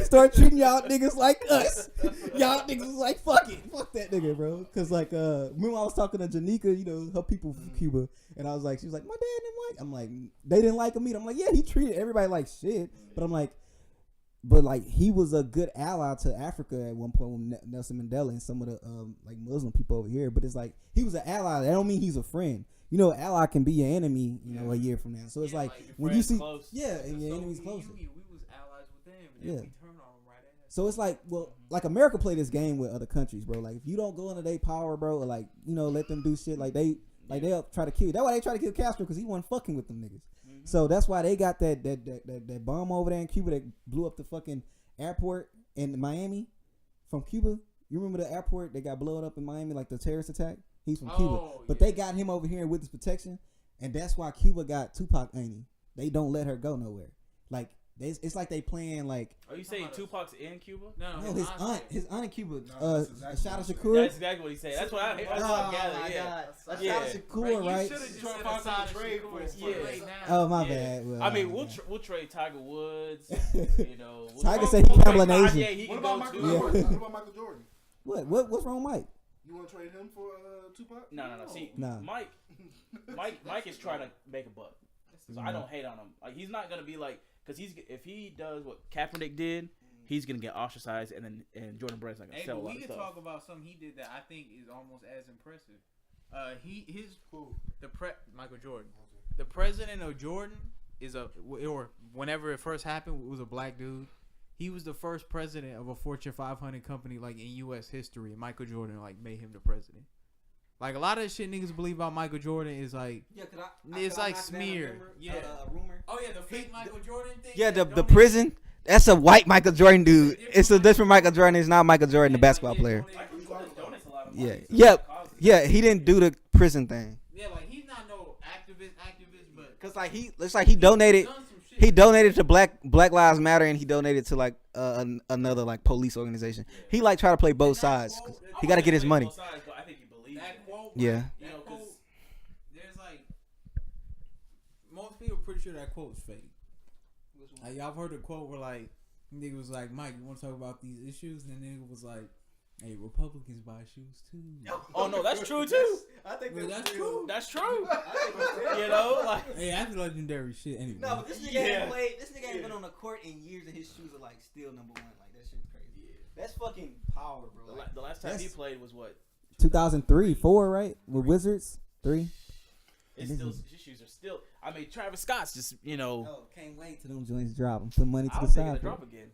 start treating y'all niggas like us, y'all niggas was like, fuck that nigga, bro. Cause like, remember I was talking to Janika, you know, her people from Cuba, and I was like, she was like, my dad didn't like. I'm like, they didn't like him either. I'm like, yeah, he treated everybody like shit, but I'm like. But like he was a good ally to Africa at one point with Nelson Mandela and some of the like Muslim people over here. But it's like he was an ally. That don't mean he's a friend. You know, an ally can be your enemy. You know, a year from now. So it's like when you see, close. And your enemy's closer. We was allies with them. And then we turned on them right after. So it's like, well, like America play this game with other countries, bro. Like if you don't go into their power, bro, or like let them do shit, like they'll try to kill you. That's why they try to kill Castro because he wasn't fucking with them niggas. So that's why they got that bomb over there in Cuba that blew up the fucking airport in Miami from Cuba. You remember the airport that got blown up in Miami, like the terrorist attack? He's from Cuba. But they got him over here in witness protection, and that's why Cuba got Tupac Amy. They don't let her go nowhere. Like It's like they playing like. Are you saying Tupac's in Cuba? No, No, his aunt in Cuba. No, that's exactly Shout out what Shakur. That's exactly what he said. That's what I gathered. Yeah. Shout out Shakur, right? You should have Trying to just find said some trade for it. Yeah. right now. Oh my Yeah. bad. Well, I mean, my bad. we'll trade Tiger Woods. You know, Tiger said he Cameron trade Asian. Kanye, he What can about go Michael too. Jordan? What about Michael Jordan? What's wrong, with Mike? You want to trade him for Tupac? No. See, Nah. Mike is trying to make a buck. So I don't hate on him. Like he's not gonna be like, because if he does what Kaepernick did, he's gonna get ostracized, and Jordan Brand's not gonna Hey, sell a but lot we of could stuff. talk about something he did that I think is almost as impressive. Michael Jordan. The president of Jordan or whenever it first happened, it was a black dude. He was the first president of a Fortune 500 company like in U.S. history. And Michael Jordan like made him the president. Like a lot of the shit niggas believe about Michael Jordan is like it's like smeared. Yeah. Rumor. Oh yeah, the fake Michael Jordan thing. Yeah, the prison. That's a white Michael Jordan dude. It's a different Michael Jordan. It's not Michael Jordan, the basketball player. Donates a lot of Yeah, money to yeah, causes. yeah. He didn't do the prison thing. Yeah, like he's not no activist, but Cause like looks like he donated. done some shit. He donated to Black Lives Matter, and he donated to like another like police organization. He like try to play both sides. 'Cause he got to get his money. Both sides, but I think he believes That it. quote, Yeah. right? You know, That 'cause- quote, there's like most people pretty sure that quote's fake. Like y'all heard the quote where like nigga was like, Mike, you want to talk about these issues? And then nigga was like, hey, Republicans buy shoes too. Oh no, that's true too. I think Well, that's true. That's true. You know, like Hey, that's legendary shit anyway. No, but this nigga ain't played. This nigga ain't been on the court in years, and his shoes are like still number one. Like that shit's crazy. That's fucking power, bro. Like, the last time he That's- played was what? 2003, 4, right? With Wizards, 3. It's still his shoes are still. I mean, Travis Scott's just Oh, can't wait till them joints drop. I'm putting money I to the don't think side. it'll for drop it. again.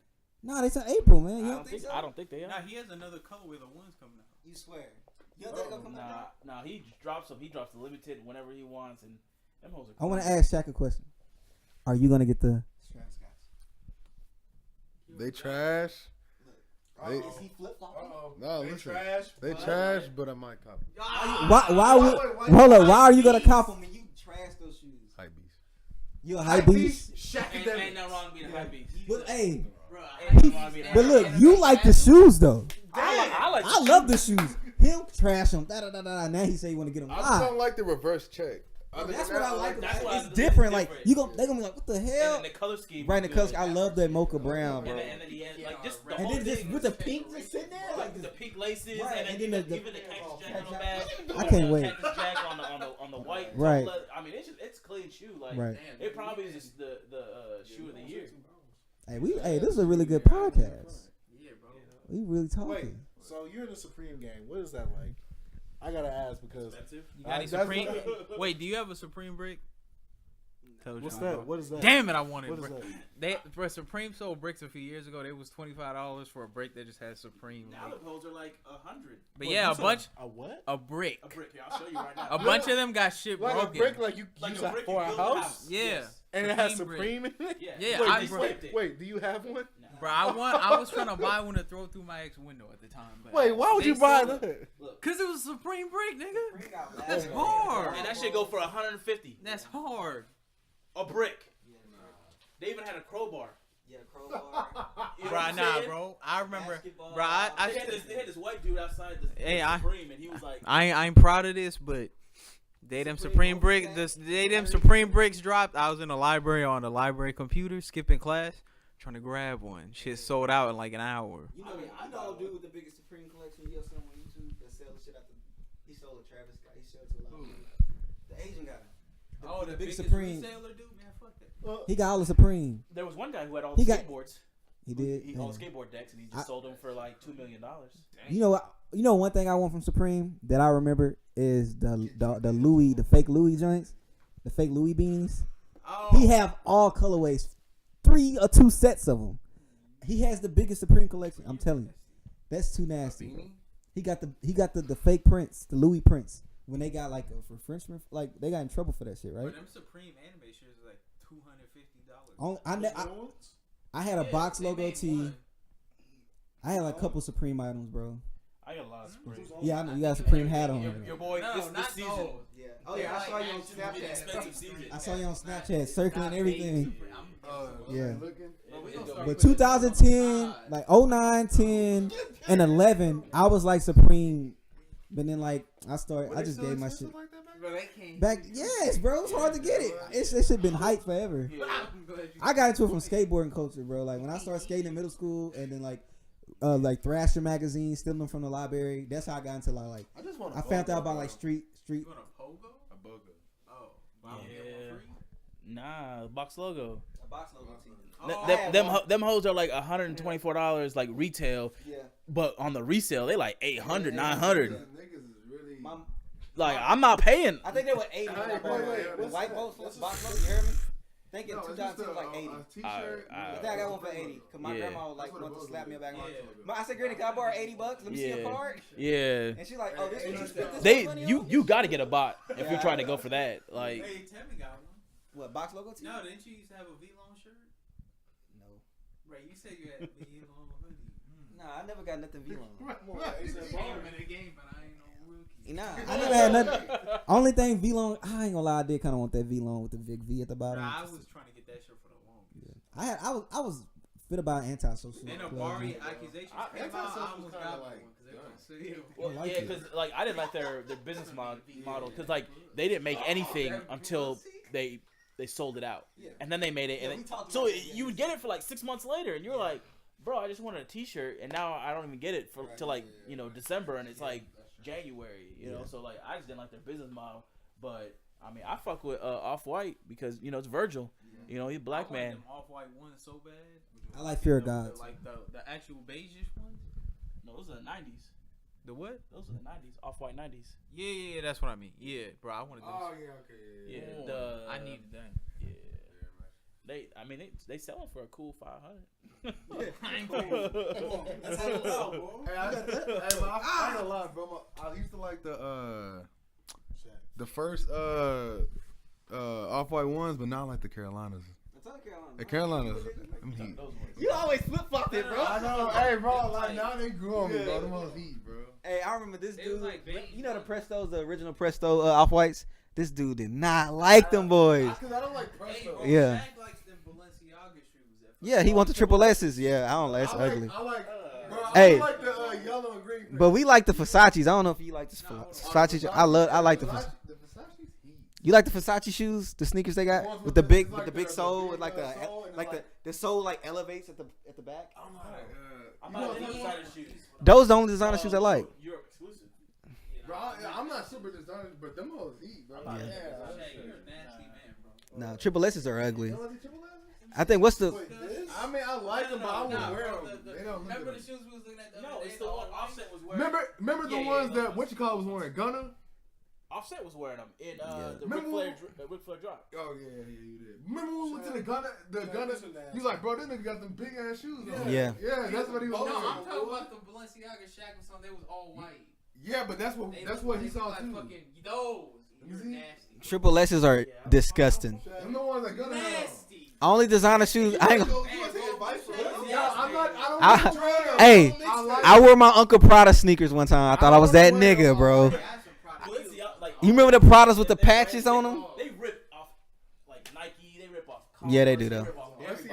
No, it's in April, man. You don't think so? I don't think they are. Nah, he has another colorway. The one's coming out. you swear? You don't think they'll come out? Nah, he drops them. He drops the limited whenever he wants, and them hoes are I want to crazy. ask Shaq a question. Are you gonna get the? They trash. They, Is he flip flopping? no, They listen. trash. They but- trash, but I might cop it. Why hold up? Why are you gonna cop them? When you trash those shoes. Hypebeast. You a hype beast? Ain't nothing wrong being a hype beast. But hey, Bro, Ain't nothing wrong being a but hype look, beast. you like the shoes though. I like. I love the shoes. Him trash them. Da da da da. Now he say he want to get them. I just Why? don't like the reverse check. Other That's than what that, I like. That's About what it. I It's think different. is Like different. you gon' they gonna be like, what the And hell? then the color scheme. Right, the was colors. good. I love that mocha brown, bro. And then he had like just the And whole then just thing with the pink just sitting there, like the this. pink laces, Right, and then and even, then the- even the cactus jack on the back. I can't wait. Cactus jack on the white. Right. I mean, it's clean shoe. Like Right. it probably is just the shoe of the year. Hey, this is a really good podcast. Yeah, bro. We really Wait, talking. so you're in the Supreme game. What is that like? I gotta ask because Expensive. You got any that's Supreme? what- Wait, do you have a Supreme brick? Told what's you. that? What is that? Damn it, I wanted. What is brick. that? They Supreme sold bricks a few years ago. They was $25 for a brick that just had Supreme. Now the hoes are like 100. But What, yeah, you a said bunch, A what? a brick. A brick. Here, I'll show you right now. A bunch of them got shit like broken. a brick, like you Like use a that brick for you a build house, Yeah. Yes. and it has Supreme Supreme in it. Yeah. Yeah, Wait, I- they bro. slipped it. Wait, do you have one? Bro, I was trying to buy one to throw through my ex window at the time. But Wait, why would they you buy sold it. that? Cause it was a Supreme brick, nigga. That's That's hard. And that shit go for 150. That's hard. A brick. They even had a crowbar. Yeah, crowbar. You know Bro, what I'm nah, saying? bro. I remember, Basketball. bro. They had this white dude outside the Hey, Supreme, and he was like, I ain't proud of this, but they them Supreme brick, they them Supreme bricks dropped. I was in the library on the library computer, skipping class, trying to grab one. Shit sold out in like an hour. You know, I know a dude with the biggest Supreme collection. You'll see him on YouTube that sell the shit out the. He sold to Travis Scott. He sold to a lot of people. The Asian guy. the big Supreme. retailer dude, man, fuck that. He got all the Supreme. there was one guy who had all He the got- skateboards. He did. He all the skateboard decks, and he just sold them for like $2 million. You know one thing I want from Supreme that I remember is the Louis, the fake Louis joints, the fake Louis beanies. Oh, He have all colorways, 3 or 2 sets of them. He has the biggest Supreme collection. I'm telling you, that's too nasty. Bro. He got the fake prints, the Louis prints. When they got like a for Frenchman, like they got in trouble for that shit, right? But them Supreme anime shirts is like $250. I had a box they logo made tee. one. I had like a couple Supreme items, bro. I got a lot of Supreme. Yeah, I know you got a Supreme hat on. Your boy, No, this not season. those. Yeah. Oh yeah, I saw you on Expensive Snapchat. season. I saw you on Snapchat circling everything. Yeah. Looking. But 2010, like 09, 10, and 11, I was like Supreme. But then like I just gave my shit back. Yes, bro, it's hard to get it. It should been hype forever. I got into it from skateboarding culture, bro. Like when I started skating in middle school, and then like Thrasher magazine, stealing them from the library. That's how I got into like. I found out about like street. You want a pogo? A bogo. Oh, Yeah. Nah, box logo. A box logo team. Them hoes are like $124 like retail, but on the resale they like 800, 900. Niggas is really. Like I'm not paying. I think they were 80 when I bought it. The white box logo, you hear me? I think in 2010 was like 80. T-shirt. I think I got one for 80 because my grandma was like wanted to slap me back on. I said, Granny, can I borrow $80? Let me see a card. Yeah. And she's like, oh, this what you spent this money on? You got to get a bot if you're trying to go for that. Like. Hey, Tammy got one. What, box logo team? No, didn't you used to have a V-Long shirt? No. Right, you said you had V-Long hoodie. Nah, I never got nothing V-Long. In the game, but I ain't no rookie. Nah, I never had nothing. Only thing V-Long, I ain't gonna lie, I did kind of want that V-Long with the big V at the bottom. Nah, I was trying to get that shirt for the longest. I was fit about antisocial. Then Amari accusations came out. I almost got one because they want to sue you. Well, yeah, because like I didn't like their business model because like they didn't make anything until they sold it out, and then they made it, and so you would get it for like 6 months later, and you're like, bro, I just wanted a T-shirt, and now I don't even get it till like December, and it's like January, so like I just didn't like their business model, but I mean I fuck with Off-White because it's Virgil, he's a black man. Off-White ones so bad. I like Fear of God. Like the actual beige-ish ones. No, those are the 90s. The what? Those are the 90s. Off-White 90s. Yeah, that's what I mean. Yeah, bro, I wanted those. Oh yeah, okay. Yeah, I needed that. Yeah. They sell them for a cool 500. I ain't cool. That's how it go, bro. Hey, I ain't gonna lie, bro. I used to like the first Off-White ones, but now I like the Carolinas. The Carolinas. You always flip flopped it, bro. I know, hey, bro. Like now they grew on me, bro. Them hoes heat, bro. Hey, I remember this dude. Like the Prestos, the original Presto Off-Whites. This dude did not like them boys. Because I don't like Presto. Yeah. Shaq likes them Balenciaga shoes. Yeah, he wants the triple S's. Yeah, I don't like. It's ugly. I like. Bro, Hey. I like the yellow and green. But we like the Versace's. I don't know if you like the Versace. I like the Versace. The Versace's heat. You like the Versace shoes, the sneakers they got with the big sole, with like the sole like elevates at the back. I'm not into designer shoes. Those the only designer shoes I like. Europe exclusive. Bro, I'm not super designer, but them hoes heat, bro. Yeah. Shaq, you're a nasty man, bro. No, triple S's are ugly. You don't like the triple S's? I think what's the I mean, I like them, but I won't wear them. They don't look Remember the good. shoes we was looking at the No, other day? it's the one Offset was wearing. Remember the ones that what you call was wearing Gunna? Offset was wearing them in the Remember Ric Flair drop. Oh yeah, you did. Remember when we went to the Gunna? You was like, bro, this nigga got them big ass shoes on. Yeah. Yeah, that's what he was No, wearing. I'm talking about the Balenciaga Shaq was on. They was all white. Yeah, but that's what he saw like too. Fucking those. You're You see? nasty. triple S's are disgusting. Them the ones that Gunna had on. Nasty. Only designer shoes. I ain't gonna, You want to take advice from them? No, I'm not. I- I don't. hey, like I wore my Uncle Prada sneakers one time. I thought I was that nigga, bro. You remember the Pradas with the patches on them? They rip off like Nike. They rip off. Yeah, they do, though. Rip off everybody.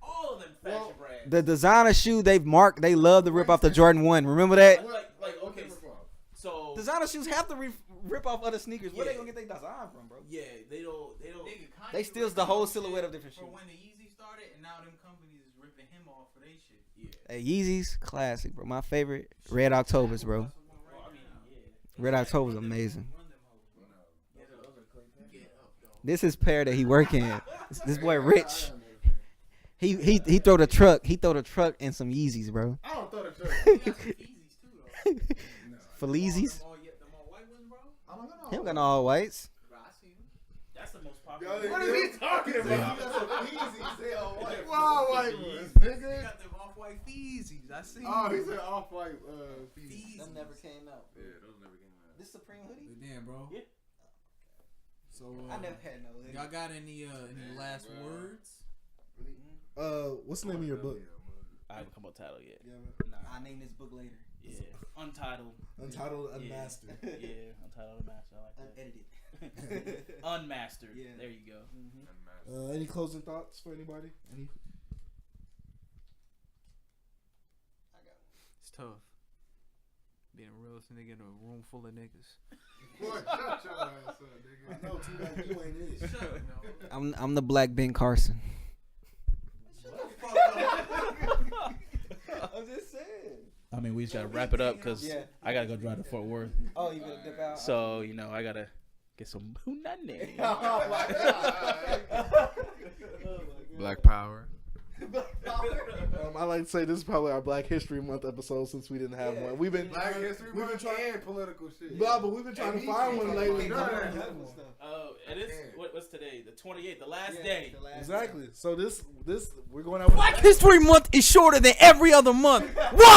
All of them fashion brands. The designer shoe they've marked. They love to rip off the Jordan 1. Remember that? Like okay. So Designer shoes have to rip off other sneakers. Where they gonna get their design from, bro? yeah, they don't. They steals the whole silhouette of different shoes. For when the Yeezy started, and now them companies is ripping him off for they shit. Yeah. Hey, Yeezys, classic, bro. My favorite, Red Octobers, bro. Red October's amazing. This is pair that he work in. This boy rich. He throw the truck. He throw the truck and some Yeezys, bro. I don't throw the truck. Felizies. I don't know. He don't got no all whites. That's the most popular. What is he talking about? Wow, white He ones, nigga. got them off-white Feezies. I see. Oh, he said off-white feet. Them never came out. Yeah, those never came out. This Supreme hoodie? Damn, bro. Yeah. So I never had no hoodie. y'all got any last bro. words? What's the name of your book? I haven't come up title yet. I'll name this book later. Yeah. Untitled. Untitled, Yeah. Unmastered. Yeah, Untitled, Unmastered. I like that. Unedited. Unmastered. Yeah. There you go. Any closing thoughts for anybody? Any? It's tough. Being a realist nigga in a room full of niggas. Boy, shut your ass up, nigga. I know, T-Mac, you ain't it. Shut up, no. I'm the Black Ben Carson. I'm just saying. I mean, we just gotta wrap it up because Yeah. I gotta go drive to Fort Worth. Oh, you gonna dip out? So I gotta get some punani. Oh my god. Black Power. I like to say this is probably our Black History Month episode since we didn't have one. We've been Black History we've been Month trying, and political shit. but we've been trying to find one lately. Oh, it is. What's today? The 28th, the last day. Exactly. So this we're going out with Black History Month is shorter than every other month. Why?